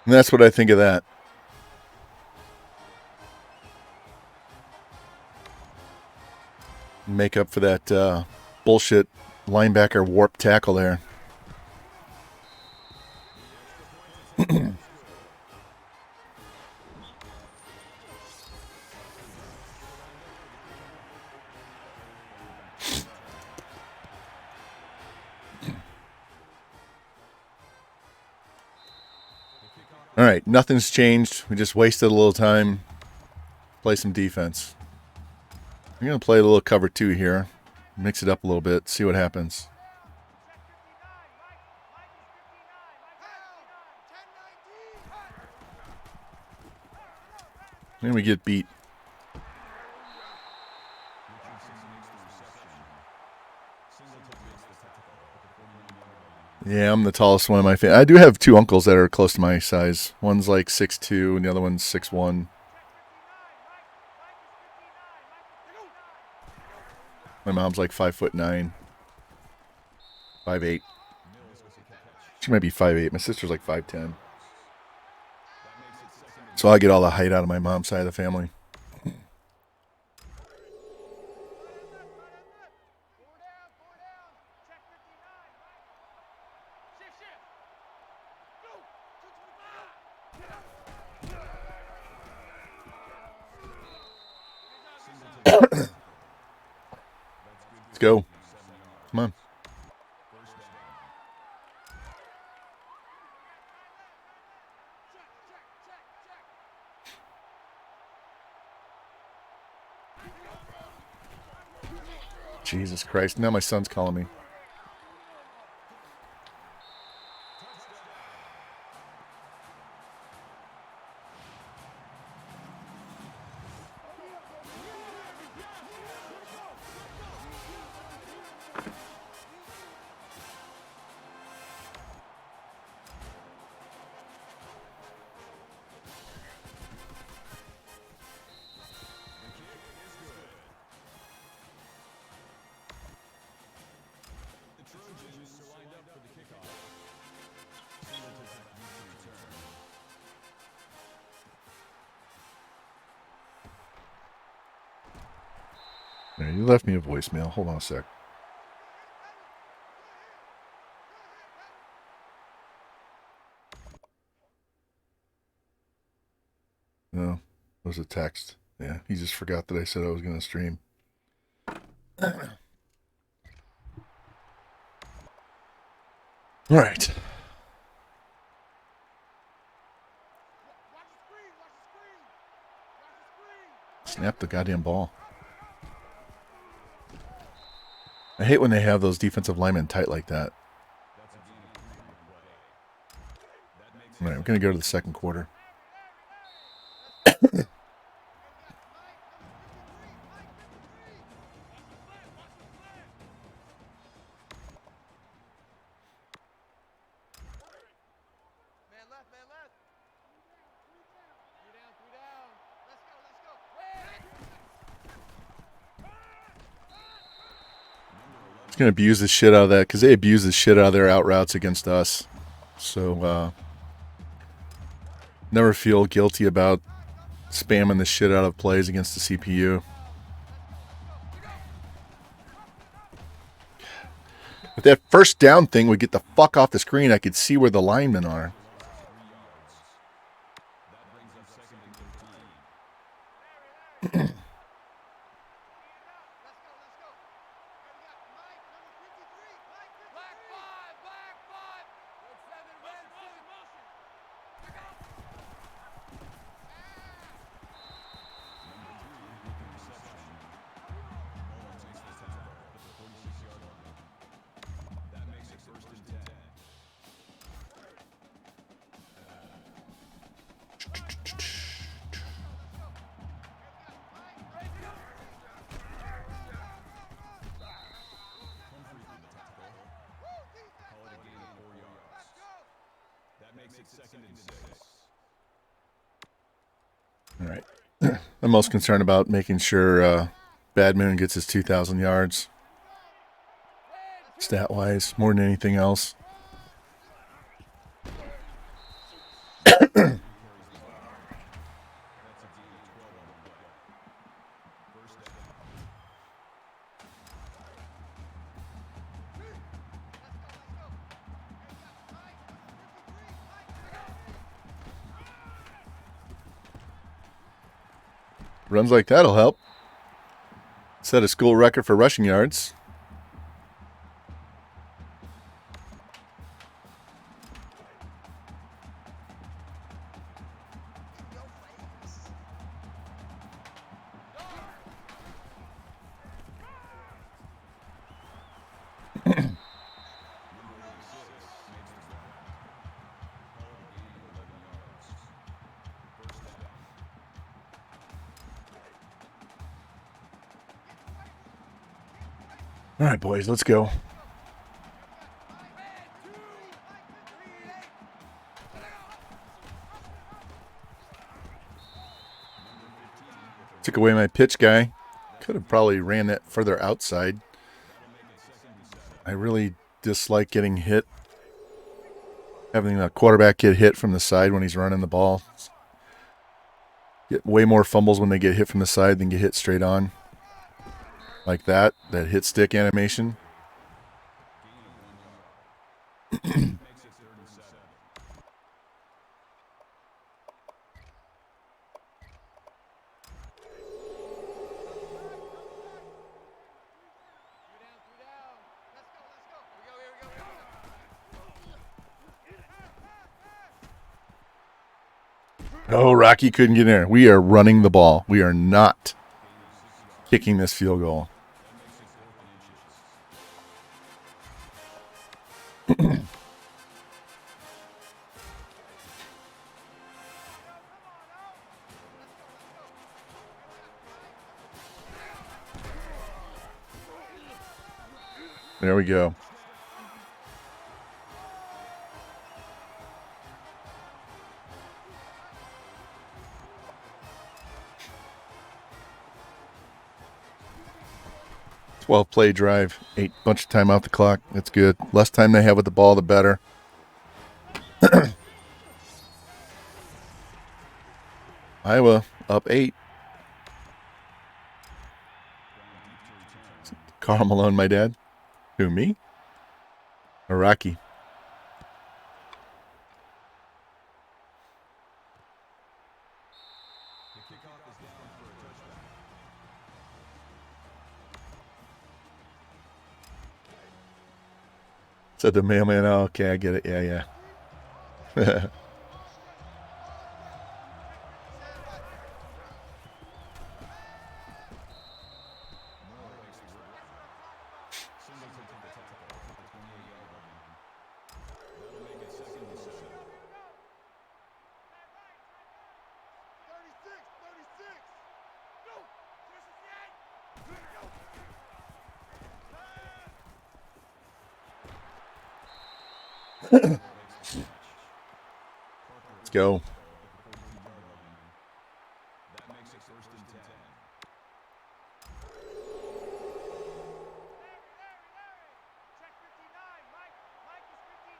And that's what I think of that. Make up for that bullshit linebacker warp tackle there. All right, nothing's changed. We just wasted a little time. Play some defense. I'm going to play a little cover 2 here. Mix it up a little bit. See what happens. And we get beat. Yeah, I'm the tallest one in my family. I do have 2 uncles that are close to my size. One's like 6'2", and the other one's 6'1". My mom's like 5'9", 5'8". She might be 5'8". My sister's like 5'10". So I get all the height out of my mom's side of the family. Let's go. Come on. Jesus Christ. Now my son's calling me. Yeah, you left me a voicemail. Hold on a sec. No, it was a text. Yeah, he just forgot that I said I was going to stream. All right. Snap the goddamn ball. I hate when they have those defensive linemen tight like that. All right, we're going to go to the second quarter. Man left, man left. Three down, three down. Let's go, let's go. It's going to abuse the shit out of that because they abuse the shit out of their out routes against us. So, never feel guilty about spamming the shit out of plays against the CPU. If that first down thing would get the fuck off the screen, I could see where the linemen are. All right. I'm most concerned about making sure Bad Moon gets his 2,000 yards. Stat-wise, more than anything else. Runs like that'll help. Set a school record for rushing yards. All right, boys, let's go. Took away my pitch guy. Could have probably ran that further outside. I really dislike getting hit. Having the quarterback get hit from the side when he's running the ball. Get way more fumbles when they get hit from the side than get hit straight on. Like that hit stick animation. Oh, Rocky couldn't get in there. We are running the ball. We are not kicking this field goal. There we go. Play drive, 8 bunch of time off the clock. That's good. Less time they have with the ball, the better. Iowa up 8. Carl Malone, my dad. Who, me? Or Rocky? Said the mailman, oh, okay, I get it. Yeah. Let's go. That makes it first and 10. Check 59. Mike is 59.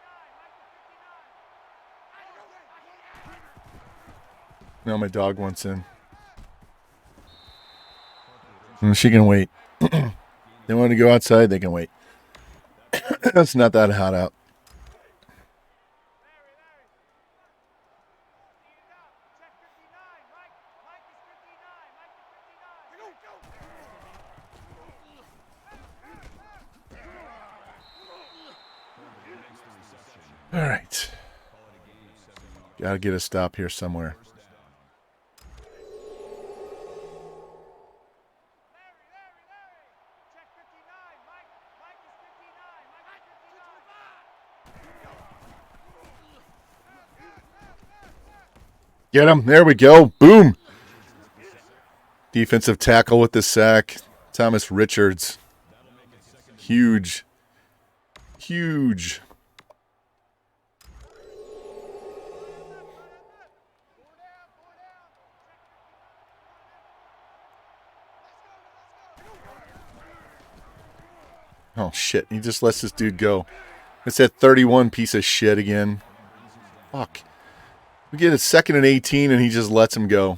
Mike is 59. Now my dog wants in. She can wait. They want to go outside, they can wait. It's not that hot out. Check 59. Mike is 59. Mike is 59. All right. Got to get a stop here somewhere. Check 59. Mike is 59. Mike is 59. Get him. There we go. Boom. Defensive tackle with the sack. Thomas Richards. Huge. Huge. Oh, shit. He just lets this dude go. It's that 31 piece of shit again. Fuck. We get a 2nd and 18, and he just lets him go.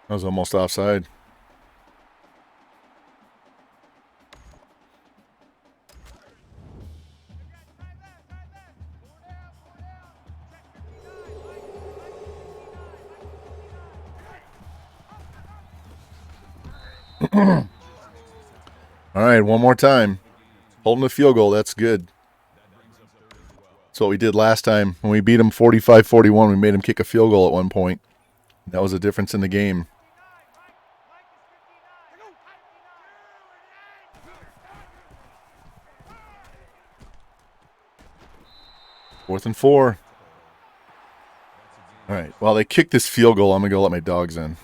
That was almost offside. All right, one more time. Holding the field goal, that's good. That's what we did last time. When we beat him 45-41, we made him kick a field goal at one point. That was a difference in the game. Fourth and 4. All right, while they kick this field goal, I'm going to go let my dogs in.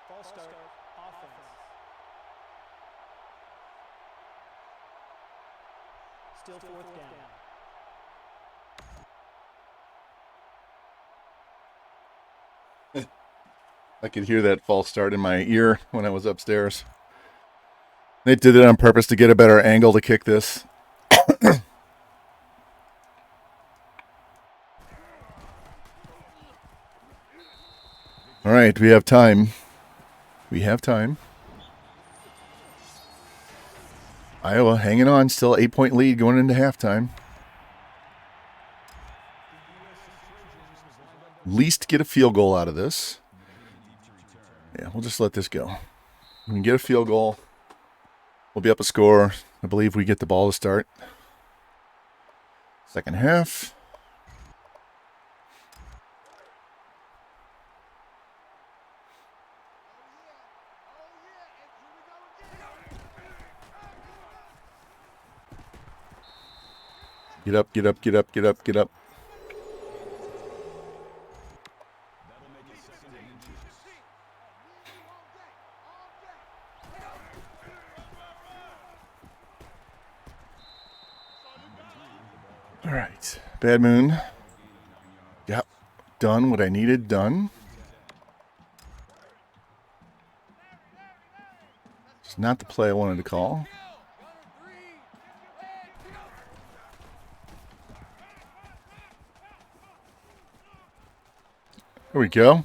False start. Offense. Still 4th down. I could hear that false start in my ear when I was upstairs. They did it on purpose to get a better angle to kick this. All right, we have time. We have time. Iowa hanging on, still 8-point lead going into halftime. Least get a field goal out of this. Yeah, we'll just let this go. We can get a field goal. We'll be up a score. I believe we get the ball to start. Second half. Get up, get up, get up, get up, get up. All right, Bad Moon. Yep, done what I needed done. It's not the play I wanted to call. There we go.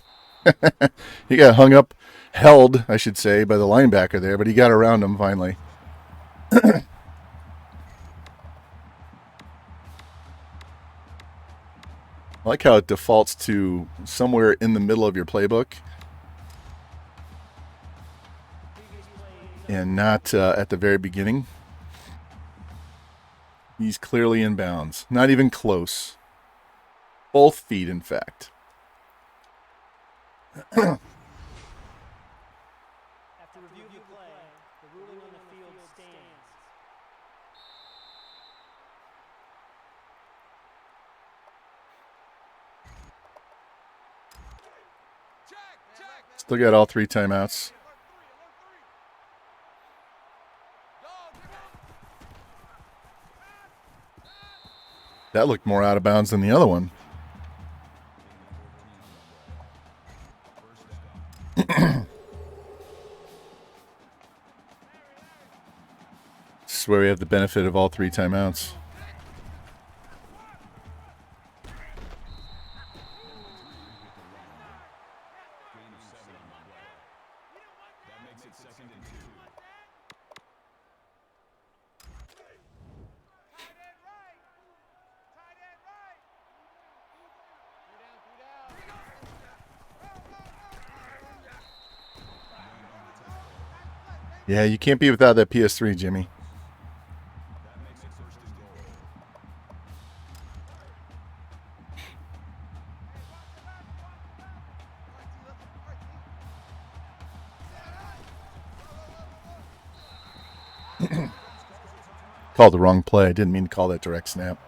He got hung up, held, I should say, by the linebacker there, but he got around him finally. I like how it defaults to somewhere in the middle of your playbook and not at the very beginning. He's clearly in bounds. Not even close. Both feet, in fact. After review of the play, the ruling on the field stands. Still got all 3 timeouts. That looked more out of bounds than the other one. This is where we have the benefit of all 3 timeouts. Yeah, you can't be without that PS3, Jimmy. Called the wrong play. I didn't mean to call that direct snap.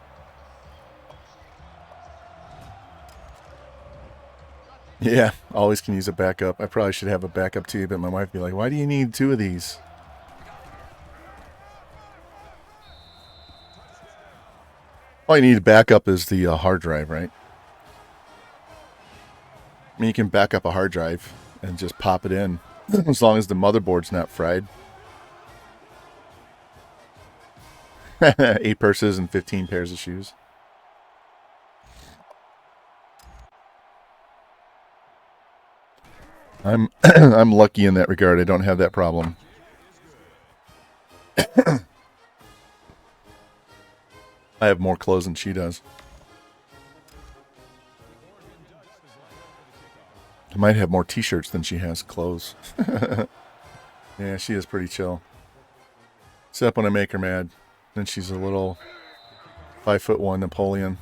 Yeah, always can use a backup. I probably should have a backup too, but my wife would be like, why do you need 2 of these? All you need to back up is the hard drive, right? I mean, you can back up a hard drive and just pop it in as long as the motherboard's not fried. 8 purses and 15 pairs of shoes. I'm I'm lucky in that regard. I don't have that problem. I have more clothes than she does. I might have more t-shirts than she has clothes. Yeah, she is pretty chill. Except when I make her mad. Then she's a little 5'1" Napoleon.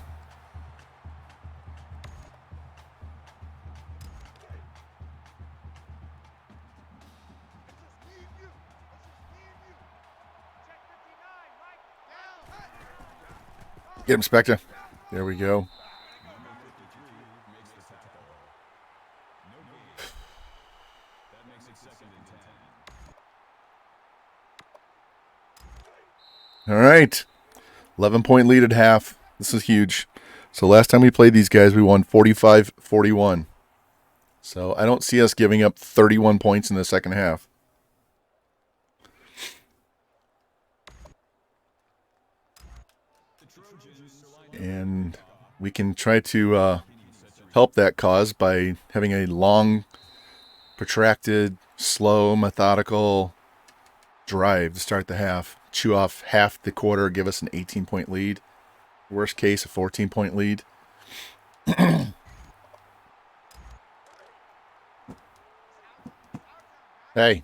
Get him, Spectre. There we go. All right. 11-point lead at half. This is huge. So last time we played these guys, we won 45-41. So I don't see us giving up 31 points in the second half. And we can try to help that cause by having a long, protracted, slow, methodical drive to start the half. Chew off half the quarter, give us an 18-point lead. Worst case, a 14-point lead. Hey.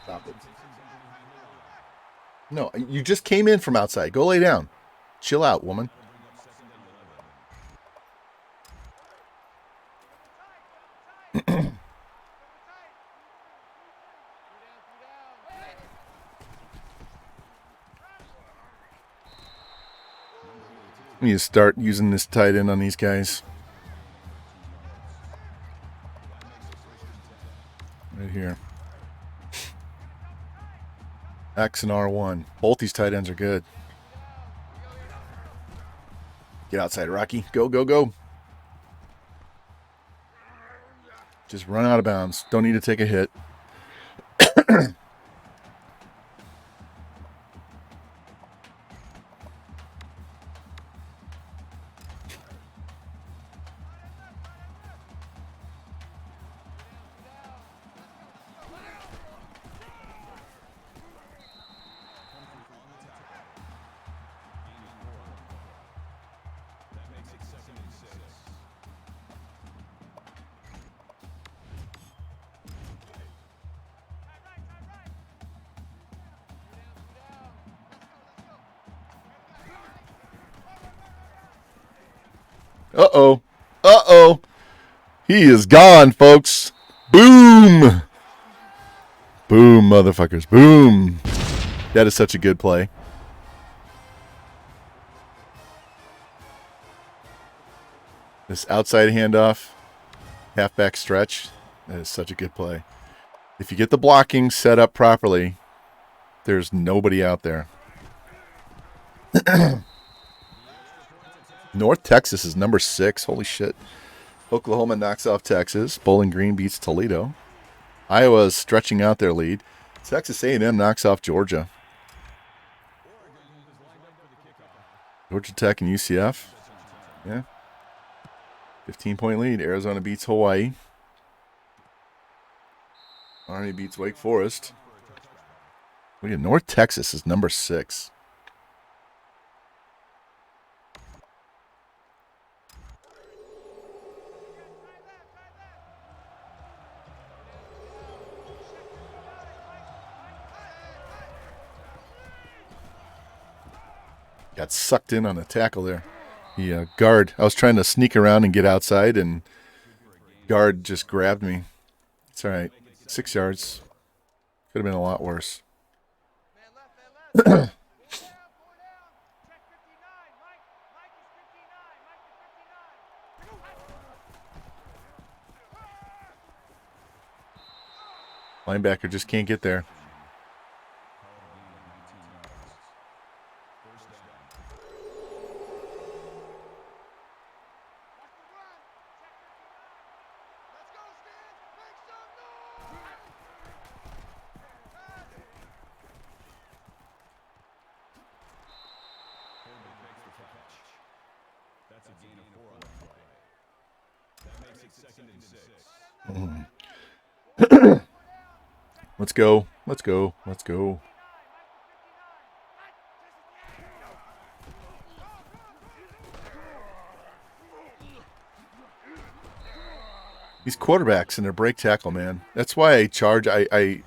Stop it. No, you just came in from outside. Go lay down. Chill out, woman. We need to start using this tight end on these guys. Right here. X and R1. Both these tight ends are good. Get outside, Rocky. Go, go, go. Just run out of bounds. Don't need to take a hit. Uh-oh. Uh-oh. He is gone, folks. Boom. Boom, motherfuckers. Boom. That is such a good play. This outside handoff, halfback stretch, that is such a good play. If you get the blocking set up properly, there's nobody out there. North Texas is number 6. Holy shit. Oklahoma knocks off Texas. Bowling Green beats Toledo. Iowa is stretching out their lead. Texas A&M knocks off Georgia. Georgia Tech and UCF. Yeah. 15-point lead. Arizona beats Hawaii. Army beats Wake Forest. Look at North Texas is number 6. Got sucked in on a tackle there. The guard, I was trying to sneak around and get outside, and guard just grabbed me. It's all right. 6 yards. Could have been a lot worse. Linebacker just can't get there. That's a gain of 4 on the play. That makes it 2nd and 6. Let's go. Let's go. Let's go. These quarterbacks and their break tackle, man. That's why I charge. I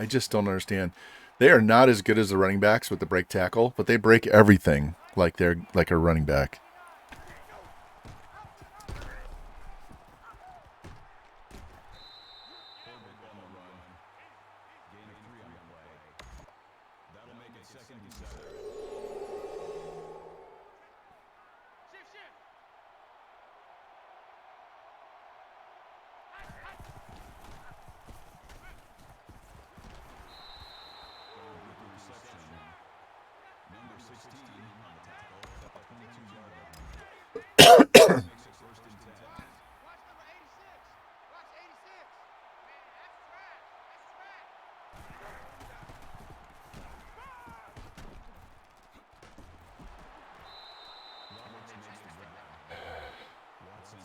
just don't understand. They are not as good as the running backs with the break tackle, but they break everything like they're like a running back.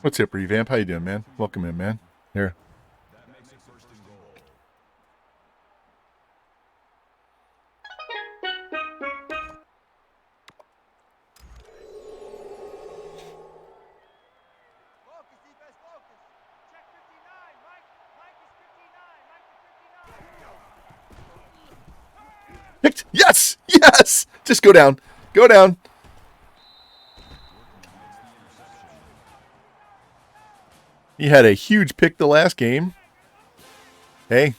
What's up, Revamp? How you doing, man? Welcome in, man. Here. Yes! Yes! Just go down. Go down. He had a huge pick the last game. Hey,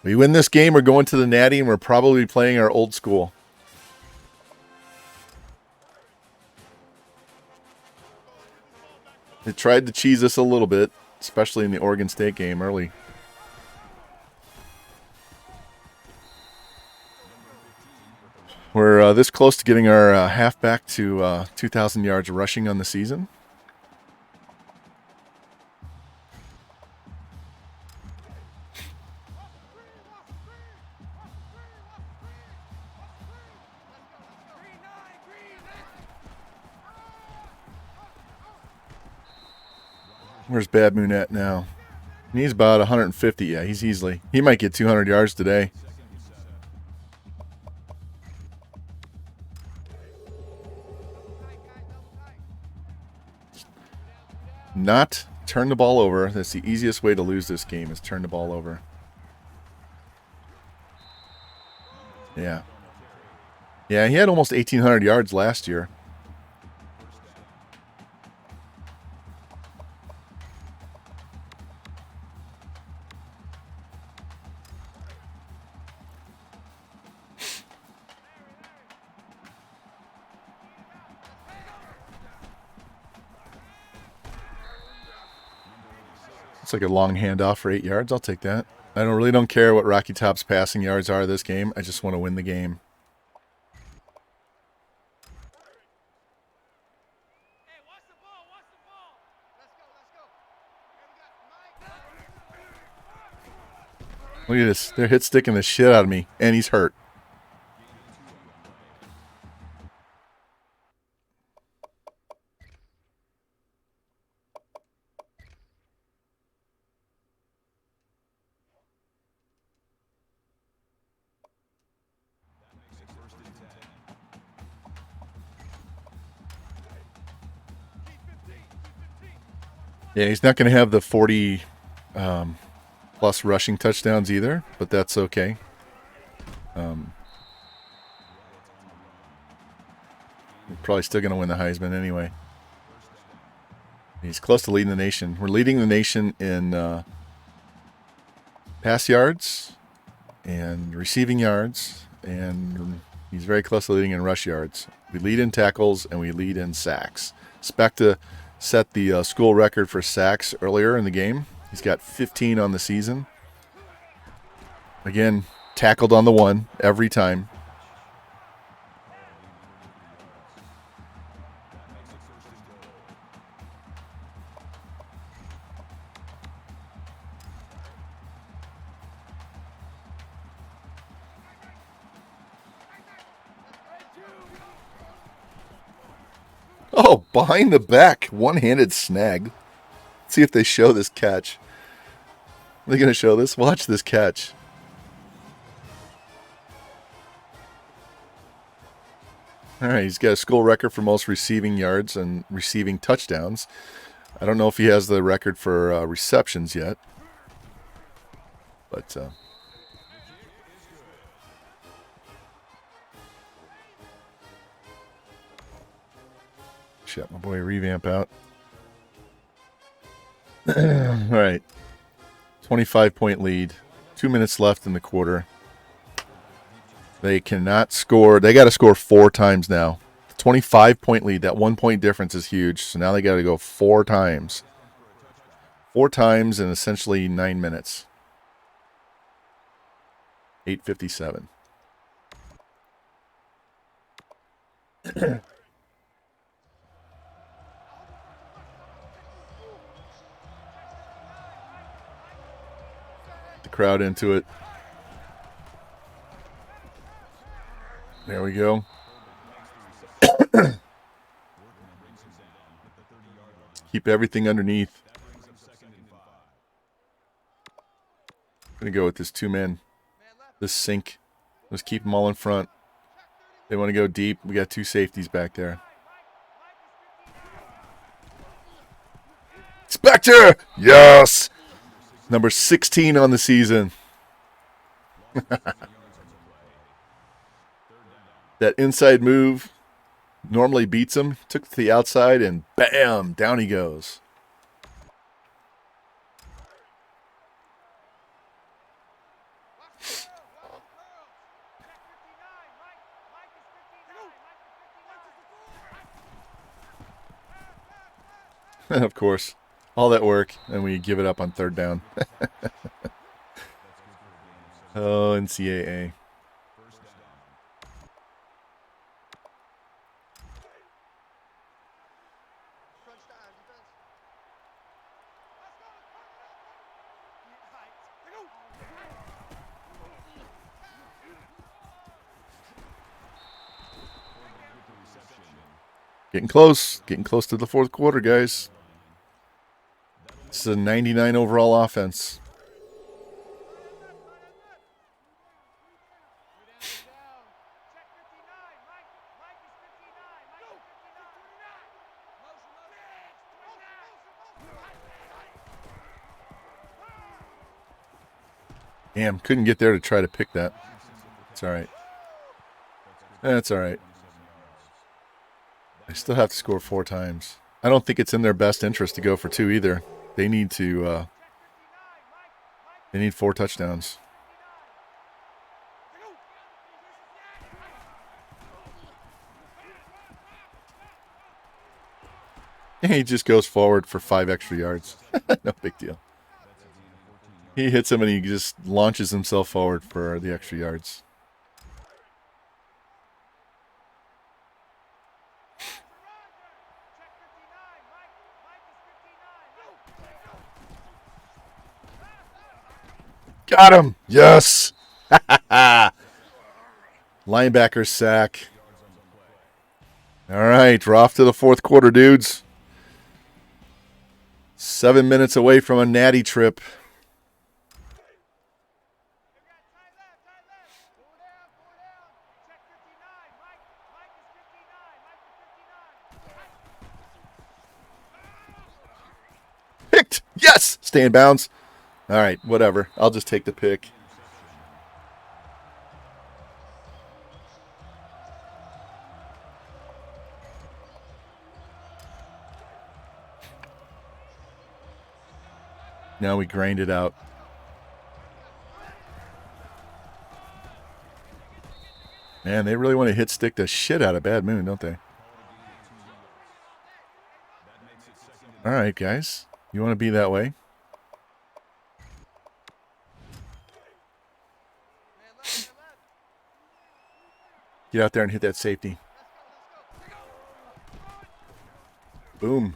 we win this game, we're going to the Natty, and we're probably playing our old school. They tried to cheese us a little bit, especially in the Oregon State game early. We're this close to getting our halfback to 2,000 yards rushing on the season. Where's Bad Moon at now? He's about 150. Yeah, he's easily. He might get 200 yards today. Not turn the ball over. That's the easiest way to lose this game, is turn the ball over. Yeah. Yeah, he had almost 1,800 yards last year. It's like a long handoff for 8 yards. I'll take that. I really don't care what Rocky Top's passing yards are this game. I just want to win the game. Hey, watch the ball, watch the ball. Let's go, let's go. Hey, we got Mike. Look at this. They're hit sticking the shit out of me, and he's hurt. Yeah, he's not going to have the 40 plus rushing touchdowns either, but that's okay. We're probably still going to win the Heisman anyway. He's close to leading the nation. We're leading the nation in pass yards and receiving yards, and he's very close to leading in rush yards. We lead in tackles, and we lead in sacks. Expect to set the school record for sacks earlier in the game. He's got 15 on the season. Again, tackled on the one every time. Oh, behind the back, one-handed snag. Let's see if they show this catch. Are they going to show this? Watch this catch. All right, he's got a school record for most receiving yards and receiving touchdowns. I don't know if he has the record for receptions yet. But shut my boy Revamp out. All right. 25-point lead. 2 minutes left in the quarter. They cannot score. They got to score 4 times now. 25-point lead. That 1 point difference is huge. So now they got to go 4 times. 4 times in essentially 9 minutes. 8:57. The crowd into it. There we go. Keep everything underneath. I'm going to go with this 2-man. This sink. Let's keep them all in front. They want to go deep. We got 2 safeties back there. Spectre! Yes! Number 16 on the season. That inside move normally beats him. Took it to the outside and bam! Down he goes. Of course. All that work, and we give it up on 3rd down. Oh, NCAA. Getting close to the 4th quarter, guys. This is a 99 overall offense. Damn, couldn't get there to try to pick that. It's all right. That's all right. I still have to score 4 times. I don't think it's in their best interest to go for 2 either. They need to. They need 4 touchdowns. And he just goes forward for 5 extra yards. No big deal. He hits him and he just launches himself forward for the extra yards. Check 59. Mike is 59. Got him! Yes! Linebacker sack. All right, we're off to the fourth quarter, dudes. 7 minutes away from a natty trip. They got tie left. Go down. Check 59. Mike is 59. Picked! Yes! Stay in bounds. All right, whatever. I'll just take the pick. Now we grind it out. Man, they really want to hit stick the shit out of Bad Moon, don't they? All right, guys. You want to be that way? Get out there and hit that safety. Boom.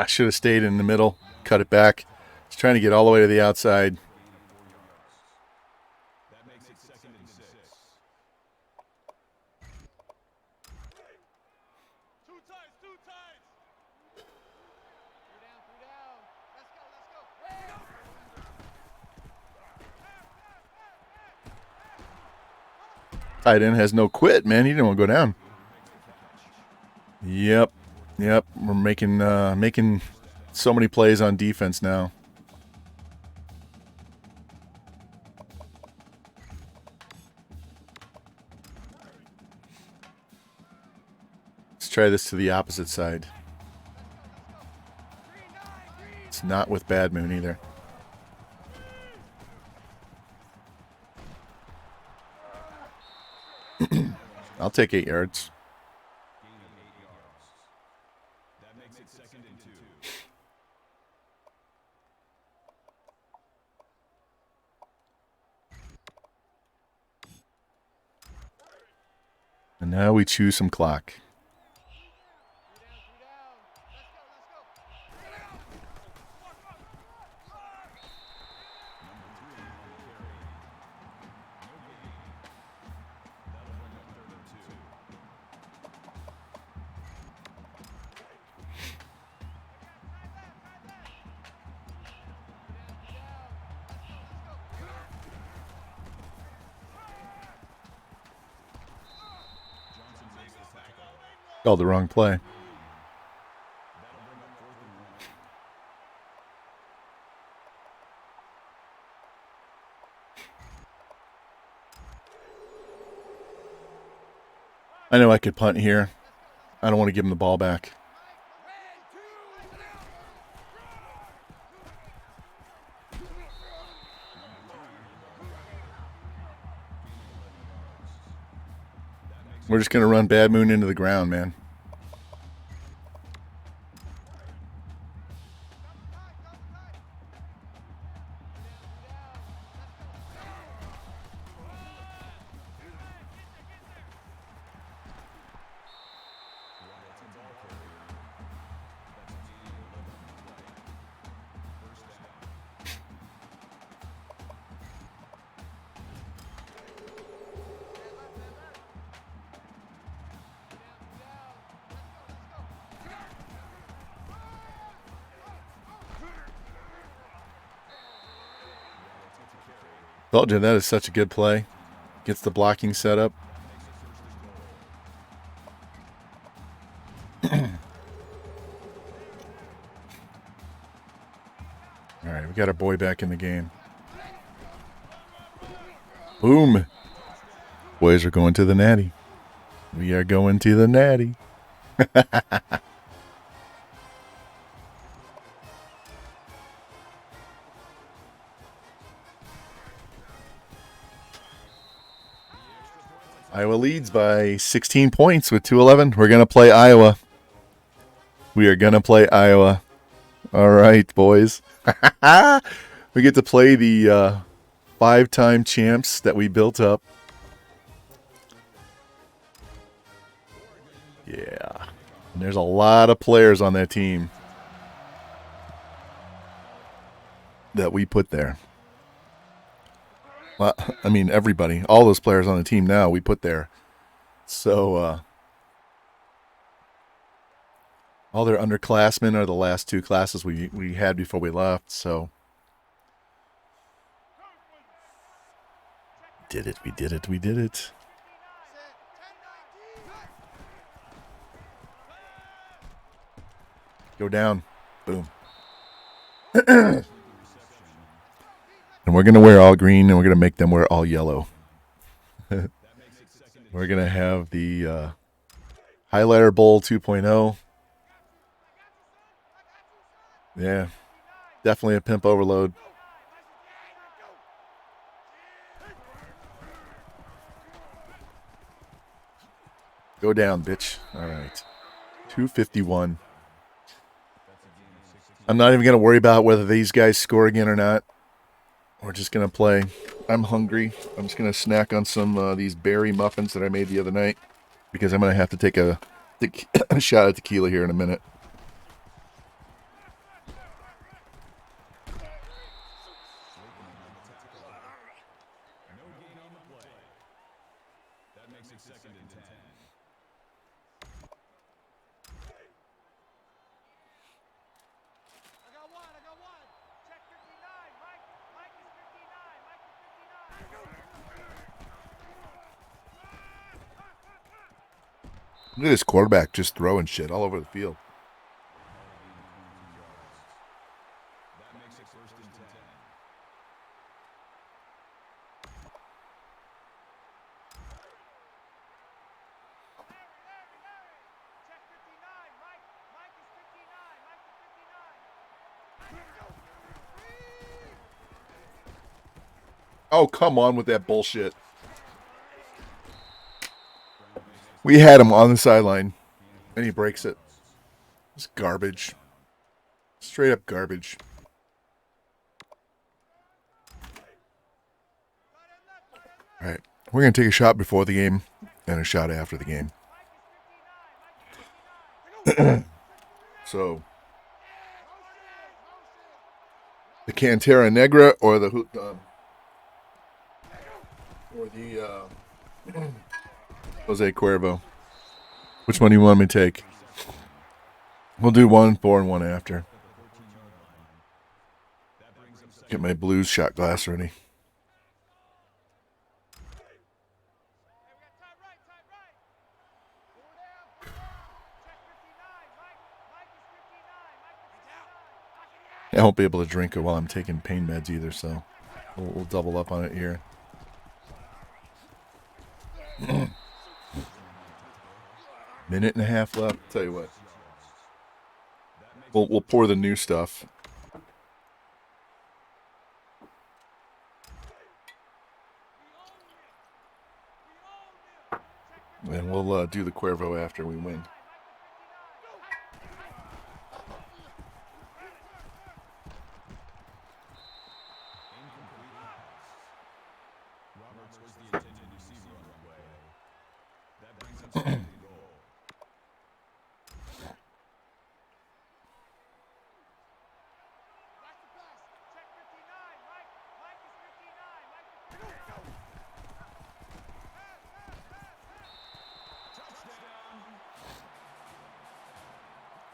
Should have stayed in the middle. Cut it back. He's trying to get all the way to the outside. That makes it 2nd and 6. Two times. Three down. Let's go. Tight end has no quit, man. He didn't want to go down. Yep. We're making so many plays on defense now. Let's try this to the opposite side. It's not with Bad Moon either. I'll take 8 yards. Gain of 8 yards. That makes it 2nd and 2. And now we choose some clock. Called the wrong play. I know I could punt here. I don't want to give him the ball back. We're just going to run Bad Moon into the ground, man. Told you that is such a good play. Gets the blocking set up. All right, we got our boy back in the game. Boom. Boys are going to the natty. We are going to the natty. Iowa leads by 16 points with 2:11. We're going to play Iowa. We are going to play Iowa. All right, boys. We get to play the 5-time champs that we built up. Yeah. And there's a lot of players on that team that we put there. Well, I mean, everybody. All those players on the team now we put there. So, all their underclassmen are the last 2 classes we had before we left, so. We did it. Go down. Boom. And we're going to wear all green, and we're going to make them wear all yellow. We're going to have the Highlighter Bowl 2.0. Yeah. Definitely a pimp overload. Go down, bitch. All right. 251. I'm not even going to worry about whether these guys score again or not. We're just going to play. I'm hungry. I'm just going to snack on some these berry muffins that I made the other night because I'm going to have to take a shot of tequila here in a minute. Look at this quarterback just throwing shit all over the field. Oh, come on with that bullshit. We had him on the sideline, and he breaks it. It's garbage. Straight up garbage. All right. We're going to take a shot before the game and a shot after the game. So, the Cantera Negra or the Jose Cuervo. Which one do you want me to take? We'll do one before and one after. Get my Blues shot glass ready. I won't be able to drink it while I'm taking pain meds either, so we'll double up on it here. Minute and a half left. Tell you what, we'll pour the new stuff. And we'll do the Cuervo after we win.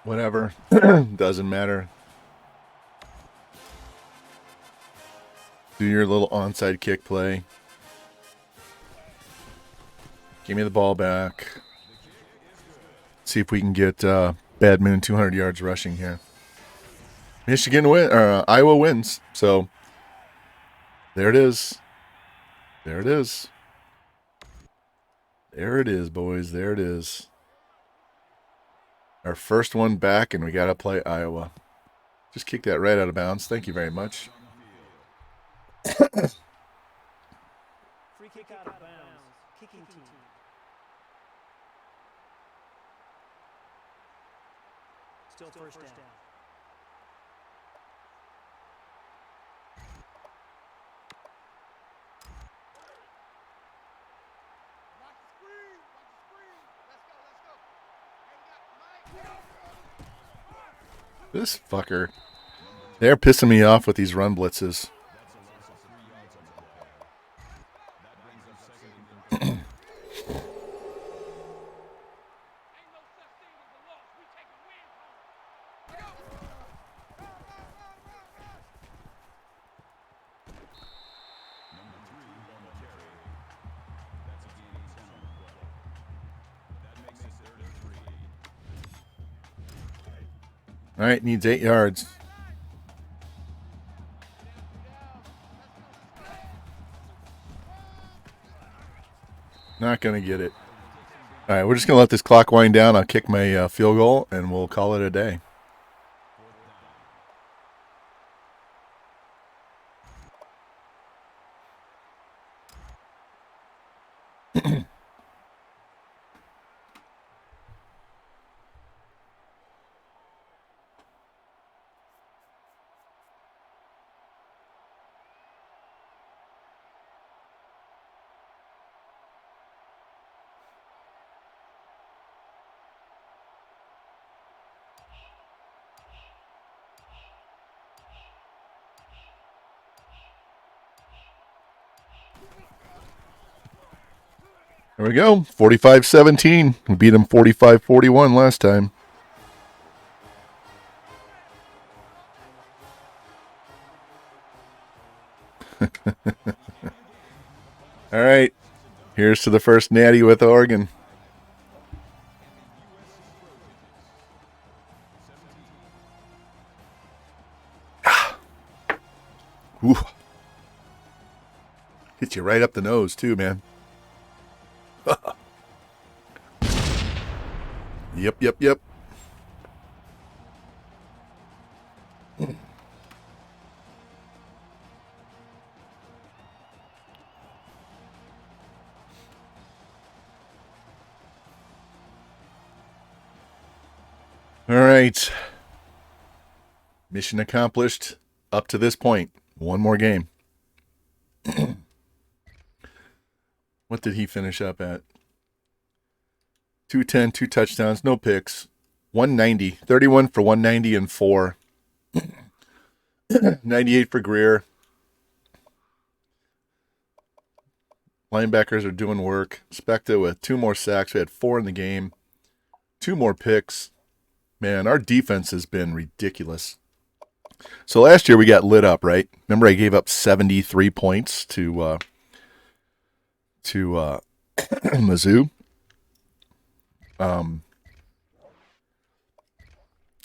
Whatever. Doesn't matter. Do your little onside kick play. Give me the ball back. See if we can get Badman 200 yards rushing here. Michigan win, Iowa wins. So there it is. There it is. There it is, boys. There it is. Our first one back, and we got to play Iowa. Just kick that right out of bounds. Thank you very much. Free kick out of bounds. Kicking team. Still first down. Watch the screen. Watch the screen. Let's go. Let's go. Hey, we got Mike. This fucker. They're pissing me off with these run blitzes. Ain't no such thing as a loss. We taking wins home. Go. Number 3 on the carry. That's a gain of 10 on the play. That makes it 3rd and 3. All right, needs 8 yards. Not going to get it. All right, we're just going to let this clock wind down. I'll kick my field goal, and we'll call it a day. There we go. 45-17. We beat them 45-41 last time. All right. Here's to the first Natty with Oregon. Ooh. Hit you right up the nose, too, man. Yep. All right. Mission accomplished up to this point. One more game. What did he finish up at? 210, 2 touchdowns, no picks. 190, 31 for 190 and 4. 98 for Greer. Linebackers are doing work. Specta with 2 more sacks. We had 4 in the game. 2 more picks. Man, our defense has been ridiculous. So last year we got lit up, right? Remember I gave up 73 points to Mizzou.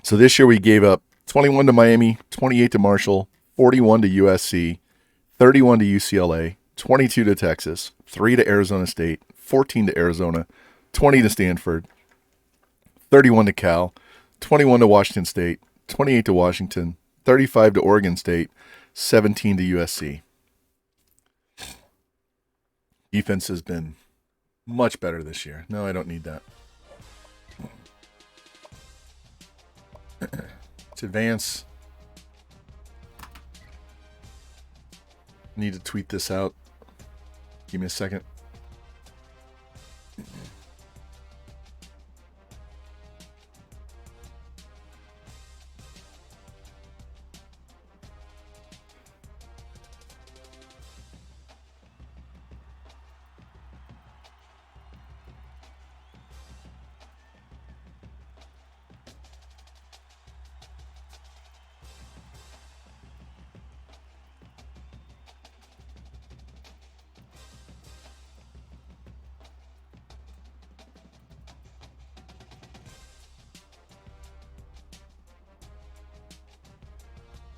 So this year we gave up 21 to Miami, 28 to Marshall, 41 to USC, 31 to UCLA, 22 to Texas, 3 to Arizona State, 14 to Arizona, 20 to Stanford, 31 to Cal, 21 to Washington State, 28 to Washington, 35 to Oregon State, 17 to USC. Defense has been much better this year. No, I don't need that. Let's advance. Need to tweet this out. Give me a second.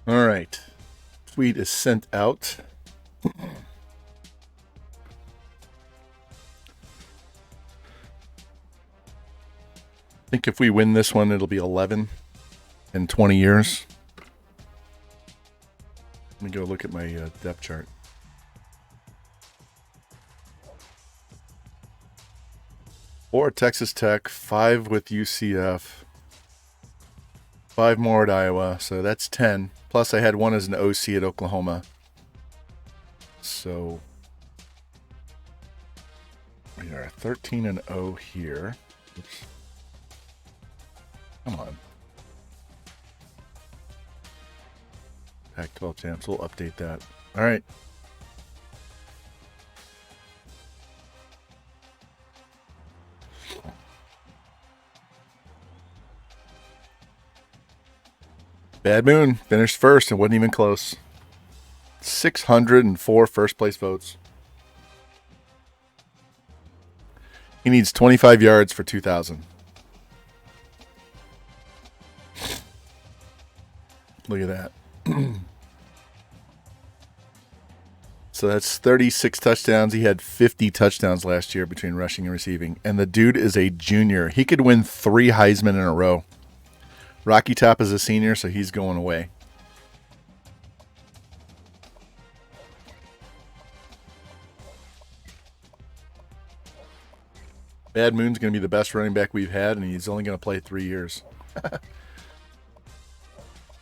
All right. Tweet is sent out. think if we win this one, it'll be 11 in 20 years. Let me go look at my depth chart. Four at Texas Tech, 5 with UCF, 5 more at Iowa, so that's 10. Plus, I had 1 as an OC at Oklahoma. So we are 13-0 here. Oops. Come on. Pac-12 champs. We'll update that. All right. Bad Moon finished first and wasn't even close. 604 first place votes. He needs 25 yards for 2,000. Look at that. So that's 36 touchdowns. He had 50 touchdowns last year between rushing and receiving. And the dude is a junior. He could win 3 Heisman in a row. Rocky Top is a senior, so he's going away. Bad Moon's going to be the best running back we've had, and he's only going to play 3 years.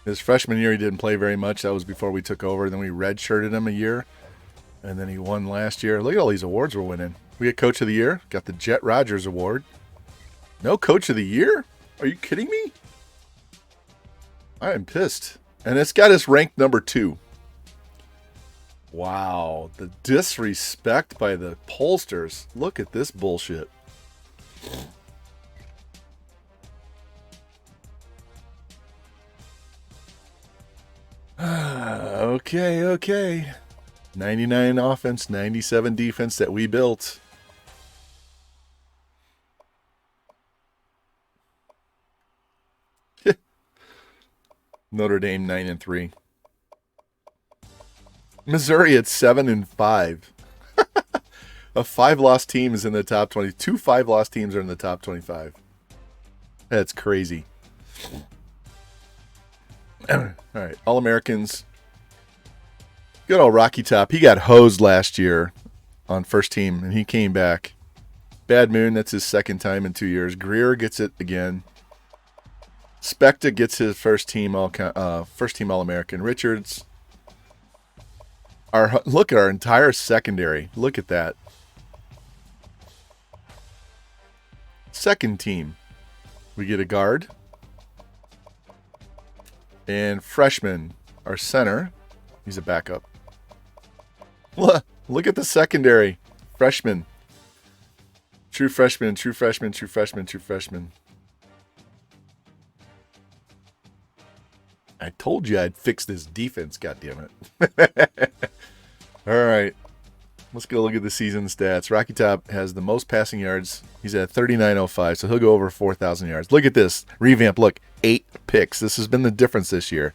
His freshman year, he didn't play very much. That was before we took over. Then we redshirted him a year, and then he won last year. Look at all these awards we're winning. We got Coach of the Year. Got the Jet Rogers Award. No Coach of the Year? Are you kidding me? I am pissed. And it's got us ranked number 2. Wow. The disrespect by the pollsters. Look at this bullshit. Okay. 99 offense, 97 defense that we built. Notre Dame 9-3. Missouri at 7-5. A 5-loss team is in the top 20. 2 5-loss teams are in the top 25. That's crazy. All right, All-Americans. Good old Rocky Top. He got hosed last year on first team, and he came back. Bad Moon, that's his second time in 2 years. Greer gets it again. Specta gets his first team All-American. Richards. Look at our entire secondary. Look at that. Second team. We get a guard. And freshman, our center. He's a backup. Look at the secondary. Freshman. True freshman, true freshman, true freshman, true freshman. I told you I'd fix this defense, goddammit. All right. Let's go look at the season stats. Rocky Top has the most passing yards. He's at 39.05, so he'll go over 4,000 yards. Look at this. Revamp, look. 8 picks. This has been the difference this year.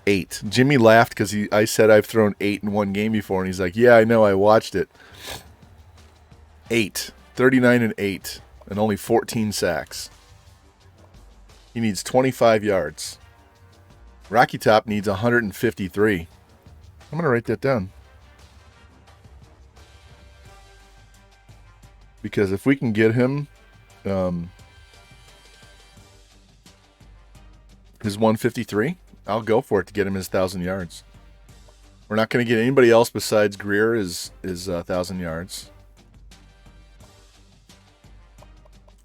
8. Jimmy laughed because I said I've thrown 8 in one game before, and he's like, yeah, I know. I watched it. 8. 39-8, and only 14 sacks. He needs 25 yards. Rocky Top needs 153. I'm going to write that down. Because if we can get him his 153, I'll go for it to get him his 1,000 yards. We're not going to get anybody else besides Greer is 1,000 yards.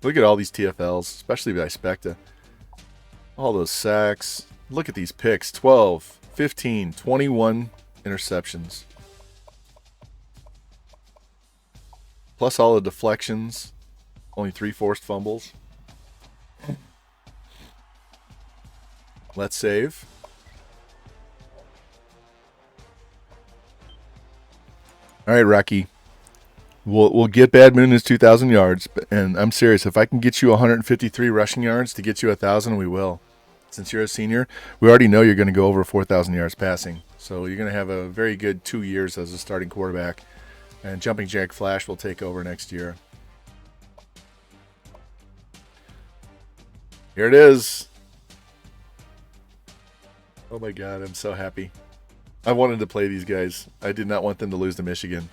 Look at all these TFLs, especially by Specta. All those sacks. Look at these picks. 12, 15, 21 interceptions. Plus all the deflections. Only 3 forced fumbles. Let's save. All right, Rocky. We'll get Bad Moon his 2,000 yards, and I'm serious. If I can get you 153 rushing yards to get you 1,000, we will. Since you're a senior, we already know you're going to go over 4,000 yards passing. So you're going to have a very good 2 years as a starting quarterback. And Jumping Jack Flash will take over next year. Here it is. Oh my God, I'm so happy. I wanted to play these guys. I did not want them to lose to Michigan.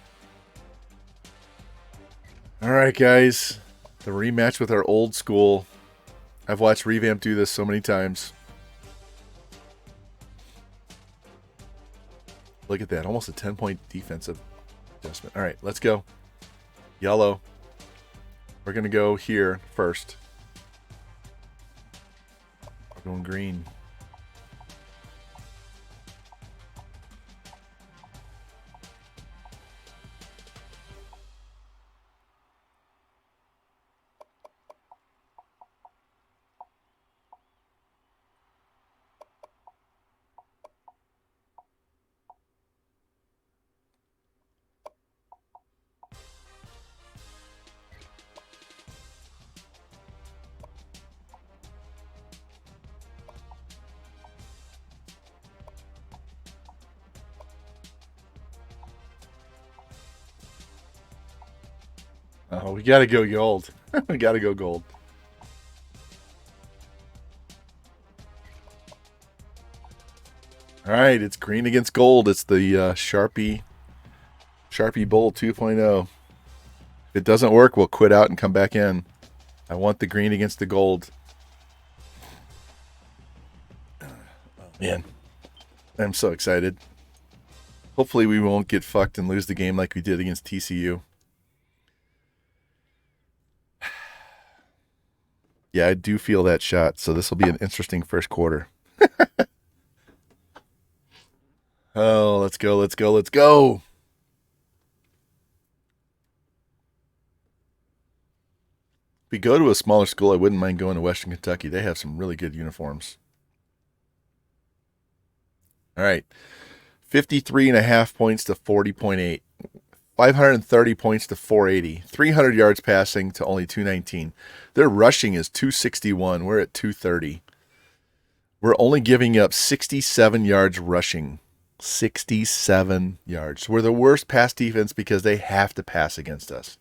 All right, guys. The rematch with our old school. I've watched Revamp do this so many times. Look at that. Almost a 10-point defensive adjustment. All right, let's go. Yellow. We're going to go here first. We're going green. Oh, we got to go gold. We got to go gold. All right, it's green against gold. It's the Sharpie Bowl 2.0. If it doesn't work, we'll quit out and come back in. I want the green against the gold. Oh, man, I'm so excited. Hopefully we won't get fucked and lose the game like we did against TCU. Yeah, I do feel that shot, so this will be an interesting first quarter. Oh, let's go, let's go, let's go. If we go to a smaller school, I wouldn't mind going to Western Kentucky. They have some really good uniforms. All right. 53.5 points to 40.8. 530 points to 480. 300 yards passing to only 219. Their rushing is 261. We're at 230. We're only giving up 67 yards rushing. 67 yards. We're the worst pass defense because they have to pass against us.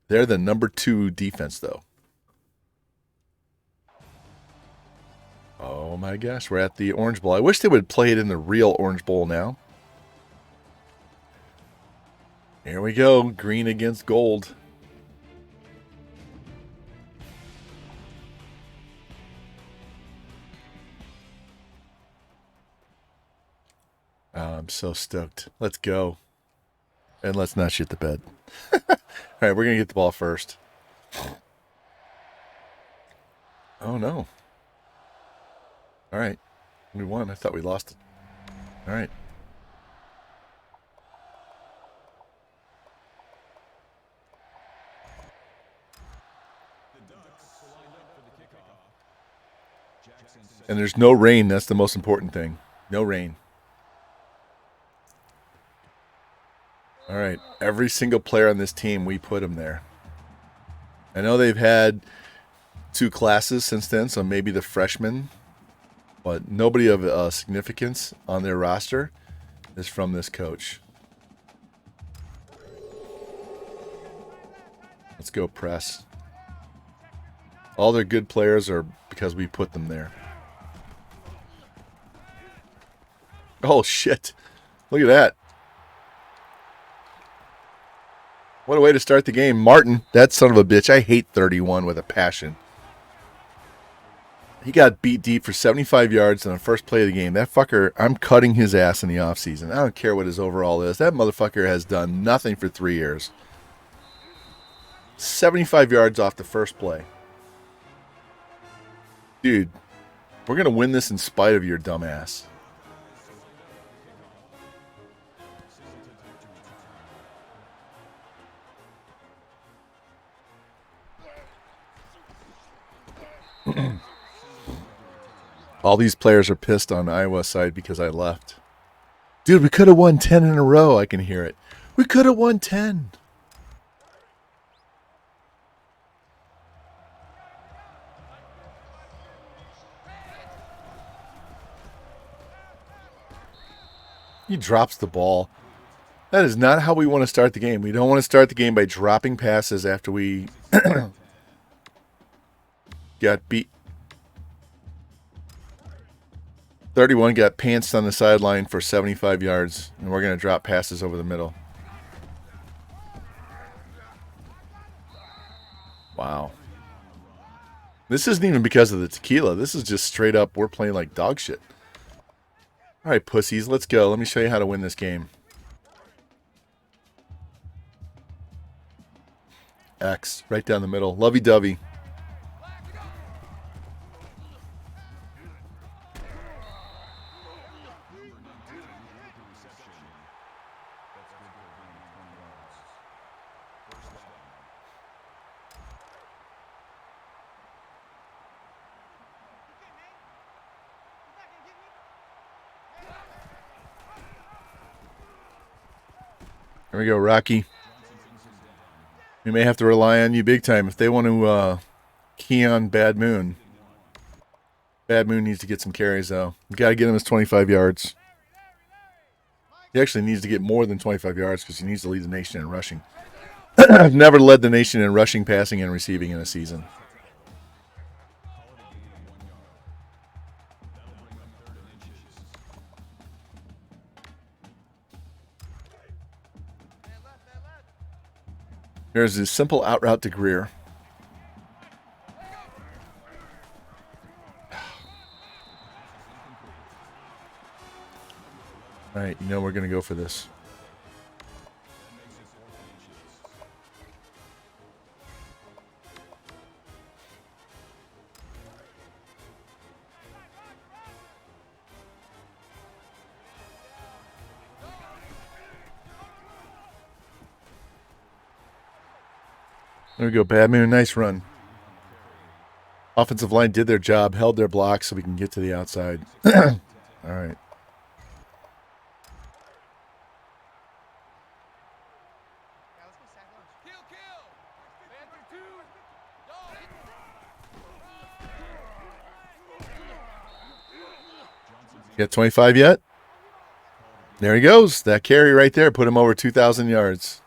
They're the number 2 defense, though. Oh my gosh, we're at the Orange Bowl. I wish they would play it in the real Orange Bowl now. Here we go. Green against gold. I'm so stoked. Let's go. And let's not shit the bed. All right, we're going to get the ball first. Oh, no. All right. We won. I thought we lost it. All right. And there's no rain. That's the most important thing. No rain. All right. Every single player on this team, we put them there. I know they've had 2 classes since then, so maybe the freshmen, but nobody of significance on their roster is from this coach. Let's go press. All their good players are because we put them there. Oh, shit. Look at that. What a way to start the game. Martin, that son of a bitch. I hate 31 with a passion. He got beat deep for 75 yards on the first play of the game. That fucker, I'm cutting his ass in the offseason. I don't care what his overall is. That motherfucker has done nothing for 3 years. 75 yards off the first play. Dude, we're going to win this in spite of your dumb ass. All these players are pissed on Iowa side because I left. Dude, we could have won 10 in a row. I can hear it. We could have won 10. He drops the ball. That is not how we want to start the game. We don't want to start the game by dropping passes after we got beat. 31 got pantsed on the sideline for 75 yards, and we're going to drop passes over the middle. Wow. This isn't even because of the tequila. This is just straight up, we're playing like dog shit. All right, pussies, let's go. Let me show you how to win this game. X, right down the middle. Lovey-dovey. There we go, Rocky. We may have to rely on you big time if they want to key on Bad Moon. Bad Moon needs to get some carries, though. We got to get him his 25 yards. He actually needs to get more than 25 yards because he needs to lead the nation in rushing. I've never led the nation in rushing, passing, and receiving in a season. There's a simple out route to Greer. All right, you know we're going to go for this. There we go, Bad Moon. Nice run. Offensive line did their job, held their block so we can get to the outside. All right. You got 25 yet? There he goes. That carry right there put him over 2,000 yards.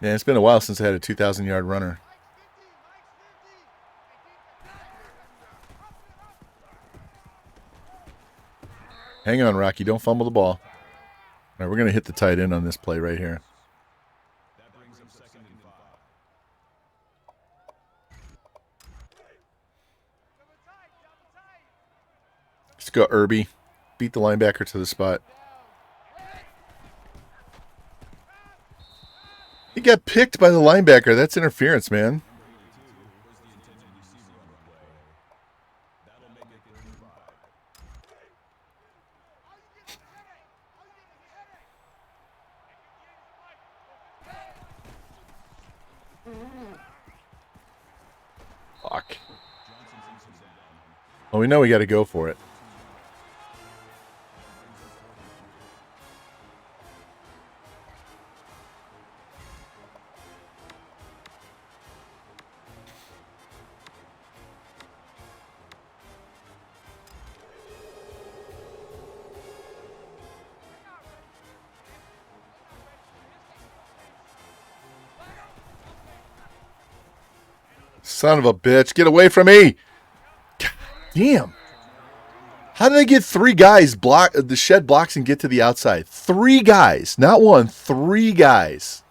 Yeah, it's been a while since I had a 2,000-yard runner. Hang on, Rocky. Don't fumble the ball. All right, we're going to hit the tight end on this play right here. Let's go, Irby. Beat the linebacker to the spot. He got picked by the linebacker. That's interference, man. Fuck. Well, we know we got to go for it. Son of a bitch. Get away from me. God damn. How did they get three guys block the shed blocks and get to the outside? Three guys. Not one. Three guys.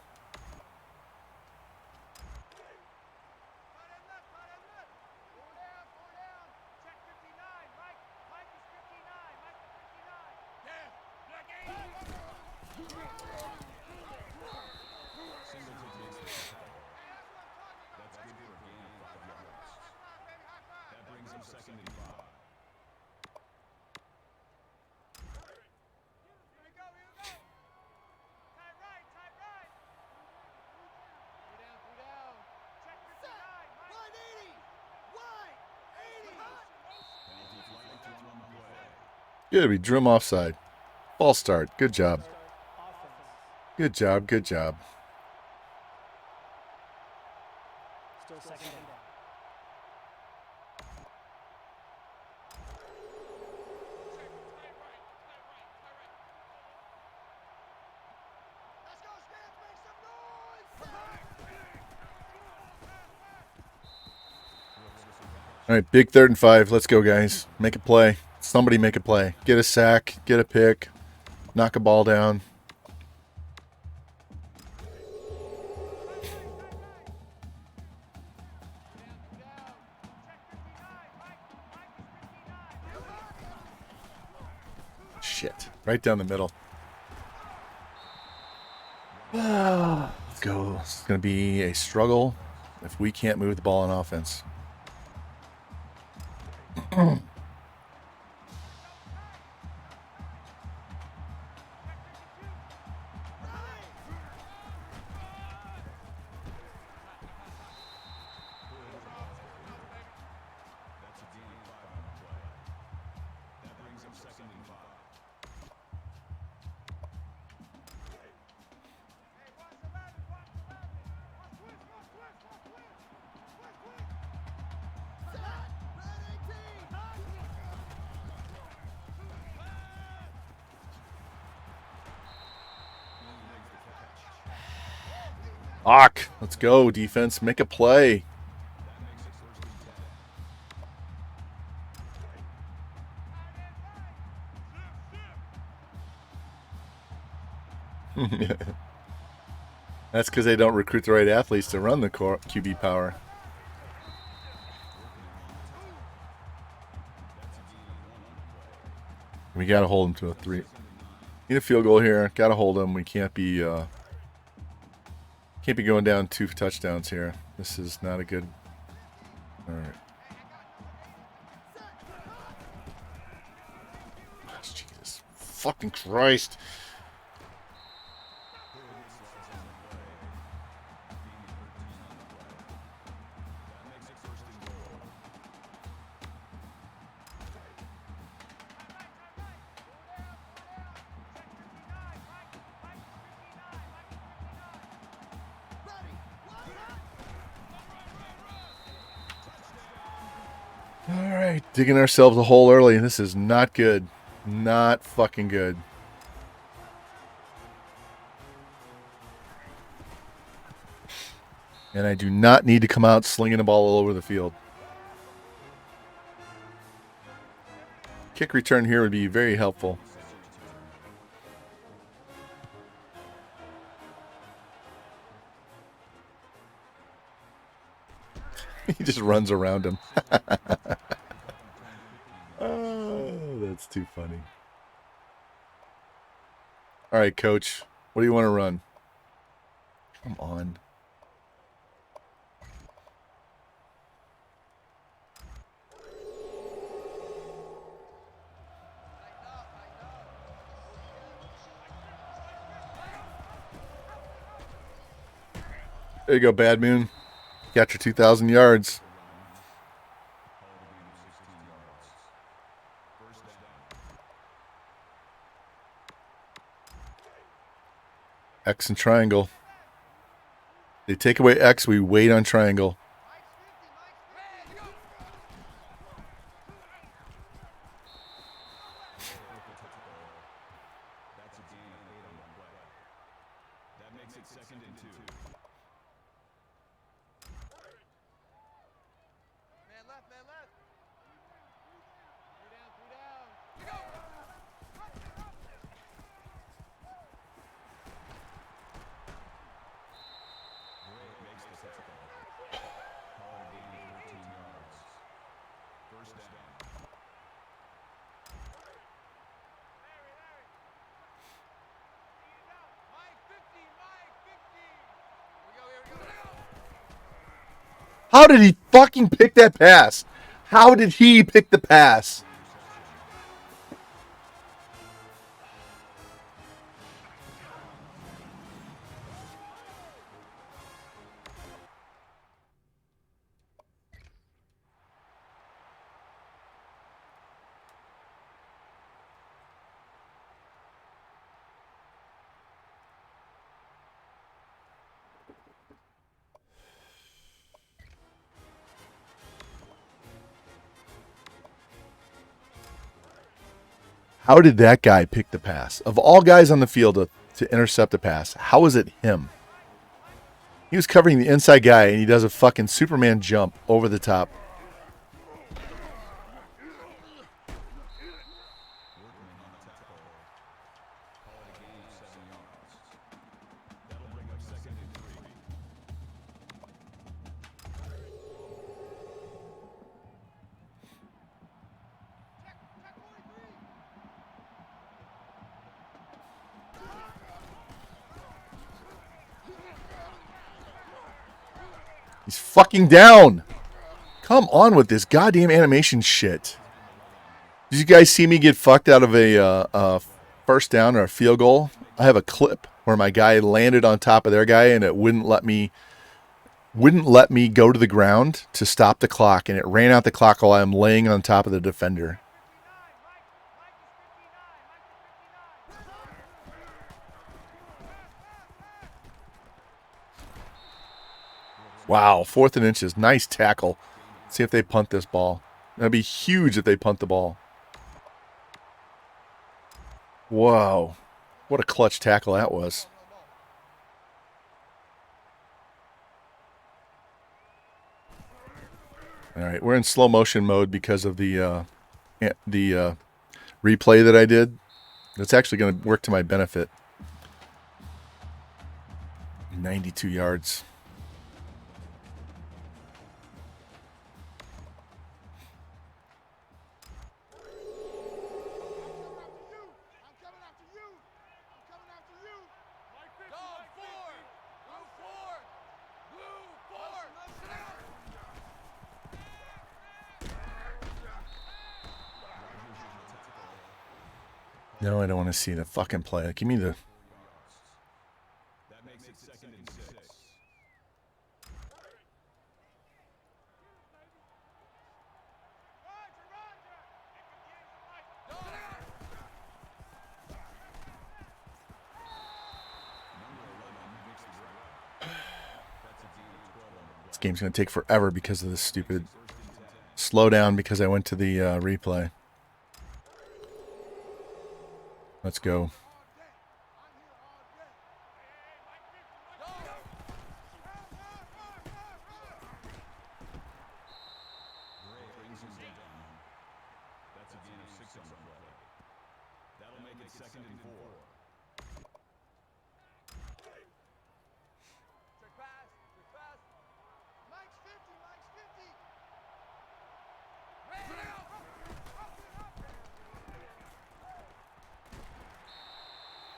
Good, we drew him offside. False start. Good job. Good job. Good job. Still second down. All right, big 3rd and 5. Let's go, guys. Make a play. Somebody make a play. Get a sack. Get a pick. Knock a ball down. Shit. Right down the middle. Let's go. It's going to be a struggle if we can't move the ball on offense. That's a gain of 5 on the play. That brings up 2nd and 5. Hey, watch the ladder, watch the ladder. Watch twist, watch twist, watch twist. Twist, twist. Set! Red 18! Fuck. Let's go, defense. Make a play. That's because they don't recruit the right athletes to run the QB power. We got to hold them to a 3. Need a field goal here. Got to hold them. We can't be going down 2 touchdowns here. This is not a good. All right. Oh, Jesus fucking Christ. Alright, digging ourselves a hole early. This is not good. Not fucking good. And I do not need to come out slinging the ball all over the field. Kick return here would be very helpful. He just runs around him. Oh, that's too funny. All right, coach. What do you want to run? Come on. There you go, Bad Moon. Got your 2,000 yards. X and triangle. They take away X, we wait on triangle. That's a gain of 8 on the play. That makes it 2nd and 2. Man left, man left. 3 down, 3 down. Go! Makes the tackle. Call it a gain of 13 yards. 1st down. Mike 50, Mike 50. Here we go, here we go. How did he fucking pick that pass? How did he pick the pass? How did that guy pick the pass? Of all guys on the field to intercept a pass, how is it him? He was covering the inside guy, and he does a fucking Superman jump over the top. He's fucking down. Come on with this goddamn animation shit. Did you guys see me get fucked out of a first down or a field goal? I have a clip where my guy landed on top of their guy and it wouldn't let me go to the ground to stop the clock, and it ran out the clock while I'm laying on top of the defender. Wow, 4th and inches. Nice tackle. Let's see if they punt this ball. That'd be huge if they punt the ball. Whoa. What a clutch tackle that was. All right, we're in slow motion mode because of the replay that I did. That's actually going to work to my benefit. 92 yards. No, I don't want to see the fucking play. Give me the... That makes it 2nd and 6. This game's going to take forever because of this stupid slowdown because I went to the replay. Let's go. That's a gain of 6 on the play. That'll make it 2nd and 4. Mike's 50, Mike's 50.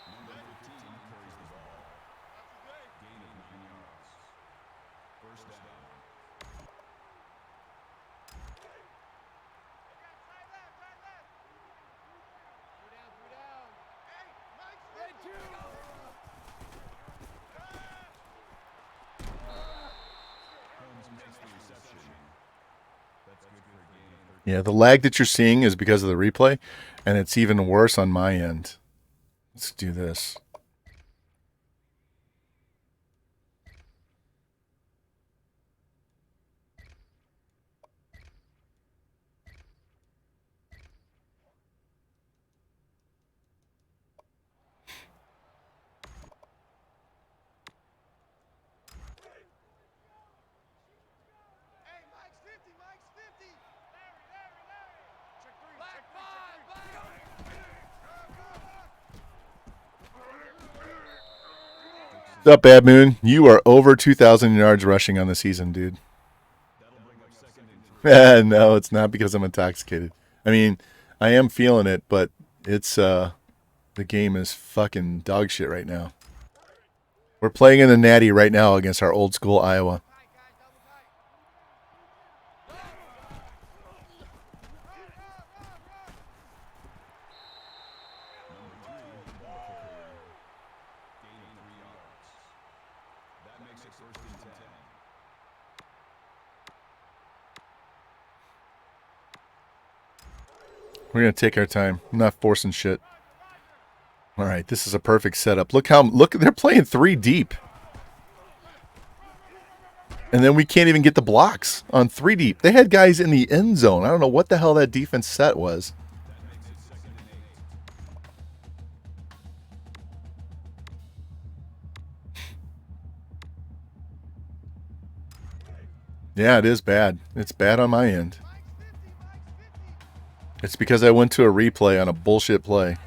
Number 15 carries the ball. Gain of 9 yards. First down. Holmes makes the reception. That's good for a gain of 13. Yeah, the lag that you're seeing is because of the replay, and it's even worse on my end. Let's do this. Hey, Mike's 50, Mike's 50. Larry. Check 3, check 3. What's up, Bad Moon? You are over 2,000 yards rushing on the season, dude. That'll bring up 2nd and 3. No, it's not because I'm intoxicated. I mean, I am feeling it, but it's the game is fucking dog shit right now. We're playing in the Natty right now against our old school Iowa. Number 3, ball carrier. Gain of 3 yards. That makes it 1st and 10. We're gonna take our time. I'm not forcing shit. All right, this is a perfect setup. Look, they're playing 3 deep. And then we can't even get the blocks on 3 deep. They had guys in the end zone. I don't know what the hell that defense set was. That makes it 2nd and 8. Yeah, it is bad. It's bad on my end. It's because I went to a replay on a bullshit play.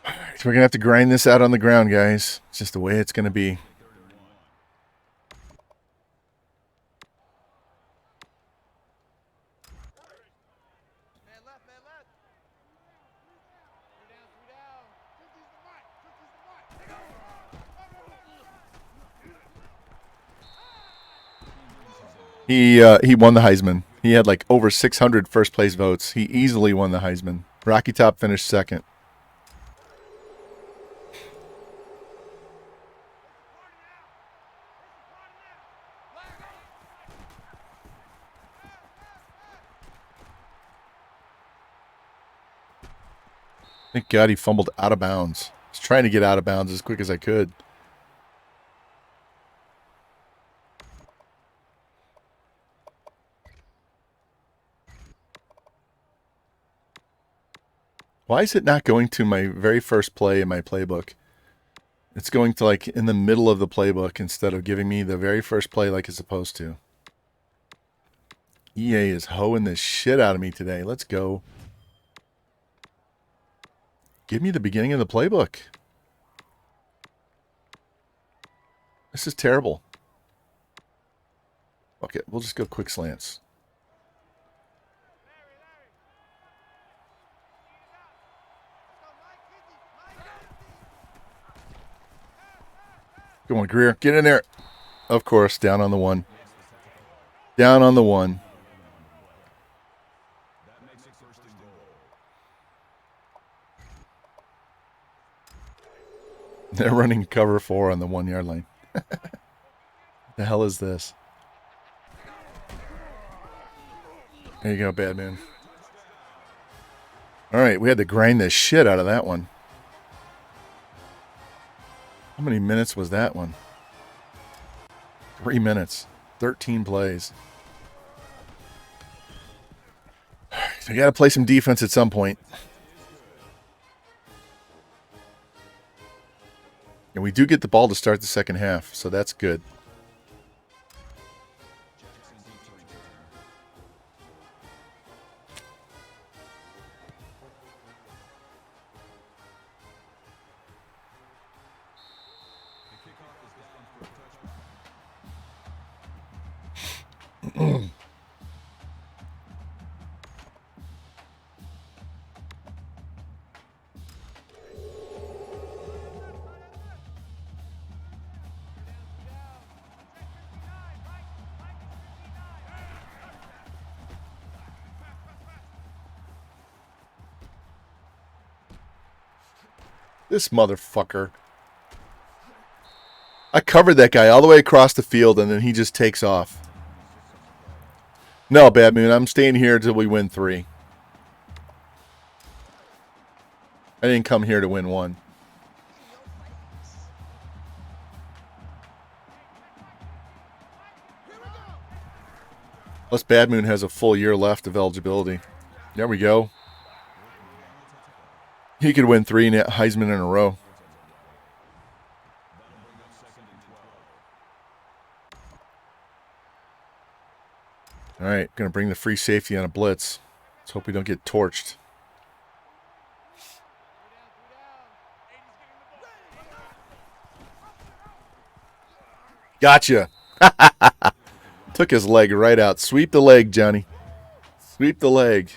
All right, we're going to have to grind this out on the ground, guys. It's just the way it's going to be. Man left. 3 down. 50's the Mike. He won the Heisman. He had like over 600 first place votes. He easily won the Heisman. Rocky Top finished second. Thank God he fumbled out of bounds. I was trying to get out of bounds as quick as I could. Why is it not going to my very first play in my playbook? It's going to like in the middle of the playbook instead of giving me the very first play like it's supposed to. EA is hoeing the shit out of me today. Let's go. Give me the beginning of the playbook. This is terrible. Okay, we'll just go quick slants. Go on, Greer. Get in there. Of course, down on the one. Down on the one. They're running cover 4 on the 1 yard line. The hell is this? There you go, bad man. All right, we had to grind the shit out of that one. How many minutes was that one? 3 minutes. 13 plays. I got to play some defense at some point. And we do get the ball to start the second half, so that's good. This motherfucker. I covered that guy all the way across the field, and then he just takes off. No, Bad Moon, I'm staying here until we win 3. I didn't come here to win 1. Plus, Bad Moon has a full year left of eligibility. There we go. He could win 3 Heisman in a row. All right, going to bring the free safety on a blitz. Let's hope we don't get torched. Gotcha. Took his leg right out. Sweep the leg, Johnny. Sweep the leg.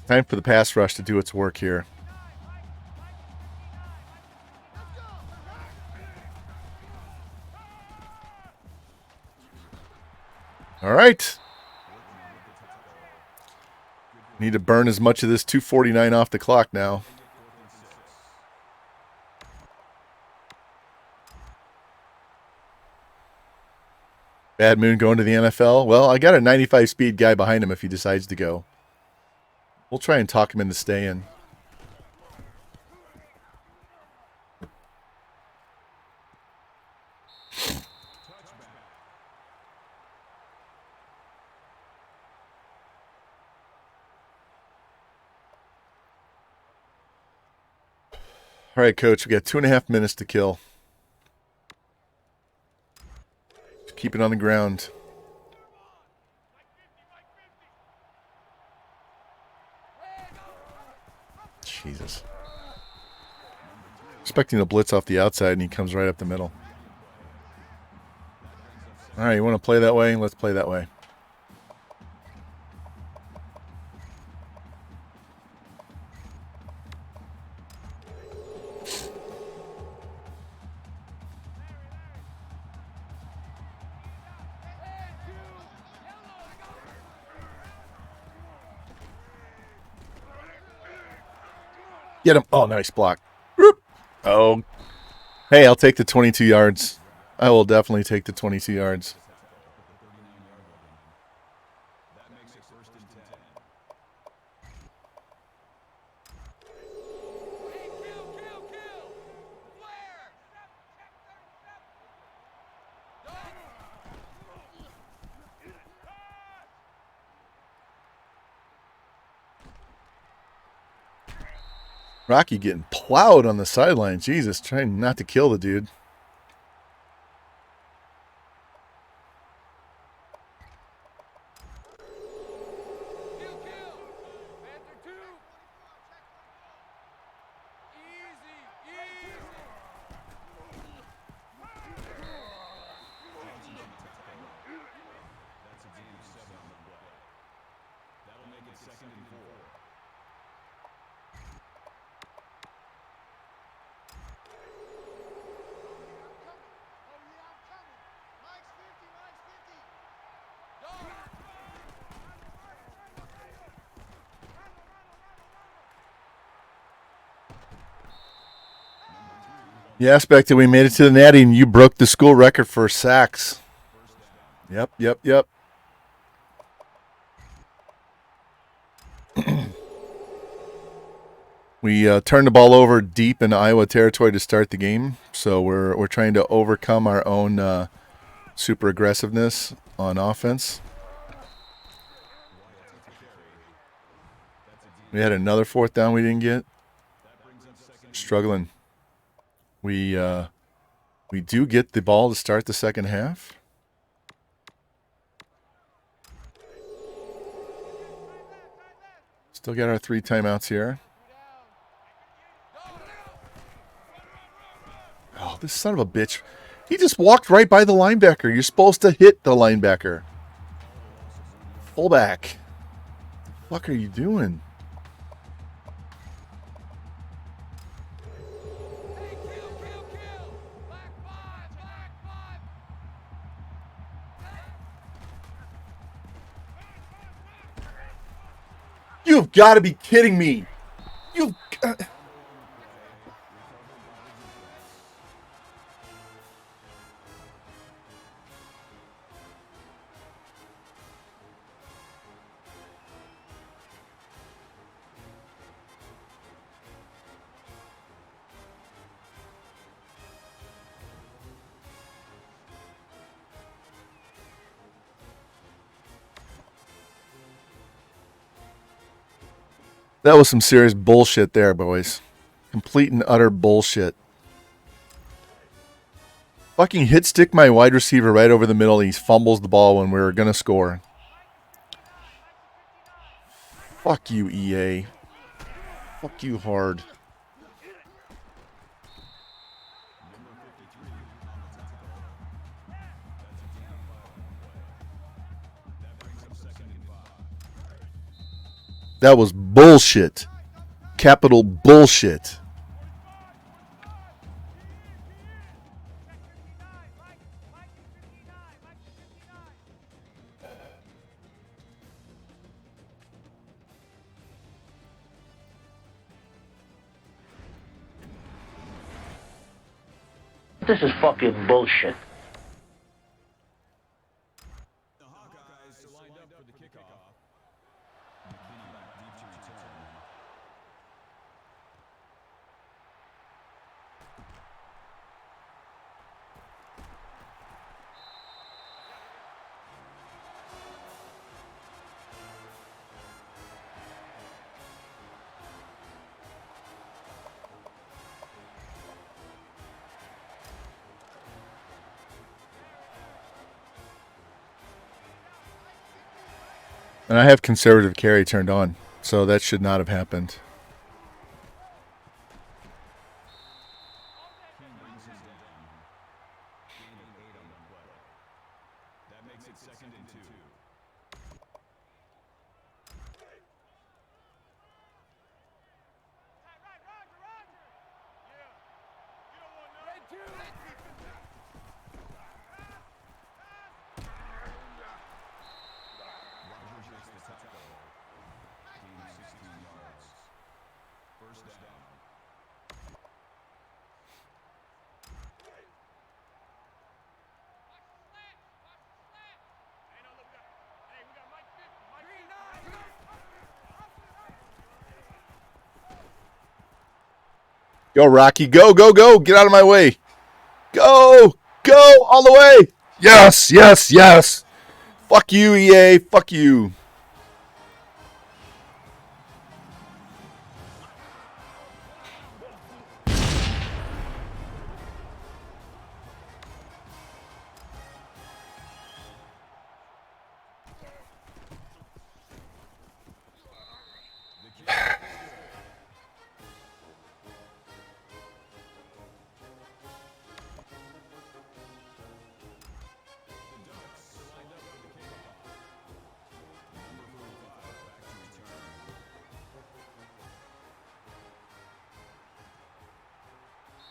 Time for the pass rush to do its work here. All right. Need to burn as much of this 2:49 off the clock now. Bad Moon going to the NFL? Well, I got a 95 speed guy behind him if he decides to go. We'll try and talk him into staying. All right, Coach, we got 2.5 minutes to kill. Just keep it on the ground. Jesus. Expecting a blitz off the outside, and he comes right up the middle. All right, you want to play that way? Let's play that way. Get him. Oh, nice block. Whoop. Oh. Hey, I'll take the 22 yards. I will definitely take the 22 yards. That makes it first and 10. Kill! Flare! Rocky getting plowed on the sideline. Jesus, trying not to kill the dude. Kill! Panther 2! Easy! That's a gain of 7 on the play. That'll make it second and 4. You aspected we made it to the Natty and you broke the school record for sacks. Yep. We turned the ball over deep in Iowa territory to start the game, so we're trying to overcome our own super aggressiveness on offense. We had another 4th down we didn't get. Struggling. We do get the ball to start the second half. Still got our 3 timeouts here. Oh, this son of a bitch. He just walked right by the linebacker. You're supposed to hit the linebacker. Fullback. What the fuck are you doing? You've got to be kidding me. You've got... That was some serious bullshit there, boys. Complete and utter bullshit. Fucking hit stick my wide receiver right over the middle and he fumbles the ball when we were going to score. Fuck you, EA. Fuck you hard. That was bullshit. Capital bullshit. This is fucking bullshit. The Hawkeyes lined up for the kickoff. McKinney back deep to return. And I have conservative carry turned on, so that should not have happened. King brings him down. Gain of 8 on the play. That makes it second and 2. Rogers gets the tackle. Gain of 16 yards. First down. Go, Rocky. Go, go, go. Get out of my way. Go. Go all the way. Yes, yes, yes. Fuck you, EA. Fuck you.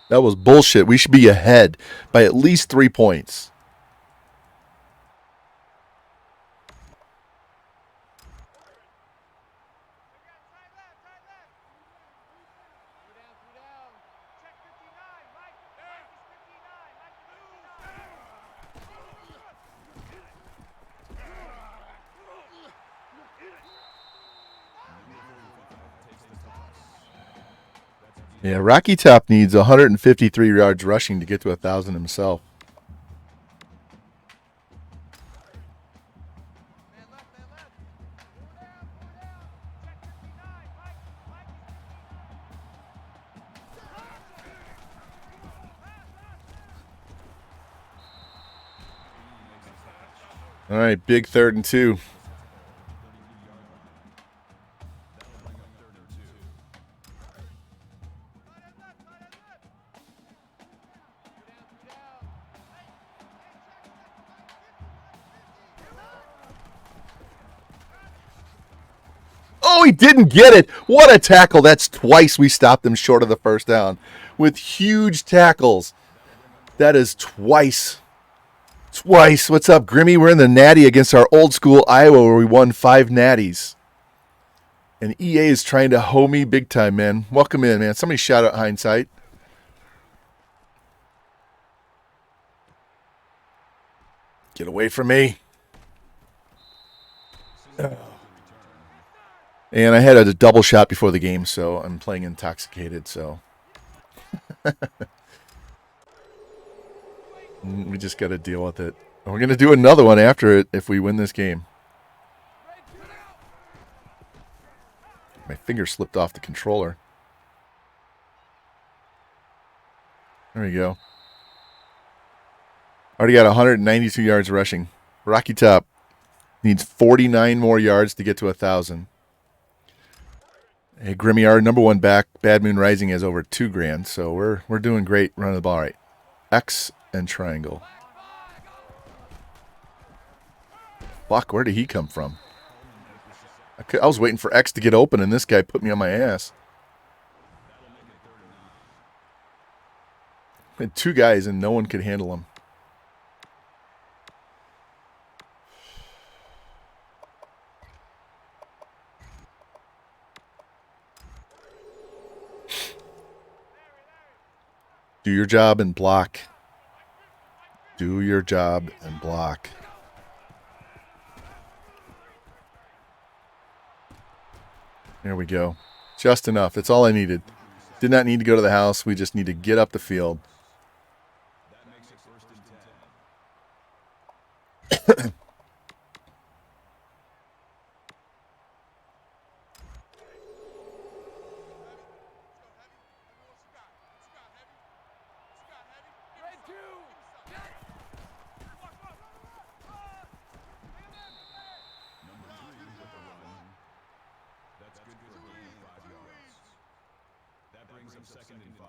That was bullshit. We should be ahead by at least 3 points. Check 59, Mike. Mike is 59. Mike Yeah, Rocky Top needs 153 yards rushing to get to 1,000 himself. Man left. Pull down. Check 59, Mike. Mike is 59. All right, big 3rd and 2. Oh, he didn't get it. What a tackle. That's twice we stopped him short of the first down with huge tackles. That is twice. Twice. What's up, Grimmy? We're in the Natty against our old school Iowa where we won 5 Natties. And EA is trying to hoe me big time, man. Welcome in, man. Somebody shout out Hindsight. Get away from me. And I had a double shot before the game, so I'm playing intoxicated, so. We just got to deal with it. And we're going to do another one after it if we win this game. My finger slipped off the controller. There we go. Already got 192 yards rushing. Rocky Top needs 49 more yards to get to 1,000. Hey, Grimmy, our number one back, Bad Moon Rising, has over $2,000, so we're doing great running the ball right. X and triangle. Fuck, where did he come from? I was waiting for X to get open, and this guy put me on my ass. I had 2 guys, and no one could handle them. Do your job and block. Do your job and block. There we go. Just enough. That's all I needed. Did not need to go to the house. We just need to get up the field. That makes it 1st and 10. Number 3 with the run. That's good for a gain of 5 yards. That brings up 2nd and 5.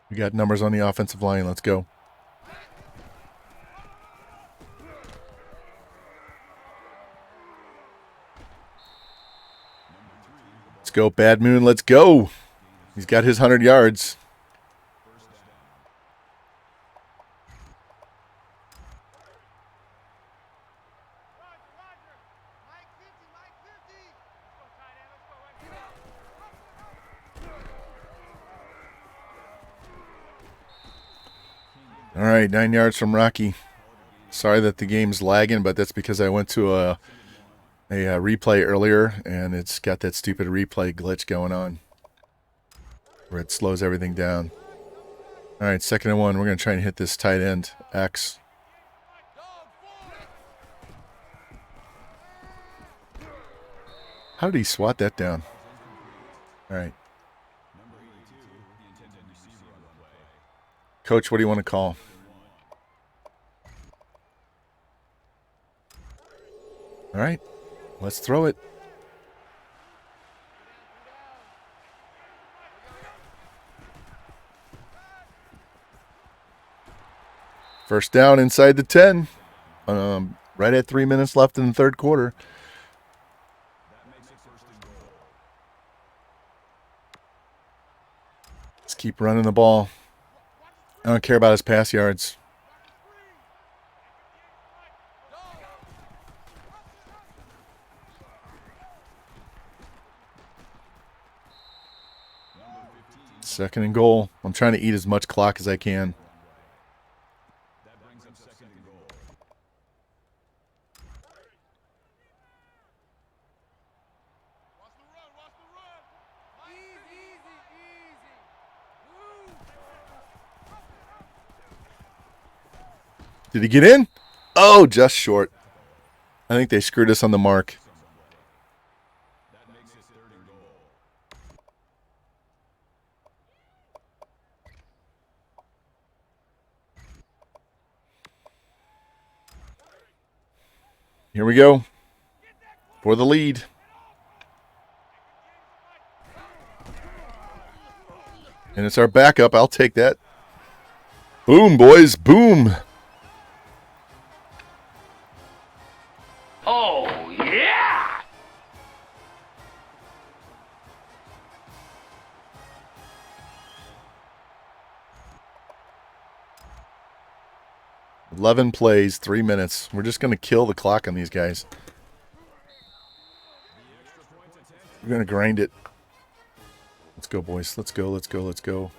We got numbers on the offensive line. Let's go. Let's go, Bad Moon. Let's go. He's got his 100 yards. All right, 9 yards from Rocky. Sorry that the game's lagging, but that's because I went to a replay earlier, and it's got that stupid replay glitch going on where it slows everything down. All right, 2nd and 1. We're going to try and hit this tight end, X. How did he swat that down? All right. Coach, what do you want to call? All right, let's throw it. First down inside the 10. Right at 3 minutes left in the 3rd quarter. Let's keep running the ball. I don't care about his pass yards. Second and goal. I'm trying to eat as much clock as I can. That brings up 2nd and goal. Watch the run, watch the run. Easy, easy, easy. Did he get in? Oh, just short. I think they screwed us on the mark. That makes it 3rd and goal. Here we go. For the lead. And it's our backup. I'll take that. Boom, boys. Boom. Oh, yeah! 11 plays, 3 minutes. We're just going to kill the clock on these guys. We're going to grind it. Let's go, boys. Let's go, let's go, let's go.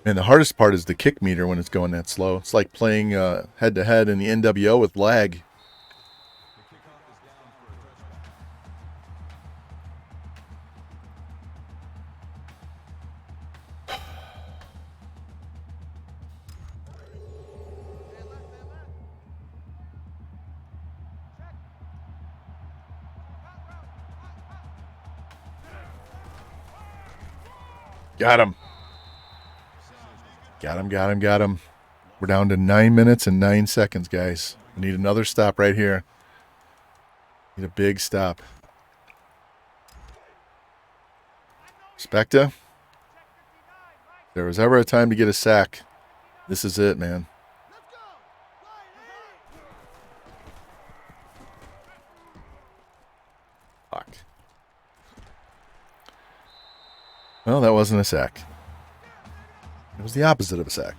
And the hardest part is the kick meter when it's going that slow. It's like playing head-to-head in the NWO with lag. Got him. Got him, got him, got him. We're down to 9 minutes and 9 seconds, guys. We need another stop right here. Need a big stop. Specta, if there was ever a time to get a sack, this is it, man. Fuck. Well, that wasn't a sack. It was the opposite of a sack.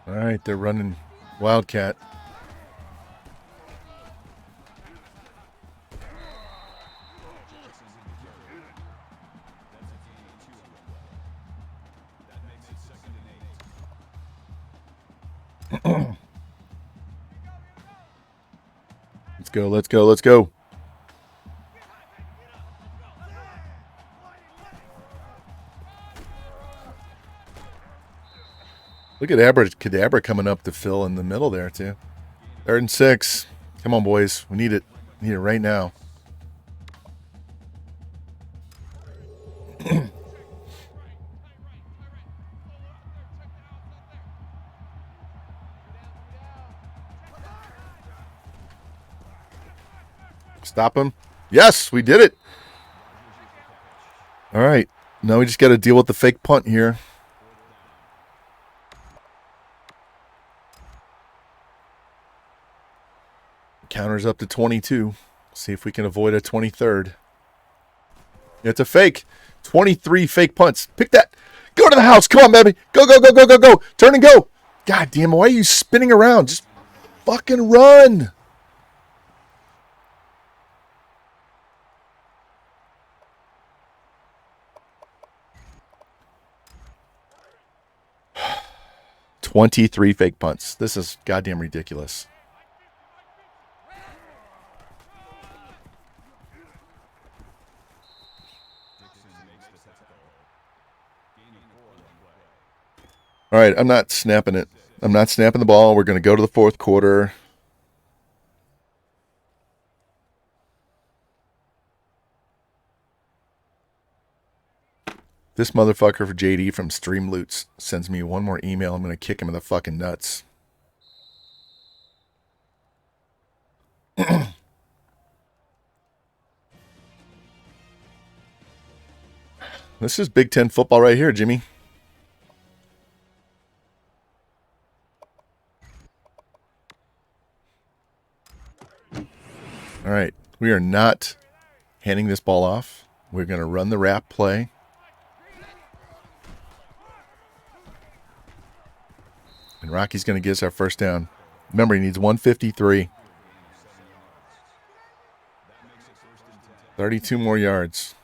All right, they're running Wildcat. Let's go, let's go, let's go. Look at Abracadabra coming up to fill in the middle there, too. 3rd and 6. Come on, boys. We need it. We need it right now. Stop him. Yes, we did it. All right. Now we just got to deal with the fake punt here. Counter's up to 22. See if we can avoid a 23rd. It's a fake. 23 fake punts. Pick that. Go! Go to the house. Come on, baby. Go, go, go, go, go, go. Turn and go. God damn, why are you spinning around? Just fucking run. "23 fake punts. This is goddamn ridiculous." All right, I'm not snapping it. I'm not snapping the ball. We're going to go to the fourth quarter. This motherfucker for JD from Streamloots sends me one more email. I'm going to kick him in the fucking nuts. This is Big Ten football right here, Jimmy. All right, we are not handing this ball off. We're going to run the wrap play. And Rocky's going to get us our first down. Remember, he needs 153. 32 more yards.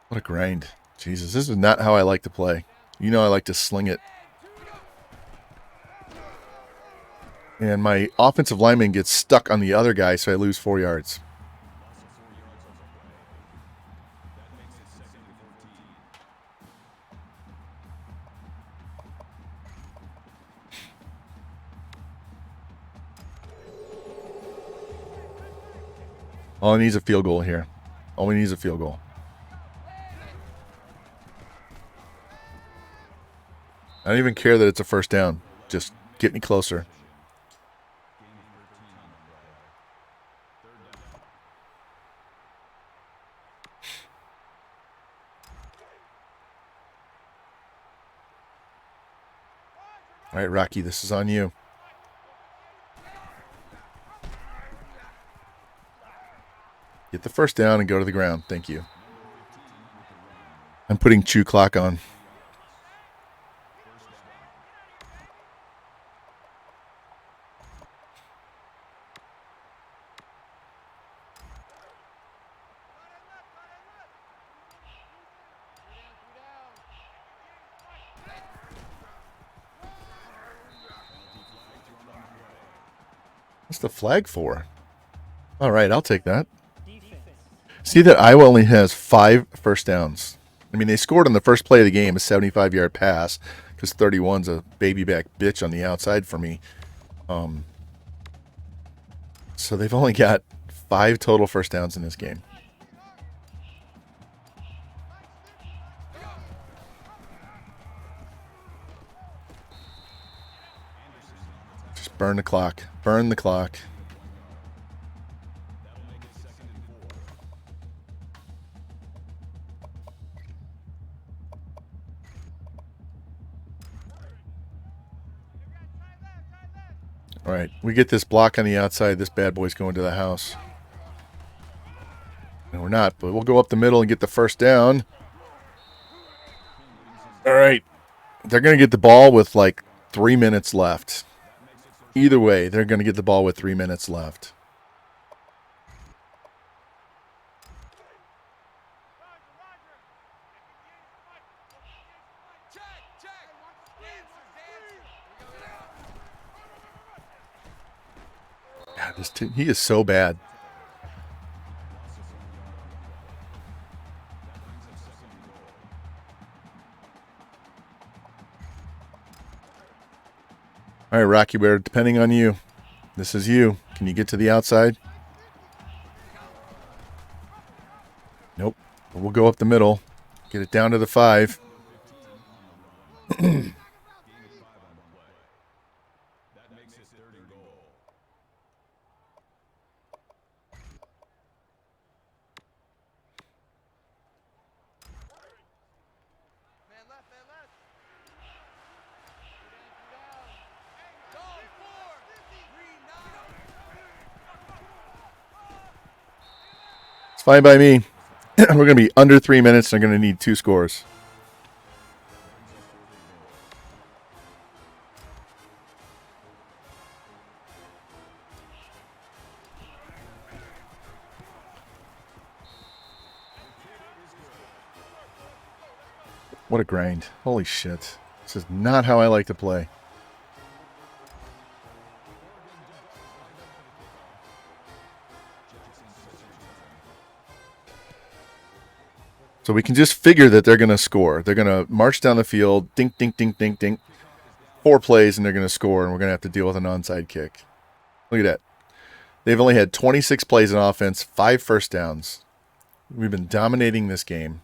What a grind. Jesus, this is not how I like to play. You know I like to sling it. And my offensive lineman gets stuck on the other guy, so I lose 4 yards. All he needs a field goal here. All we need is a field goal. I don't even care that it's a first down. Just get me closer. All right, Rocky, this is on you. Get the first down and go to the ground. Thank you. I'm putting chew clock on. What's the flag for? All right, I'll take that. See that Iowa only has 5 first downs. I mean, they scored on the first play of the game, a 75-yard pass, because 31's a baby back bitch on the outside for me. So they've only got 5 total first downs in this game. Just burn the clock. Burn the clock. All right, we get this block on the outside. This bad boy's going to the house. No, we're not, but we'll go up the middle and get the first down. All right, they're going to get the ball with like 3 minutes left. Either way, they're going to get the ball with 3 minutes left. God, he is so bad. All right, Rocky, we're depending on you. This is you. Can you get to the outside? Nope. But we'll go up the middle. Get it down to the 5. It's fine by me. We're going to be under 3 minutes and I'm going to need 2 scores. What a grind. Holy shit. This is not how I like to play. So we can just figure that they're going to score. They're going to march down the field, dink, dink, dink, dink, dink. 4 plays and they're going to score, and we're going to have to deal with an onside kick. Look at that. They've only had 26 plays in offense, 5 first downs. We've been dominating this game.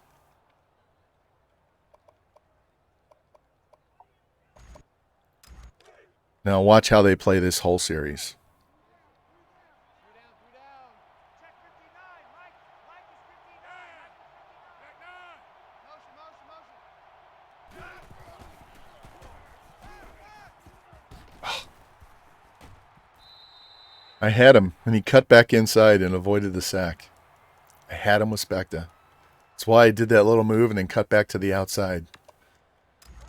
Now watch how they play this whole series. Check 59. Mike is 59. Motion. I had him, and he cut back inside and avoided the sack. I had him with Specta. That's why I did that little move and then cut back to the outside.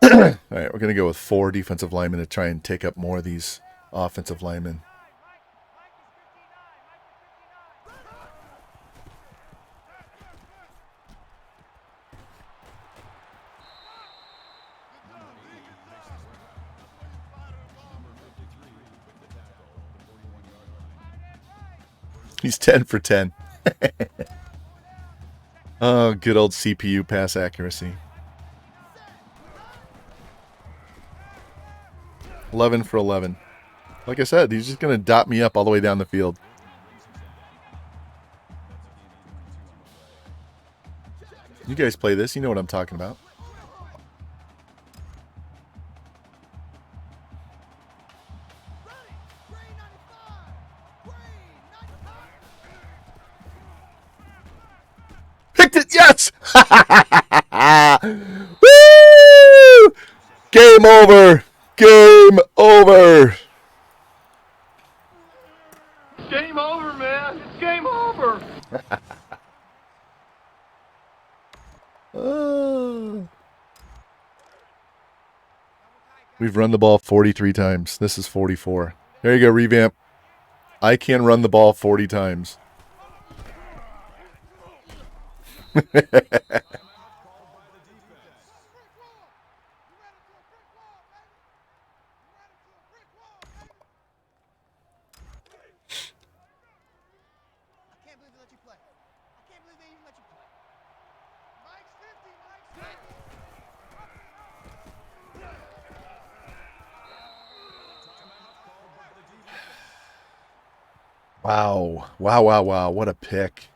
All right, we're going to go with 4 defensive linemen to try and take up more of these offensive linemen. He's 10 for 10. Oh, good old CPU pass accuracy. 11 for 11. Like I said, he's just going to dot me up all the way down the field. You guys play this. You know what I'm talking about. Picked it. Yes. Woo! Game over. Game over. Game over, man. It's game over. We've run the ball 43 times. This is 44. There you go, revamp. I can run the ball 40 times. Wow. Wow, wow, wow. What a pick.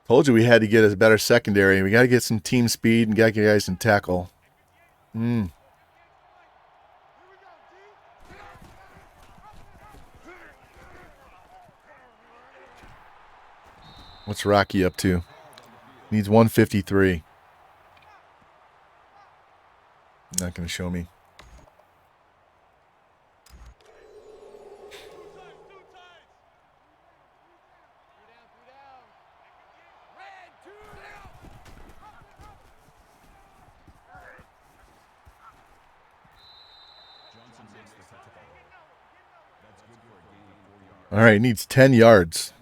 Told you we had to get a better secondary. We got to get some team speed and got to get guys some tackle. What's Rocky up to? Needs 153. Not going to show me. All right, needs 10 yards.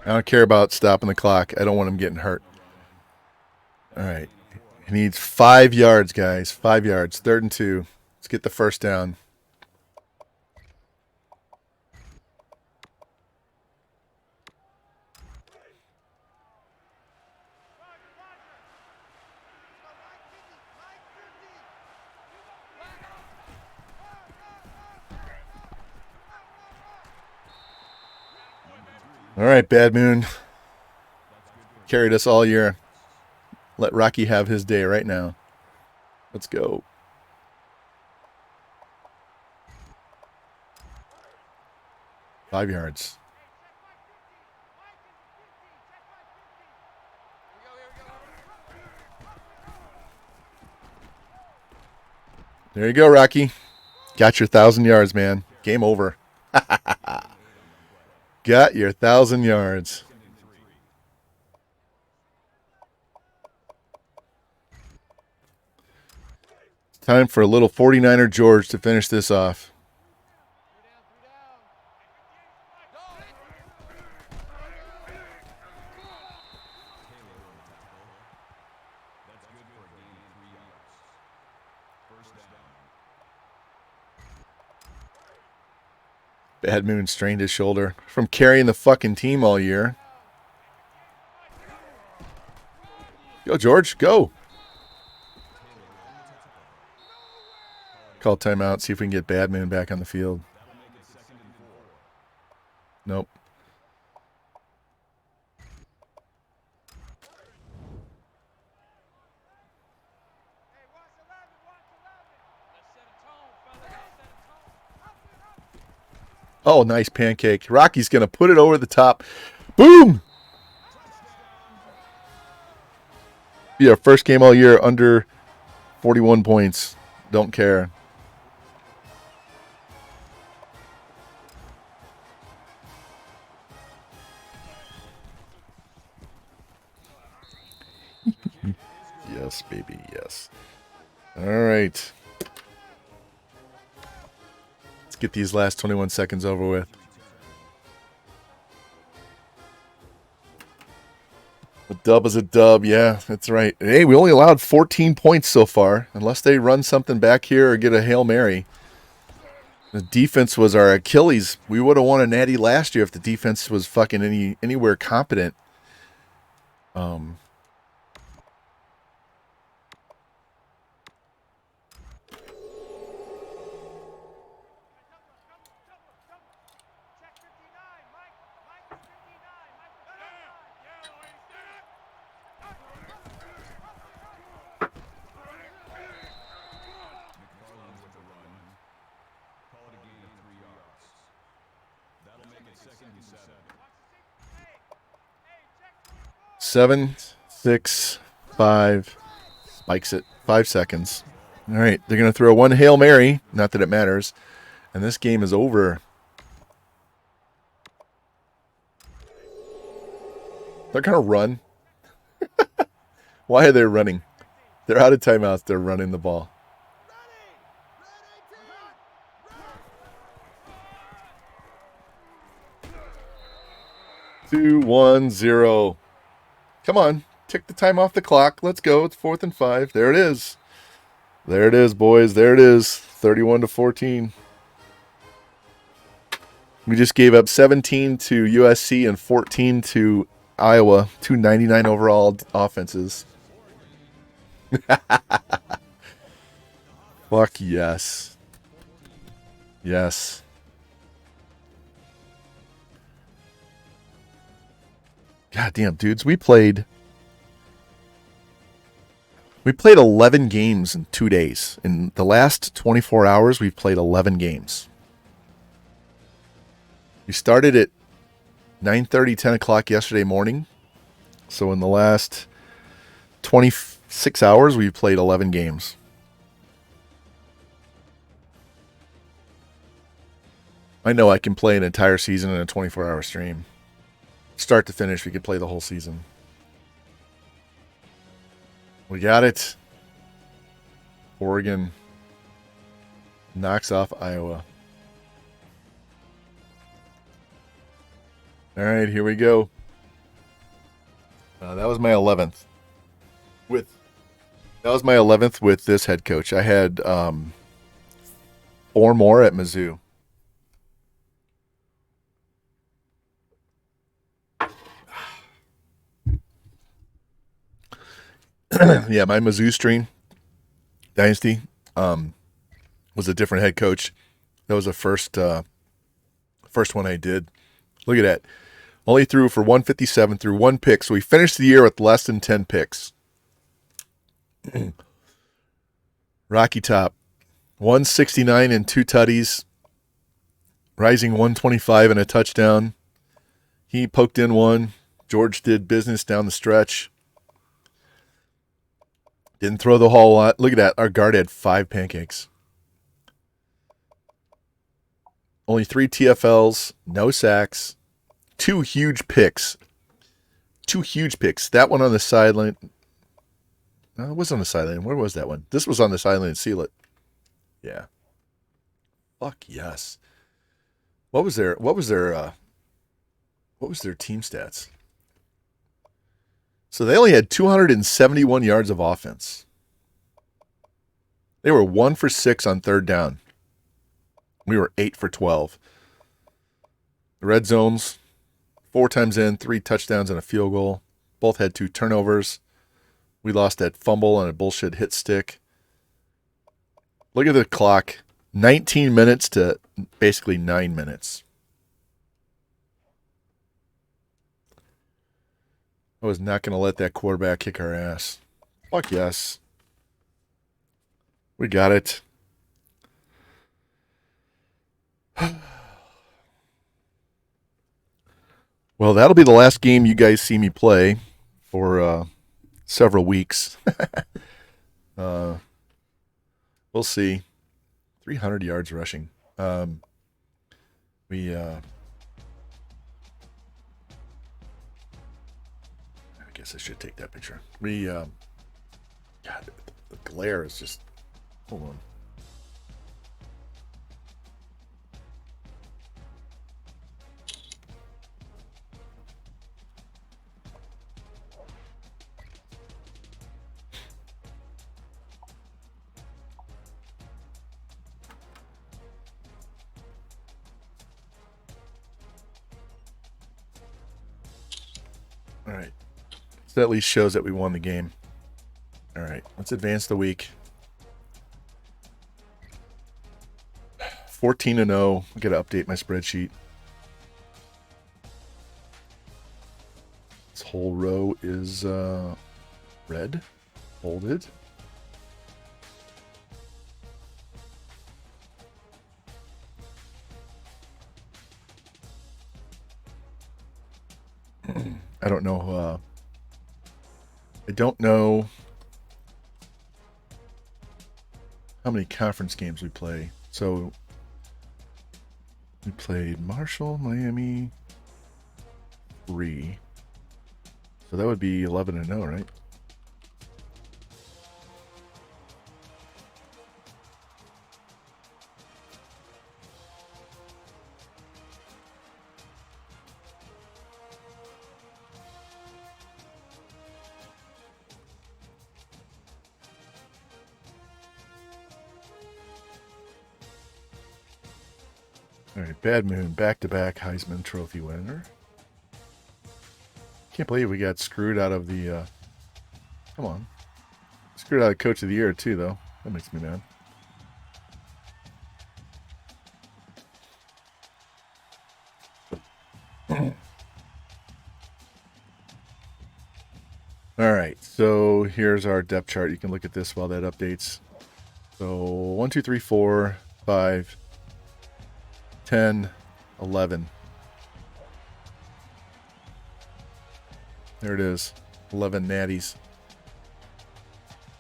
I don't care about stopping the clock. I don't want him getting hurt. All right. He needs 5 yards, guys. 5 yards. 3rd and 2. Let's get the first down. All right, Bad Moon. Carried us all year. Let Rocky have his day right now. Let's go. $5 yards. There you go, Rocky. Got your 1,000 yards, man. Game over. Got your 1,000 yards. Time for a little 49er George to finish this off. That's good for a gain of 3 yards. First down. Bad Moon strained his shoulder from carrying the fucking team all year. Go, George. Go. Call timeout. See if we can get Bad Moon back on the field. Nope. Oh, nice pancake. Rocky's going to put it over the top. Boom! Yeah, first game all year under 41 points. Don't care. Yes, baby, yes. All right. Let's get these last 21 seconds over with. A dub is a dub, yeah, that's right. Hey, we only allowed 14 points so far, unless they run something back here or get a Hail Mary. The defense was our Achilles. We would have won a Natty last year if the defense was fucking anywhere competent. Check 59, Mike. Mike 59. McFarland with the run. Call it a gain of 3 yards. That'll make it second and 7. 7, 6, 5. Spikes it. 5 seconds. All right, they're going to throw one Hail Mary. Not that it matters. And this game is over. They're going to run. Why are they running? They're out of timeouts. They're running the ball. 2, 1, 0. Come on. Tick the time off the clock. Let's go. It's 4th and 5. There it is. There it is, boys. There it is. 31-14. We just gave up 17 to USC and 14 to Iowa. 299 overall offenses. Fuck yes. Yes. God damn, dudes. We played 11 games in 2 days. In the last 24 hours, we've played 11 games. We started at 9:30, 10 o'clock yesterday morning. So in the last 26 hours, we've played 11 games. I know I can play an entire season in a 24-hour stream. Start to finish, we could play the whole season. We got it. Oregon knocks off Iowa. All right, here we go. That was my 11th. That was my 11th with this head coach. I had 4 more at Mizzou. Yeah, my Mizzou stream, Dynasty, was a different head coach. That was the first one I did. Look at that. Only threw for 157 through 1 pick. So we finished the year with less than 10 picks. Rocky Top, 169 and 2 tutties. Rising 125 and a touchdown. He poked in one. George did business down the stretch. Didn't throw the whole lot. Look at that. Our guard had 5 pancakes. Only 3 TFLs, no sacks, 2 huge picks. 2 huge picks. That one on the sideline. No, it was on the sideline. Where was that one? This was on the sideline. Seal it. Yeah. Fuck yes. What was their team stats? So they only had 271 yards of offense. They were 1 for 6 on third down. We were 8 for 12. The red zones, 4 times in, 3 touchdowns and a field goal. Both had 2 turnovers. We lost that fumble and a bullshit hit stick. Look at the clock. 19 minutes to basically 9 minutes. I was not going to let that quarterback kick our ass. Fuck yes. We got it. Well, that'll be the last game you guys see me play for several weeks. We'll see. 300 yards rushing. I guess I should take that picture. God, the glare is just. Hold on. All right. So that at least shows that we won the game. All right. Let's advance the week. 14-0. I got to update my spreadsheet. This whole row is red. Bolded. I don't know. I don't know how many conference games we play. So we played Marshall, Miami, 3. So that would be 11-0, right? All right, Bad Moon, back-to-back Heisman Trophy winner. Can't believe we got screwed out of the, come on. Screwed out of Coach of the Year, too, though. That makes me mad. All right, so here's our depth chart. You can look at this while that updates. So 1, 2, 3, 4, 5, 10, 11. There it is. 11 natties.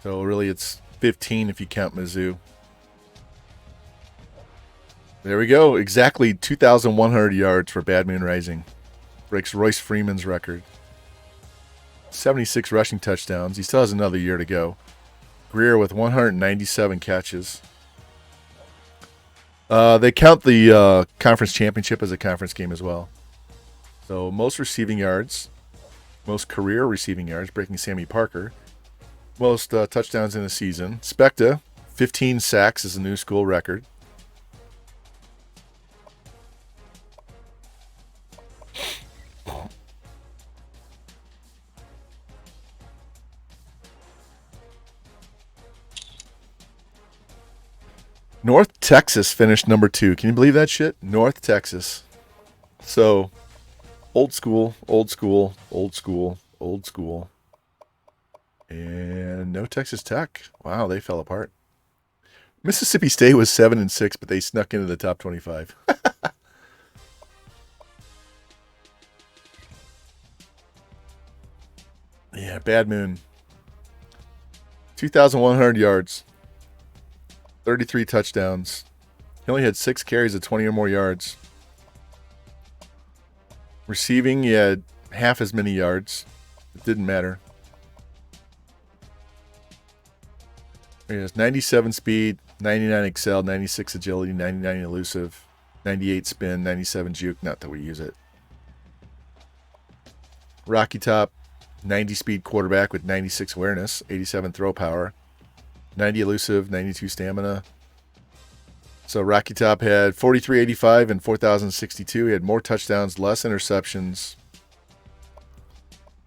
So really it's 15 if you count Mizzou. There we go. Exactly 2,100 yards for Bad Moon Rising. Breaks Royce Freeman's record. 76 rushing touchdowns. He still has another year to go. Greer with 197 catches. They count the conference championship as a conference game as well. So most receiving yards, most career receiving yards, breaking Sammy Parker. Most touchdowns in a season. Specta, 15 sacks is a new school record. North Texas finished number 2. Can you believe that shit? North Texas. So, old school, old school, old school, old school. And no Texas Tech. Wow, they fell apart. Mississippi State was 7-6, but they snuck into the top 25. Yeah, Bad Moon. 2,100 yards. 33 touchdowns, He only had 6 carries of 20 or more yards. Receiving, he had half as many yards. It didn't matter. There he is. 97 speed, 99 excel, 96 agility, 99 elusive, 98 spin, 97 juke. Not that we use it. Rocky Top, 90 speed quarterback with 96 awareness, 87 throw power, 90 elusive, 92 stamina. So Rocky Top had 4385 and 4062. He had more touchdowns, less interceptions.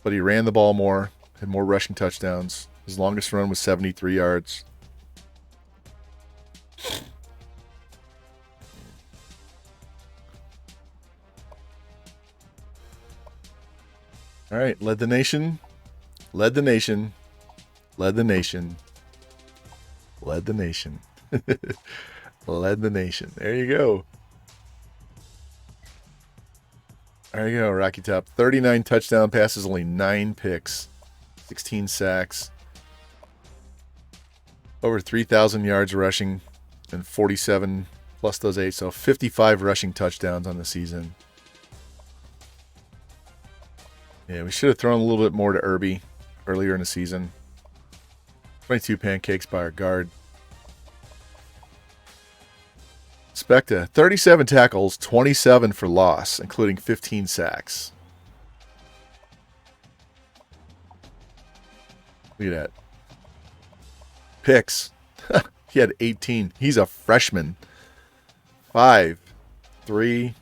But he ran the ball more, had more rushing touchdowns. His longest run was 73 yards. All right, led the nation. Led the nation. Led the nation. Led the nation. Led the nation. There you go. There you go, Rocky Top. 39 touchdown passes, only 9 picks, 16 sacks, over 3,000 yards rushing, and 47 plus those 8. So 55 rushing touchdowns on the season. Yeah, we should have thrown a little bit more to Irby earlier in the season. 22 pancakes by our guard. Specta, 37 tackles, 27 for loss, including 15 sacks. Look at that. Picks. He had 18. He's a freshman. 5, 3.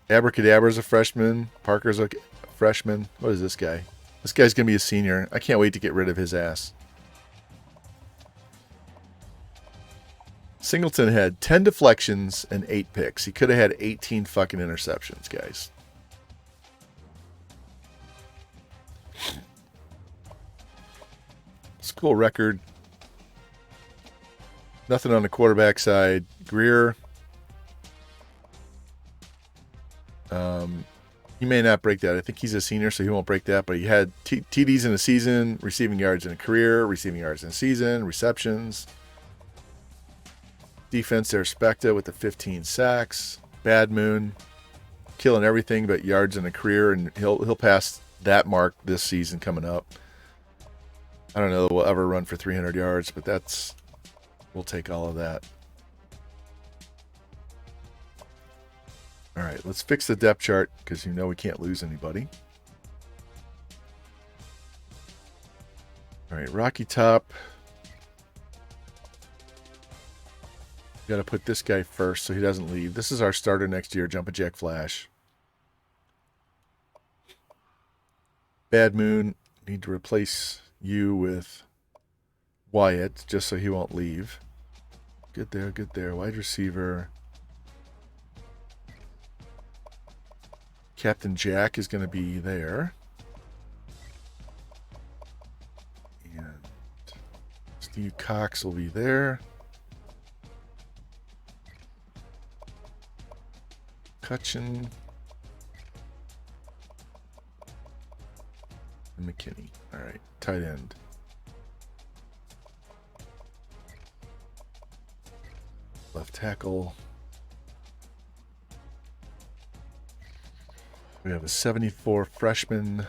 Abracadabra's a freshman. Parker's a freshman. What is this guy? This guy's going to be a senior. I can't wait to get rid of his ass. Singleton had 10 deflections and 8 picks. He could have had 18 fucking interceptions, guys. School record. Nothing on the quarterback side. Greer. He may not break that. I think he's a senior, so he won't break that. But he had TDs in a season, receiving yards in a career, receiving yards in a season, receptions. Defense there, Specta with the 15 sacks. Bad Moon, killing everything but yards in a career, and he'll pass that mark this season coming up. I don't know that we'll ever run for 300 yards, but we'll take all of that. All right, let's fix the depth chart because you know we can't lose anybody. All right, Rocky Top. Got to put this guy first so he doesn't leave. This is our starter next year, Jumpin' Jack Flash. Bad Moon, need to replace you with Wyatt just so he won't leave. Good there, good there. Wide receiver. Captain Jack is going to be there. And Steve Cox will be there. Cutchin. And McKinney. All right, tight end. Left tackle. We have a 74 freshman.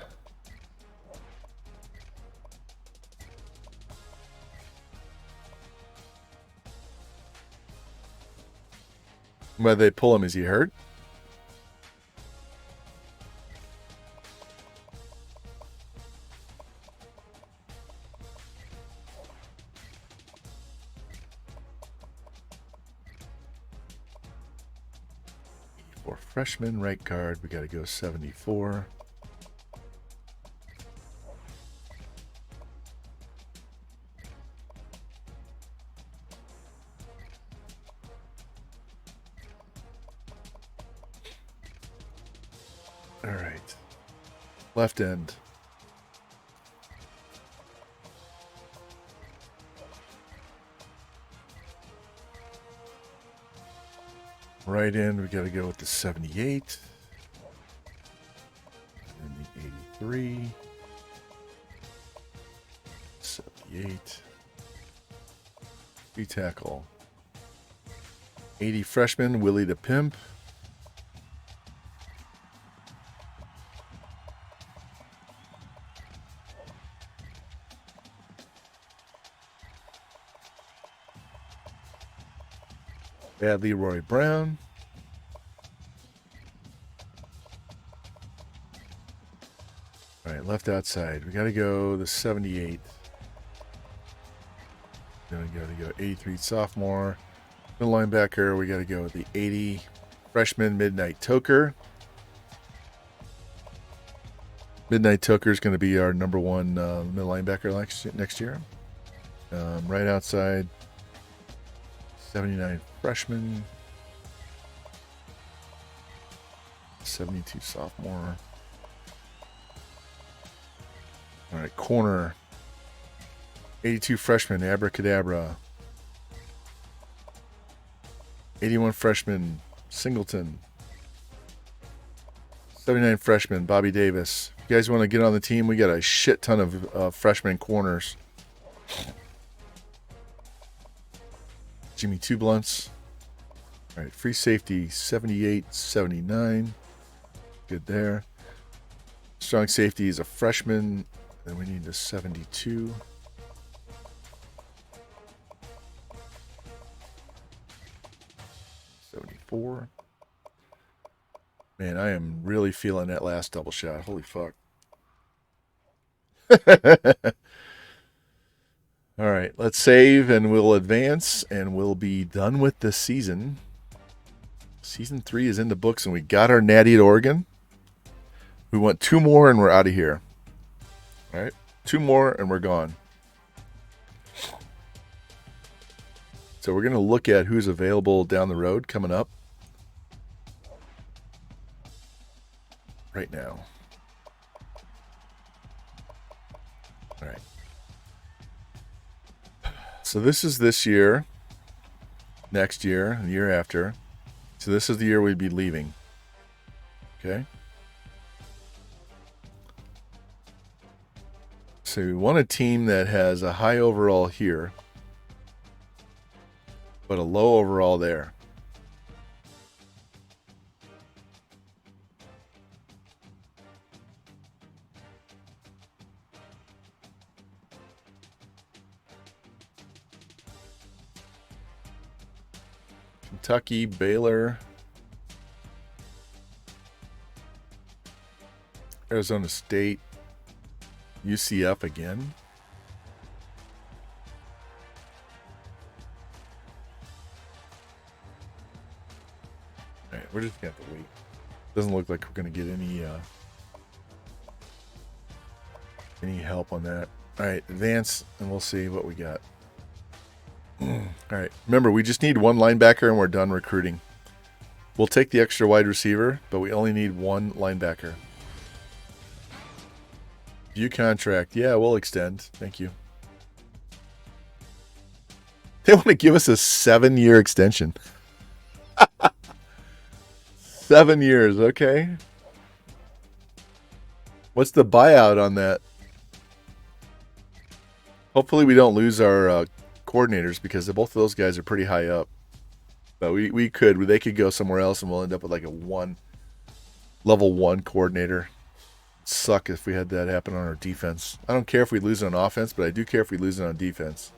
Why they pull him? Is he hurt? Freshman, right guard, we got to go 74. All right. Left end. Right end, we got to go with the 78. And the 83. 78. B tackle. 80 freshman, Willie the Pimp. Bad Leroy Brown. All right, left outside. We got to go the 78. Then we got to go 83 sophomore. Middle linebacker, we got to go with the 80 freshman Midnight Toker. Midnight Toker is going to be our number one middle linebacker next year. Right outside, 79 freshman. 72 sophomore. All right, corner. 82 freshman, Abracadabra. 81 freshman, Singleton. 79 freshman, Bobby Davis. If you guys want to get on the team, we got a shit ton of freshman corners. Jimmy Two Blunts. All right, free safety, 78, 79. Good there. Strong safety is a freshman. Then we need a 72. Man, I am really feeling that last double shot. Holy fuck. All right, let's save and we'll advance and we'll be done with the season. Season 3 is in the books and we got our Natty at Oregon. We want 2 more and we're out of here. All right, 2 more and we're gone. So we're going to look at who's available down the road coming up right now. All right. So this is this year, next year, and the year after. So this is the year we'd be leaving. Okay. So we want a team that has a high overall here, but a low overall there. Kentucky, Baylor, Arizona State, UCF again. All right, we're just gonna have to wait. Doesn't look like we're gonna get any help on that. All right, advance, and we'll see what we got. All right, remember, we just need 1 linebacker and we're done recruiting. We'll take the extra wide receiver, but we only need 1 linebacker. View contract. Yeah, we'll extend. Thank you. They want to give us a 7-year extension. 7 years, okay. What's the buyout on that? Hopefully we don't lose our coordinators because both of those guys are pretty high up. But they could go somewhere else and we'll end up with like a level 1 coordinator. It'd suck if we had that happen on our defense. I don't care if we lose it on offense, but I do care if we lose it on defense.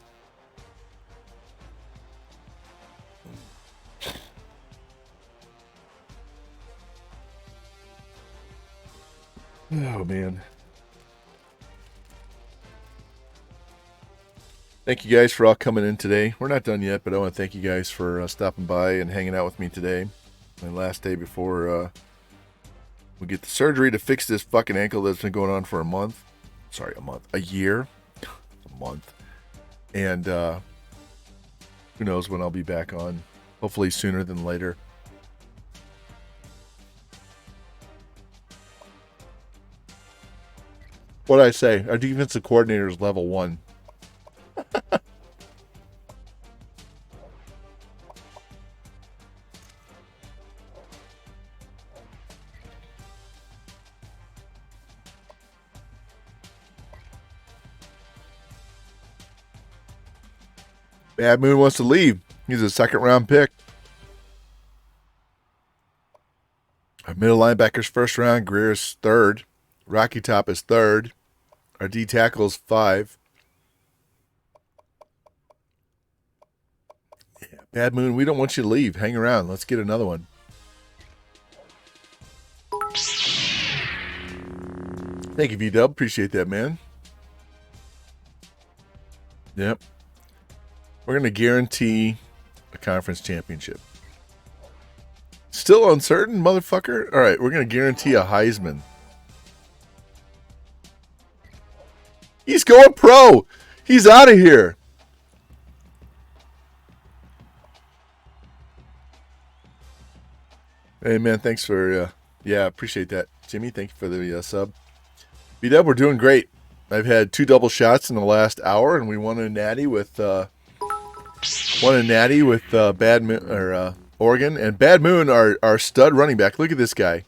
Oh, man. Thank you guys for all coming in today. We're not done yet, but I want to thank you guys for stopping by and hanging out with me today. My last day before we get the surgery to fix this fucking ankle that's been going on for a month. Sorry, a month. A year. A month. And who knows when I'll be back on. Hopefully sooner than later. What did I say? Our defensive coordinator is level 1. Bad Moon wants to leave. He's a 2nd round pick. Our middle linebacker's first round. Greer's third. Rocky Top is third. Our D tackle's 5. Yeah, Bad Moon, we don't want you to leave. Hang around. Let's get another one. Thank you, V-Dub. Appreciate that, man. Yep. We're going to guarantee a conference championship. Still uncertain, motherfucker? All right, we're going to guarantee a Heisman. He's going pro. He's out of here. Hey, man, thanks for, appreciate that. Jimmy, thank you for the sub. B-Dub, we're doing great. I've had 2 double shots in the last hour, and we won a natty with Bad Moon, or Oregon. And Bad Moon, our stud running back. Look at this guy.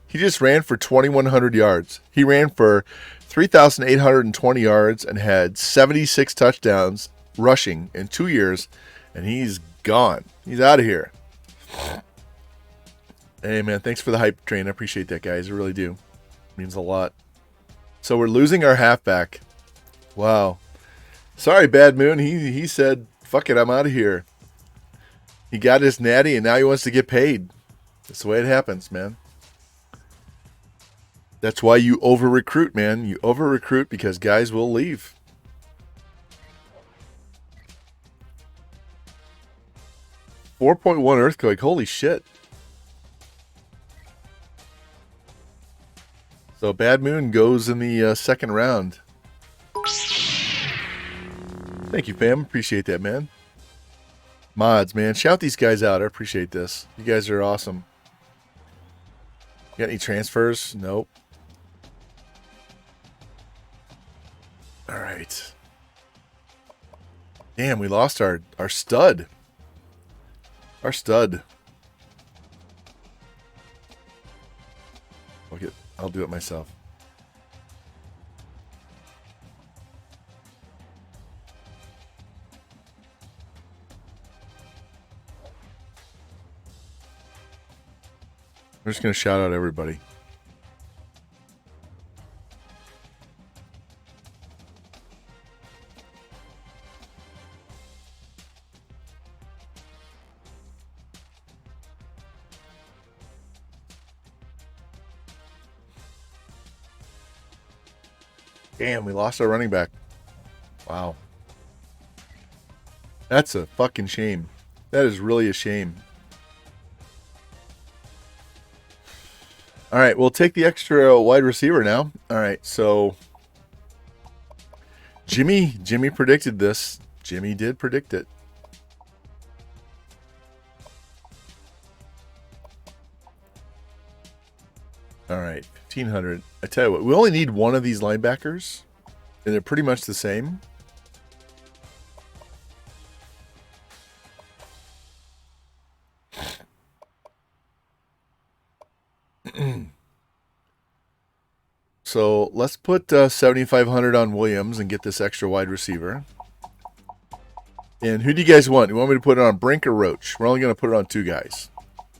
He just ran for 2,100 yards. He ran for 3,820 yards and had 76 touchdowns rushing in 2 years, and he's gone. He's out of here. Hey, man, thanks for the hype train. I appreciate that, guys. I really do. It means a lot. So we're losing our halfback. Wow. Sorry, Bad Moon. He said, fuck it, I'm out of here. He got his natty, and now he wants to get paid. That's the way it happens, man. That's why you over-recruit, man. You over-recruit because guys will leave. .1 earthquake. Holy shit. So Bad Moon goes in the second round. Thank you, fam. Appreciate that, man. Mods, man. Shout these guys out. I appreciate this. You guys are awesome. You got any transfers? Nope. All right. Damn, we lost our stud. Our stud. Okay, I'll do it myself. I'm just going to shout out everybody. Damn, we lost our running back. Wow. That's a fucking shame. That is really a shame. All right, we'll take the extra wide receiver now. All right, so Jimmy predicted this. Jimmy did predict it. All right, 1,500. I tell you what, we only need one of these linebackers, and they're pretty much the same. So let's put 7,500 on Williams and get this extra wide receiver. And who do you guys want? You want me to put it on Brink or Roach? We're only going to put it on 2 guys.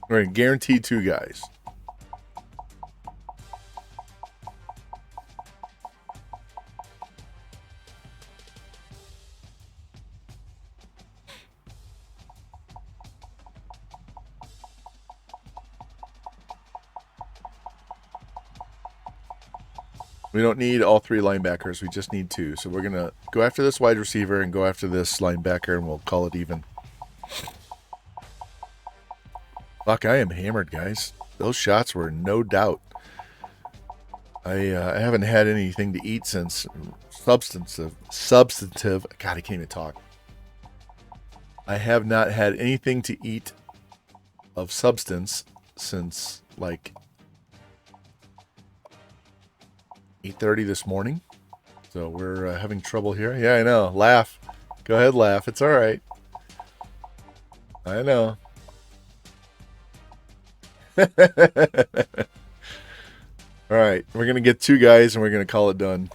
We're going to guarantee 2 guys. We don't need all 3 linebackers. We just need 2. So we're going to go after this wide receiver and go after this linebacker, and we'll call it even. Fuck, I am hammered, guys. Those shots were no doubt. I haven't had anything to eat since substantive. God, I can't even talk. I have not had anything to eat of substance since, like, 8:30 this morning. So we're having trouble here. Yeah, I know. Laugh. Go ahead, laugh. It's all right. I know. All right. We're going to get 2 guys and we're going to call it done.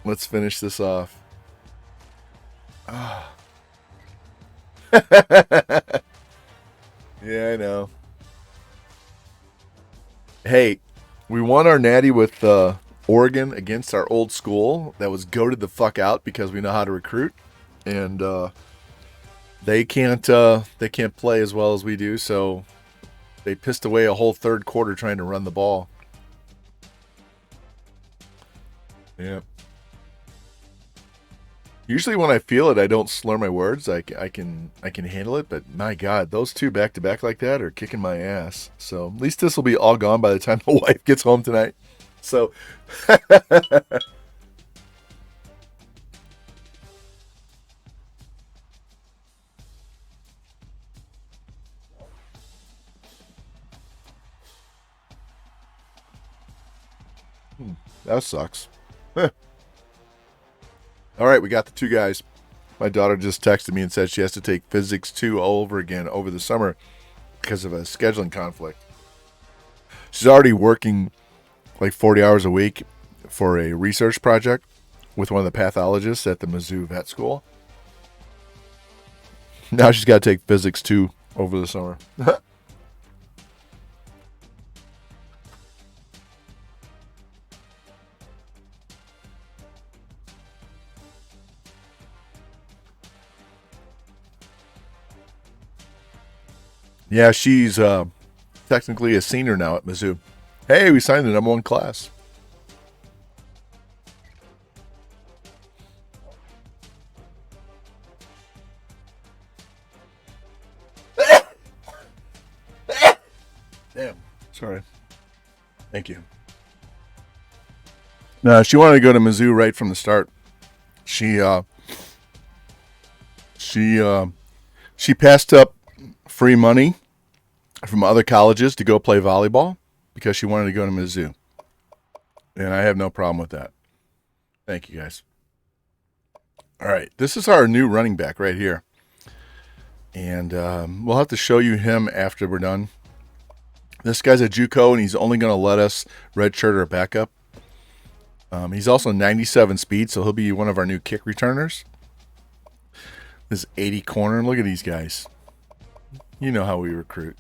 Let's finish this off. Oh. Yeah, I know. Hey, we won our natty with Oregon against our old school that was goated the fuck out because we know how to recruit, and they can't play as well as we do, so they pissed away a whole third quarter trying to run the ball. Yeah. Usually when I feel it, I don't slur my words. I can handle it, but my God, those two back to back like that are kicking my ass. So at least this will be all gone by the time the wife gets home tonight. So that sucks. Huh. All right, we got the two guys. My daughter just texted me and said she has to take Physics 2 all over again over the summer because of a scheduling conflict. She's already working like 40 hours a week for a research project with one of the pathologists at the Mizzou vet school. Now she's got to take Physics 2 over the summer. Yeah, she's technically a senior now at Mizzou. Hey, we signed the #1 class. Damn. Sorry. Thank you. No, she wanted to go to Mizzou right from the start. She passed up free money from other colleges to go play volleyball because she wanted to go to Mizzou. And I have no problem with that. Thank you, guys. All right. This is our new running back right here. And we'll have to show you him after we're done. This guy's a JUCO, and he's only going to let us redshirt or backup. He's also 97 speed, so he'll be one of our new kick returners. This 80 corner. Look at these guys. You know how we recruit.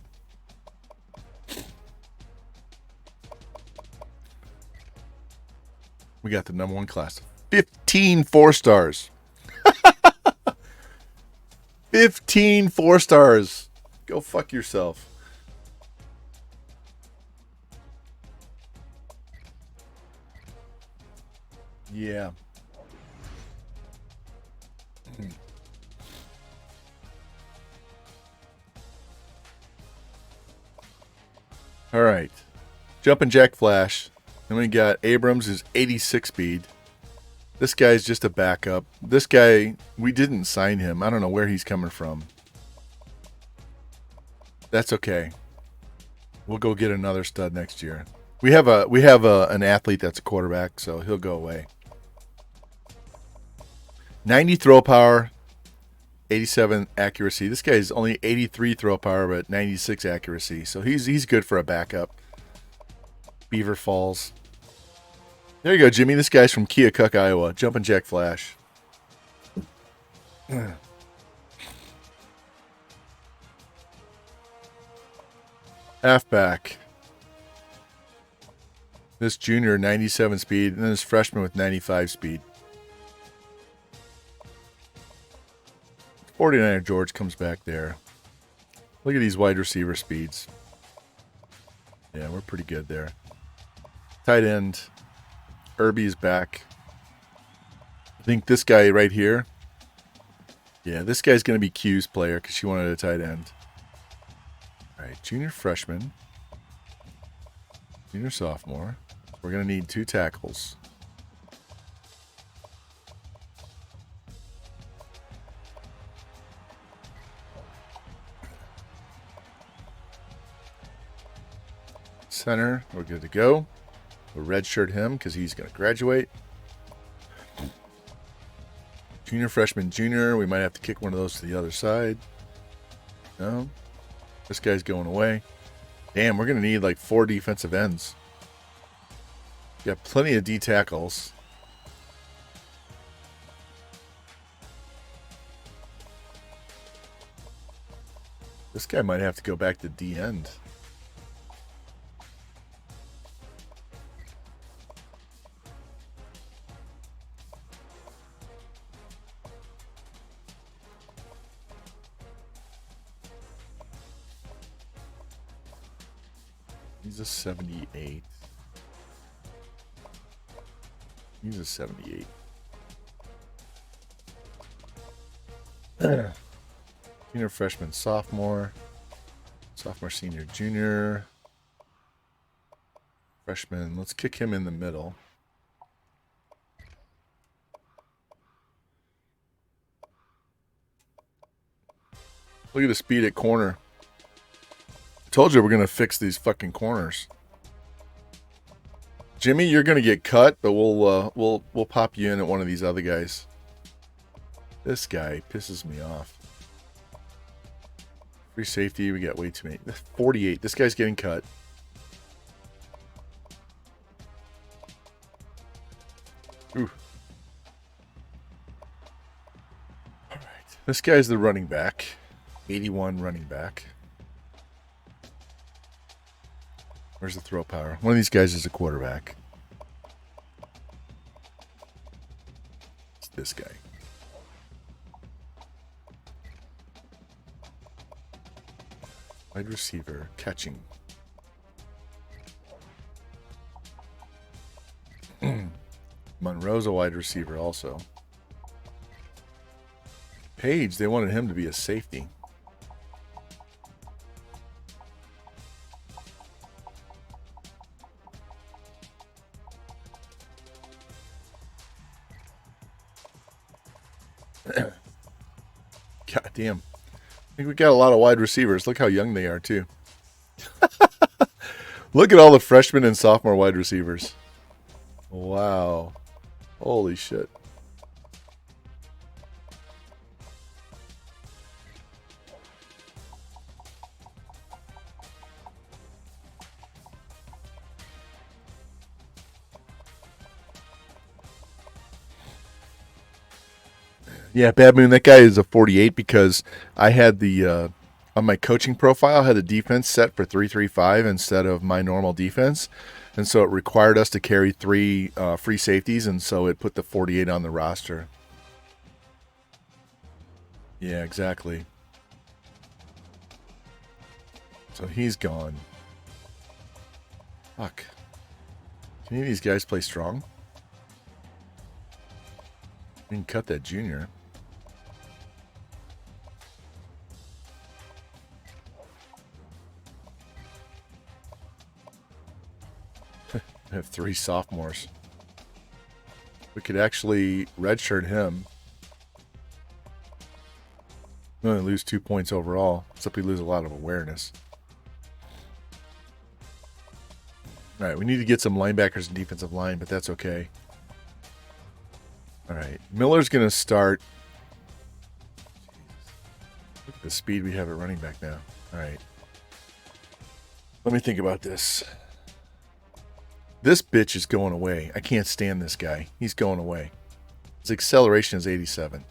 We got the #1 class. 15 4-stars. 15 4-stars. Go fuck yourself. Yeah. All right. Jumping Jack Flash. Then we got Abrams, who's 86 speed. This guy's just a backup. This guy, we didn't sign him. I don't know where he's coming from. That's okay. We'll go get another stud next year. We have an athlete that's a quarterback, so he'll go away. 90 throw power, 87 accuracy. This guy's only 83 throw power, but 96 accuracy. So he's good for a backup. Beaver Falls. There you go, Jimmy. This guy's from Keokuk, Iowa. Jumping Jack Flash. Halfback. This junior, 97 speed, and then this freshman with 95 speed. 49er George comes back there. Look at these wide receiver speeds. Yeah, we're pretty good there. Tight end. Irby's back. I think this guy right here. Yeah, this guy's going to be Q's player because she wanted a tight end. All right, junior freshman. Junior sophomore. We're going to need 2 tackles. Center, we're good to go. We'll redshirt him because he's going to graduate. Junior, freshman, junior. We might have to kick one of those to the other side. No. This guy's going away. Damn, we're going to need like 4 defensive ends. Got plenty of D tackles. This guy might have to go back to D end. He's a 78. He's a 78. Junior, freshman, sophomore. Sophomore, senior, junior. Freshman. Let's kick him in the middle. Look at the speed at corner. I told you we're going to fix these fucking corners. Jimmy, you're going to get cut, but we'll pop you in at one of these other guys. This guy pisses me off. Free safety, we got way too many. 48. This guy's getting cut. Ooh. All right. This guy's the running back. 81 running back. Where's the throw power? One of these guys is a quarterback. It's this guy. Wide receiver, catching. Monroe's a wide receiver also. Page, they wanted him to be a safety. God damn. I think we got a lot of wide receivers. Look how young they are, too. Look at all the freshmen and sophomore wide receivers. Wow. Holy shit. Yeah, Bad Moon, that guy is a 48 because I had the, on my coaching profile, I had the defense set for 3-3-5 instead of my normal defense. And so it required us to carry 3 free safeties, and so it put the 48 on the roster. Yeah, exactly. So he's gone. Fuck. Can any of these guys play strong? We can cut that junior. I have 3 sophomores. We could actually redshirt him. We only lose 2 points overall, except we lose a lot of awareness. All right, we need to get some linebackers and defensive line, but that's okay. All right, Miller's going to start. Look at the speed we have at running back now. All right. Let me think about this. This bitch is going away. I can't stand this guy. He's going away. His acceleration is 87.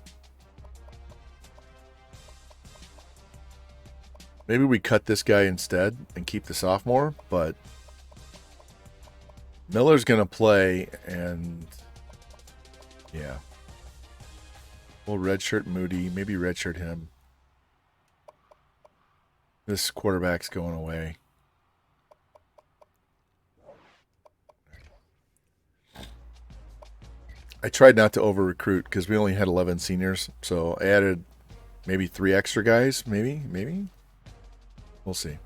Maybe we cut this guy instead and keep the sophomore, but Miller's going to play, and yeah. We'll redshirt Moody. Maybe redshirt him. This quarterback's going away. I tried not to over-recruit because we only had 11 seniors, so I added maybe 3 extra guys, maybe. We'll see.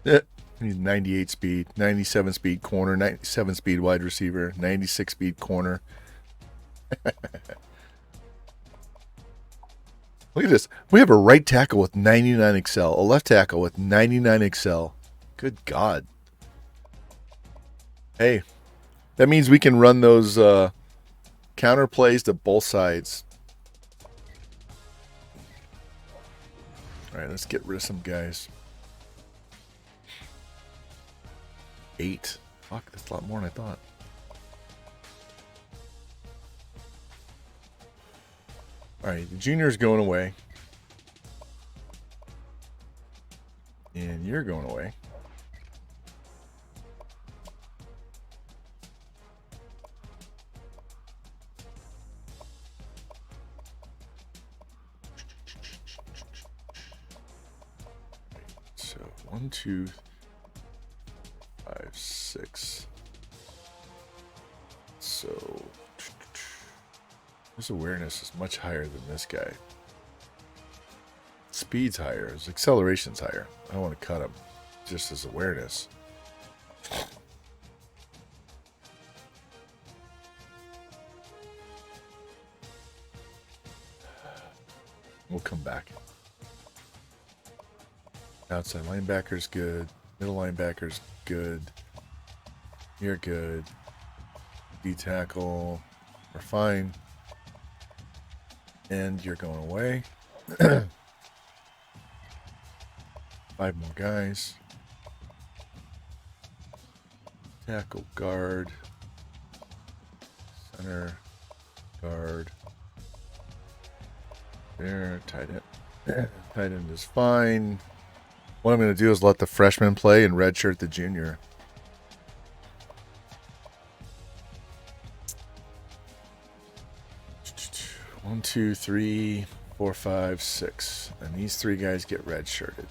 He's 98 speed, 97 speed corner, 97 speed wide receiver, 96 speed corner. Look at this. We have a right tackle with 99 excel, a left tackle with 99 excel. Good God. Hey, that means we can run those counter plays to both sides. All right, let's get rid of some guys. 8. Fuck, that's a lot more than I thought. All right, the junior's going away. And you're going away. 1, 2, 5, 6. So his awareness is much higher than this guy. Speed's higher. His acceleration's higher. I don't want to cut him. Just his awareness. We'll come back. Outside linebacker's good. Middle linebacker's good. You're good. D tackle. We're fine. And you're going away. 5 more guys. Tackle, guard. Center, guard. There, tight end. Tight end is fine. What I'm going to do is let the freshman play and redshirt the junior. One, two, three, 4, 5, 6. And these 3 guys get redshirted.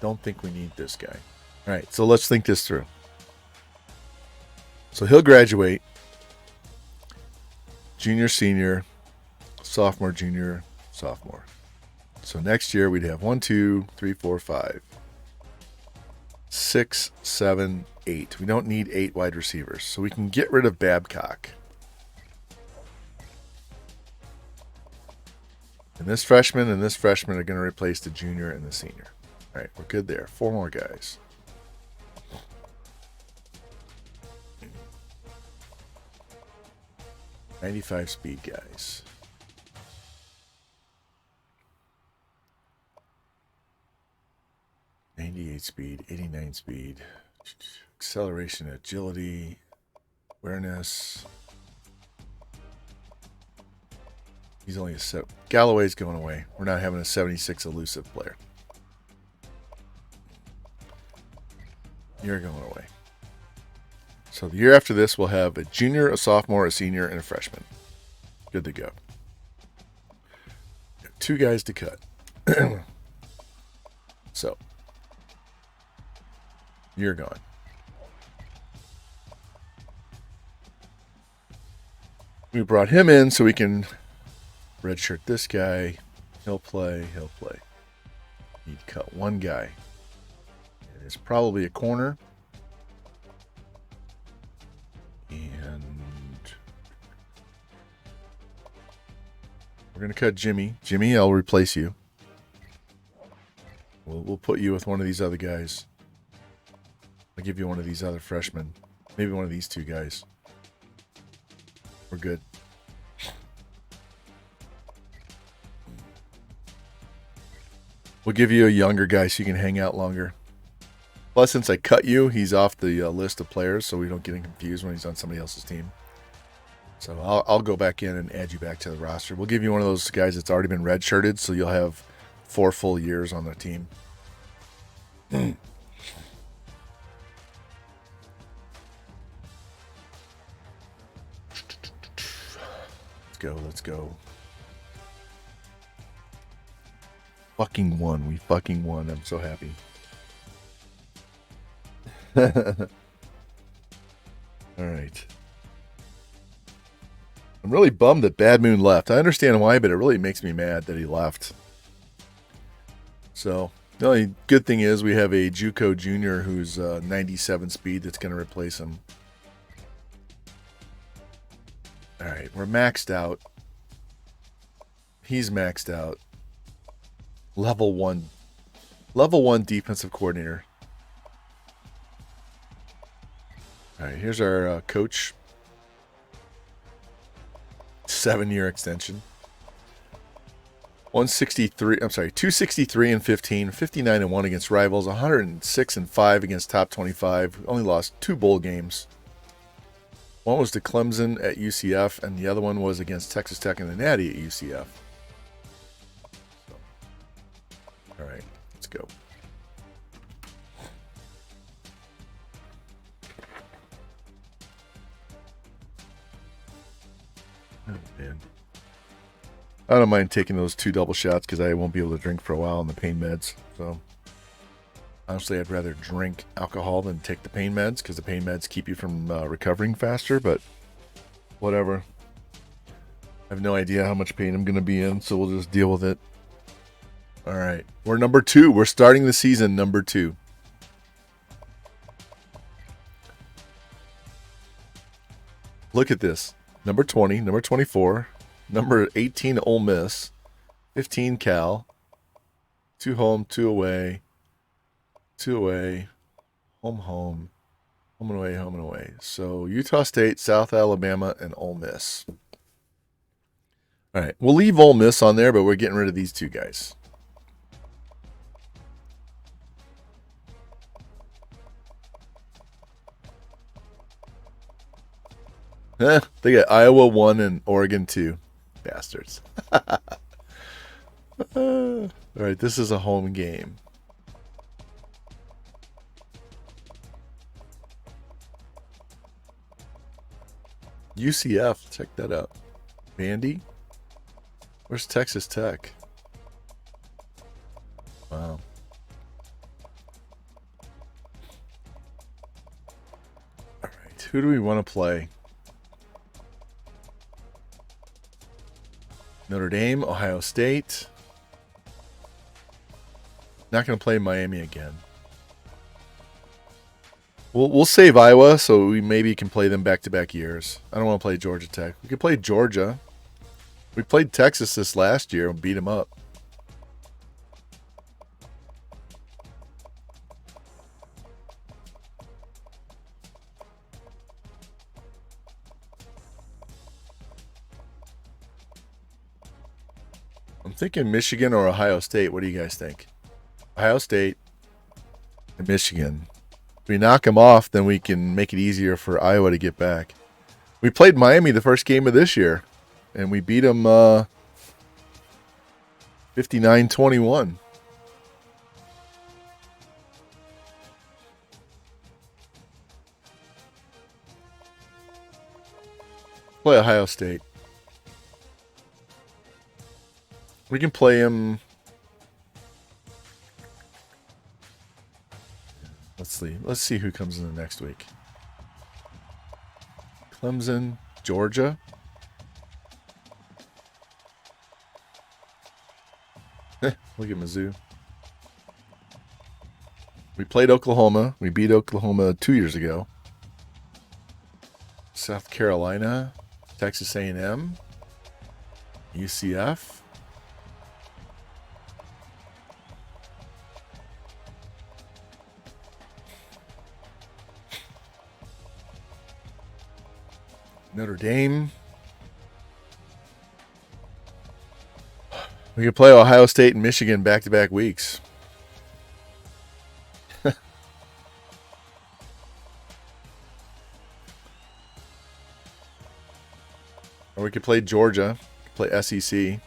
Don't think we need this guy. All right, so let's think this through. So he'll graduate. Junior, senior, sophomore, junior, sophomore. So next year we'd have 1, 2, 3, 4, 5, 6, 7, 8. We don't need 8 wide receivers. So we can get rid of Babcock. And this freshman are going to replace the junior and the senior. All right, we're good there. 4 more guys. $95 speed guys. $98 speed, 89 speed, acceleration, agility, awareness. He's only a set. Galloway's going away. We're not having a 76 elusive player. You're going away. So the year after this, we'll have a junior, a sophomore, a senior, and a freshman. Good to go. 2 guys to cut. So, you're gone. We brought him in so we can redshirt this guy. He'll play. Need to cut 1 guy. It's probably a corner. And we're going to cut Jimmy. Jimmy, I'll replace you. We'll put you with one of these other guys. I'll give you one of these other freshmen. Maybe one of these 2 guys. We're good. We'll give you a younger guy so you can hang out longer. Plus, since I cut you, he's off the list of players, so we don't get him confused when he's on somebody else's team. So I'll go back in and add you back to the roster. We'll give you one of those guys that's already been redshirted, so you'll have 4 full years on the team. Let's go. Fucking won. We fucking won. I'm so happy. All right. I'm really bummed that Bad Moon left. I understand why, but it really makes me mad that he left. So, the only good thing is we have a JUCO junior who's 97 speed that's going to replace him. All right, we're maxed out. He's maxed out. Level 1 defensive coordinator. All right, here's our coach. 7-year extension. 263 and 15, 59 and 1 against rivals, 106 and 5 against top 25. Only lost 2 bowl games. One was to Clemson at UCF, and the other one was against Texas Tech and the Natty at UCF. So, all right, let's go. Oh, man. I don't mind taking those 2 double shots because I won't be able to drink for a while on the pain meds. So honestly, I'd rather drink alcohol than take the pain meds because the pain meds keep you from recovering faster. But whatever. I have no idea how much pain I'm going to be in, so we'll just deal with it. All right. We're number 2. We're starting the season number 2. Look at this. Number 20, number 24, number 18 Ole Miss, 15 Cal, 2 home, 2 away, 2 away, home, home, home and away, home and away. So Utah State, South Alabama, and Ole Miss. All right. We'll leave Ole Miss on there, but we're getting rid of these 2 guys. They got Iowa 1 and Oregon 2. Bastards. All right, this is a home game. UCF, check that out. Vandy? Where's Texas Tech? Wow. All right, who do we want to play? Notre Dame, Ohio State. Not going to play Miami again. We'll save Iowa so we maybe can play them back-to-back years. I don't want to play Georgia Tech. We could play Georgia. We played Texas this last year and beat them up. I'm thinking Michigan or Ohio State. What do you guys think? Ohio State and Michigan. If we knock them off, then we can make it easier for Iowa to get back. We played Miami the first game of this year, and we beat them 59-21. Play Ohio State. We can play him. Let's see who comes in the next week. Clemson, Georgia. Look at Mizzou. We played Oklahoma. We beat Oklahoma 2 years ago. South Carolina, Texas A&M, UCF. Notre Dame. We could play Ohio State and Michigan back-to-back weeks. Or we could play Georgia, play SEC.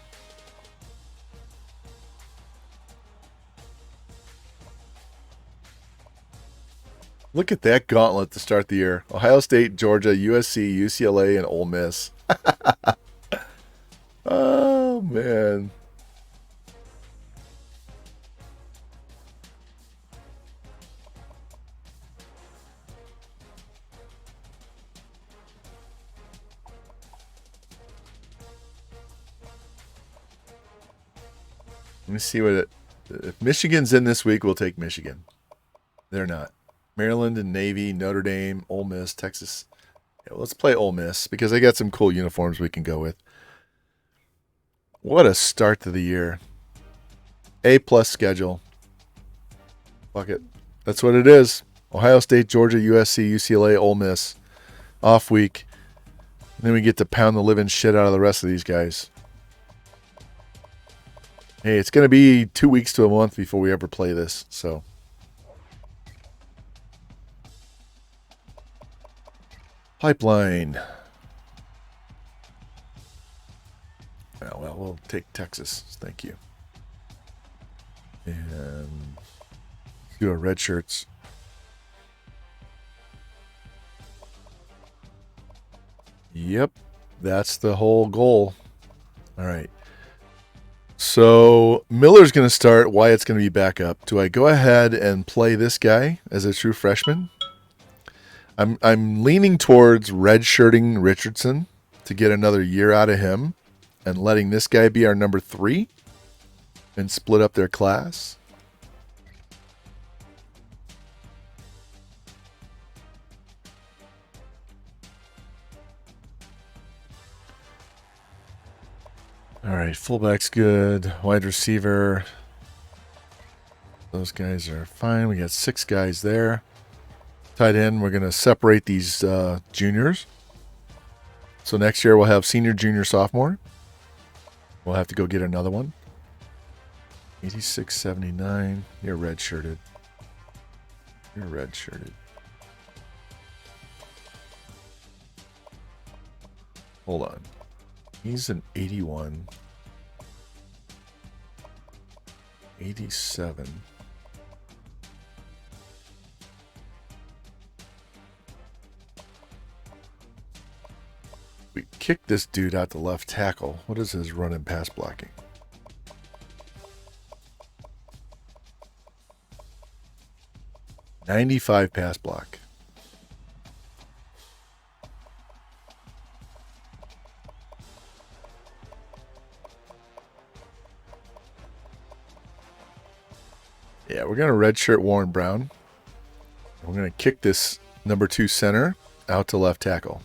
Look at that gauntlet to start the year. Ohio State, Georgia, USC, UCLA, and Ole Miss. Oh, man. Let me see what if Michigan's in this week, we'll take Michigan. They're not. Maryland and Navy, Notre Dame, Ole Miss, Texas. Yeah, well, let's play Ole Miss because they got some cool uniforms we can go with. What a start to the year. A+ schedule. Fuck it. That's what it is. Ohio State, Georgia, USC, UCLA, Ole Miss. Off week. And then we get to pound the living shit out of the rest of these guys. Hey, it's going to be 2 weeks to a month before we ever play this, so. Pipeline. Well, we'll take Texas. Thank you. And do our red shirts. Yep, that's the whole goal. All right. So Miller's going to start. Wyatt's going to be back up. Do I go ahead and play this guy as a true freshman? I'm leaning towards redshirting Richardson to get another year out of him and letting this guy be our number 3 and split up their class. All right, fullback's good. Wide receiver. Those guys are fine. We got 6 guys there. Tight end, we're going to separate these juniors. So next year we'll have senior, junior, sophomore. We'll have to go get another one. 86.79. You're redshirted. You're redshirted. Hold on. He's an 81. 87. We kicked this dude out to left tackle. What is his run and pass blocking? .95 pass block. Yeah, we're going to redshirt Warren Brown. We're going to kick this number 2 center out to left tackle.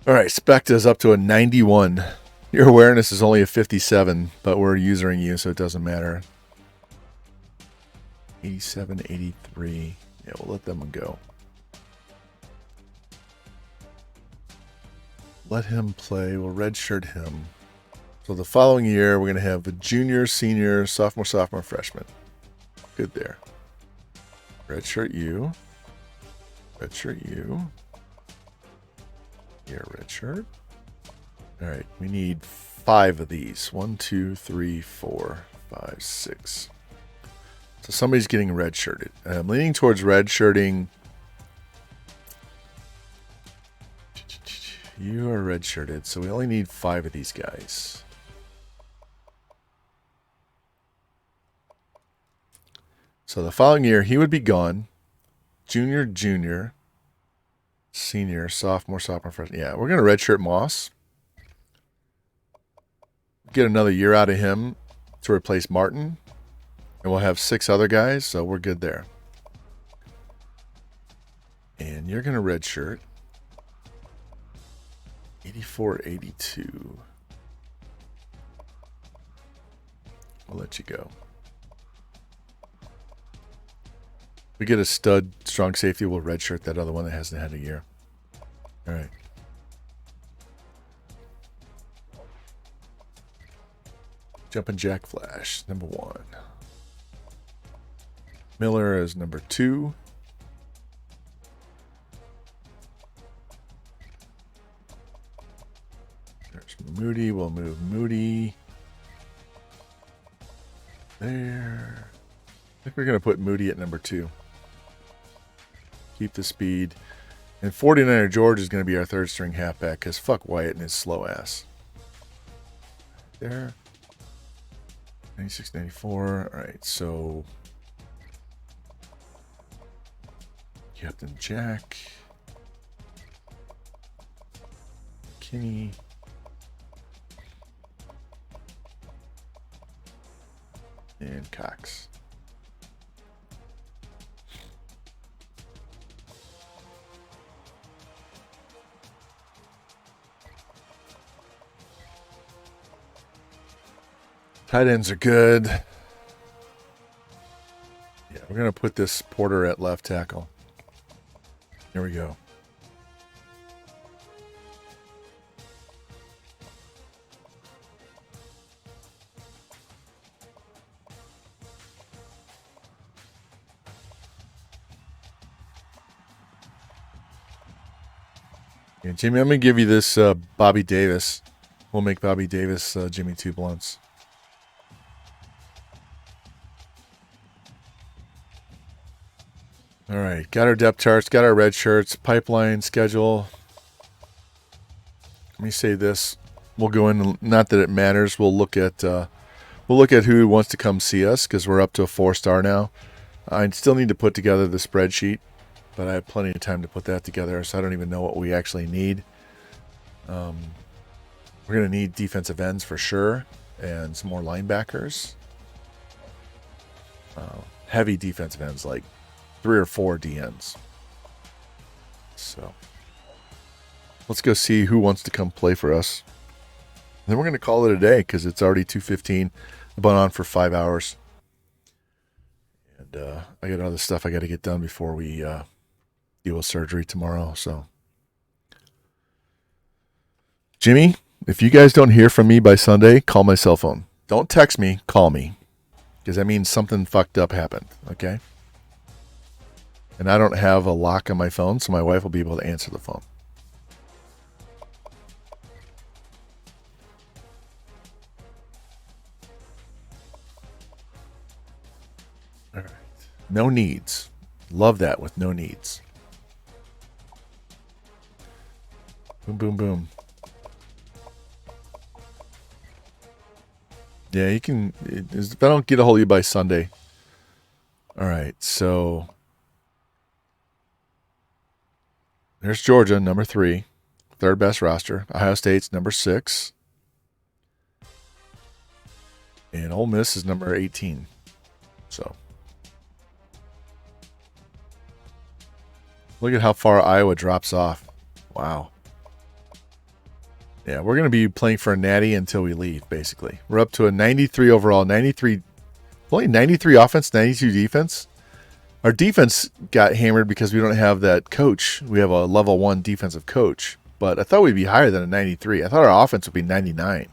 All right, Specta is up to a 91. Your awareness is only a 57, but we're usering you, so it doesn't matter. 87, 83. Yeah, we'll let them go. Let him play. We'll redshirt him. So the following year, we're going to have a junior, senior, sophomore, freshman. Good there. Redshirt you. Redshirt you. Here, redshirt. All right, we need 5 of these. 1, 2, 3, 4, 5, 6. So somebody's getting redshirted. I'm leaning towards redshirting. You are redshirted, so we only need 5 of these guys. So the following year, he would be gone. Junior, junior, senior, sophomore, freshman. Yeah, we're going to redshirt Moss. Get another year out of him to replace Martin. And we'll have 6 other guys, so we're good there. And you're going to redshirt 84, 82. We'll let you go. We get a stud strong safety, we'll redshirt that other one that hasn't had a year. All right. Jumping Jack Flash, number 1. Miller is number 2. There's Moody. We'll move Moody there. I think we're going to put Moody at number 2. Keep the speed. And 49er George is going to be our 3rd string halfback because fuck Wyatt and his slow ass. There. 96, 94. All right, so Captain Jack. Kinney. And Cox. Tight ends are good. Yeah, we're going to put this Porter at left tackle. Here we go. Yeah, Jimmy, I'm going to give you this Bobby Davis. We'll make Bobby Davis Jimmy 2 blunts. All right, got our depth charts, got our red shirts, pipeline schedule. Let me say this. We'll go in. Not that it matters. We'll look at who wants to come see us because we're up to a 4-star now. I still need to put together the spreadsheet, but I have plenty of time to put that together. So I don't even know what we actually need. We're going to need defensive ends for sure, and some more linebackers. Heavy defensive ends, like 3 or 4 DNs. So let's go see who wants to come play for us. And then we're going to call it a day because it's already 2:15. I've been on for 5 hours. And I got other stuff I got to get done before we deal with surgery tomorrow. So, Jimmy, if you guys don't hear from me by Sunday, call my cell phone. Don't text me, call me. Because that means something fucked up happened, okay? And I don't have a lock on my phone, so my wife will be able to answer the phone. All right. No needs. Love that with no needs. Boom, boom, boom. Yeah, you can. If I don't get a hold of you by Sunday. All right, so there's Georgia, number 3, third best roster. Ohio State's number 6, and Ole Miss is number 18. So look at how far Iowa drops off. Wow. Yeah, we're going to be playing for a natty until we leave, basically. We're up to a 93 overall, 93, only 93 offense, 92 defense. Our defense got hammered because we don't have that coach. We have a level 1 defensive coach, but I thought we'd be higher than a 93. I thought our offense would be 99.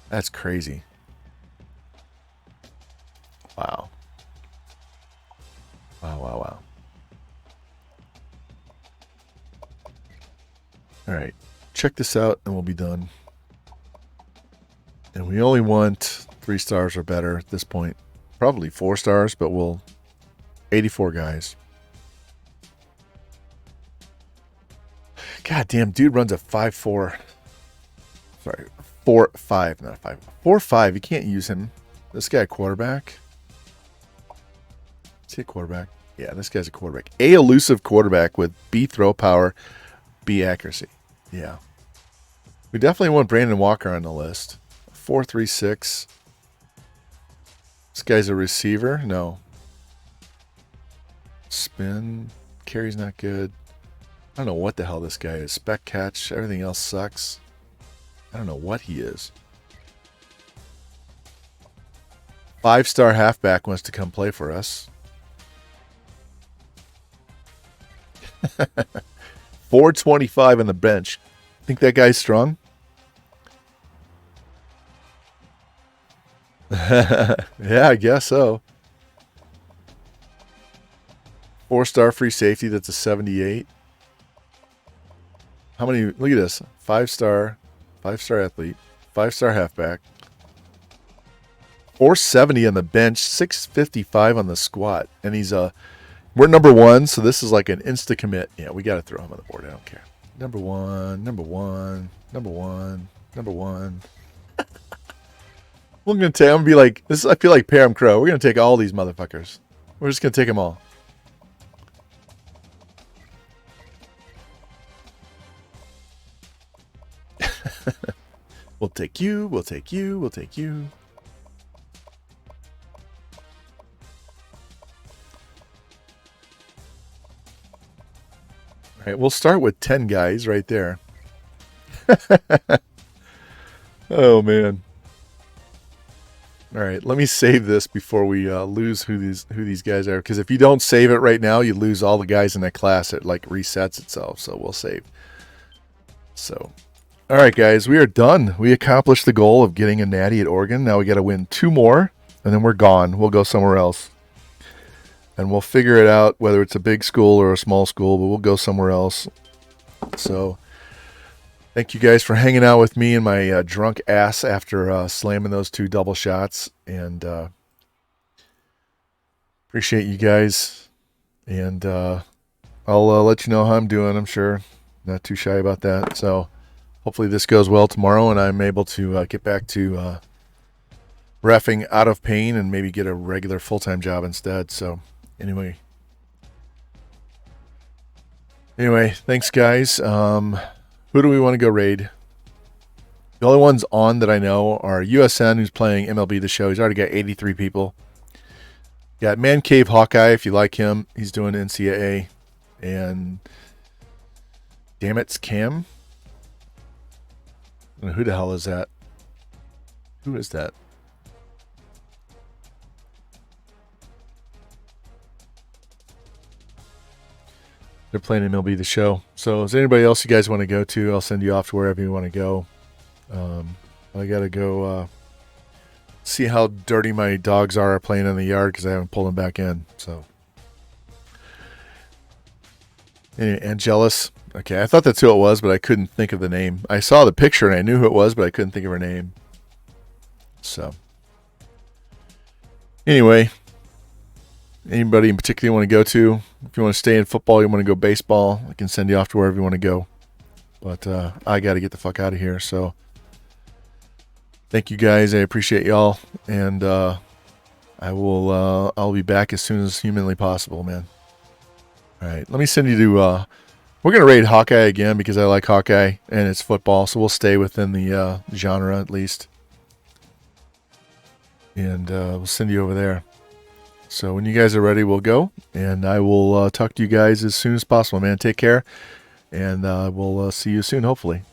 That's crazy. Wow. Wow, wow, wow. All right. Check this out and we'll be done. And we only want 3 stars or better at this point. Probably 4 stars, but we'll 84 guys. God damn, dude runs a 5-4. Sorry, 4-5, not a 5. 4-5. You can't use him. This guy a quarterback. Is he a quarterback? Yeah, this guy's a quarterback. A elusive quarterback with B throw power, B accuracy. Yeah. We definitely want Brandon Walker on the list. 4.36. This guy's a receiver? No. Spin. Carry's not good. I don't know what the hell this guy is. Spec catch. Everything else sucks. I don't know what he is. 5-star halfback wants to come play for us. 425 on the bench. Think that guy's strong? Yeah, I guess so. 4-star free safety, that's a 78. How many? Look at this. 5-star athlete, 5-star halfback. 470 on the bench, 655 on the squat. And we're number 1, so this is like an insta commit. Yeah, we got to throw him on the board. I don't care. Number one. We're gonna take. I'm gonna be like this. I feel like Param Crow. We're gonna take all these motherfuckers. We're just gonna take them all. We'll take you. We'll take you. We'll take you. All right, we'll start with 10 guys right there. Oh, man. All right, let me save this before we lose who these guys are. Because if you don't save it right now, you lose all the guys in that class. It like resets itself. So we'll save. So, all right, guys, we are done. We accomplished the goal of getting a natty at Oregon. Now we got to win 2 more, and then we're gone. We'll go somewhere else. And we'll figure it out whether it's a big school or a small school, but we'll go somewhere else. So thank you guys for hanging out with me and my drunk ass after slamming those 2 double shots. And appreciate you guys. And I'll let you know how I'm doing, I'm sure. Not too shy about that. So hopefully this goes well tomorrow and I'm able to get back to reffing out of pain and maybe get a regular full-time job instead. So anyway, thanks guys. Who do we want to go raid? The only ones on that I know are USN, who's playing MLB The Show. He's already got 83 people. Got Man Cave Hawkeye, if you like him. He's doing NCAA. And damn it's Cam. I don't know, who the hell is that? Who is that? They're playing MLB The Show. So is there anybody else you guys want to go to? I'll send you off to wherever you want to go. I got to go see how dirty my dogs are playing in the yard because I haven't pulled them back in. So, anyway, Angelus. Okay, I thought that's who it was, but I couldn't think of the name. I saw the picture and I knew who it was, but I couldn't think of her name. So, anyway, anybody in particular you want to go to? If you want to stay in football, you want to go baseball, I can send you off to wherever you want to go. But I got to get the fuck out of here. So, thank you guys. I appreciate y'all, and I'll be back as soon as humanly possible, man. All right, let me send you to. We're gonna raid Hawkeye again because I like Hawkeye and it's football, so we'll stay within the genre at least, and we'll send you over there. So when you guys are ready, we'll go, and I will talk to you guys as soon as possible, man. Take care, and we'll see you soon, hopefully.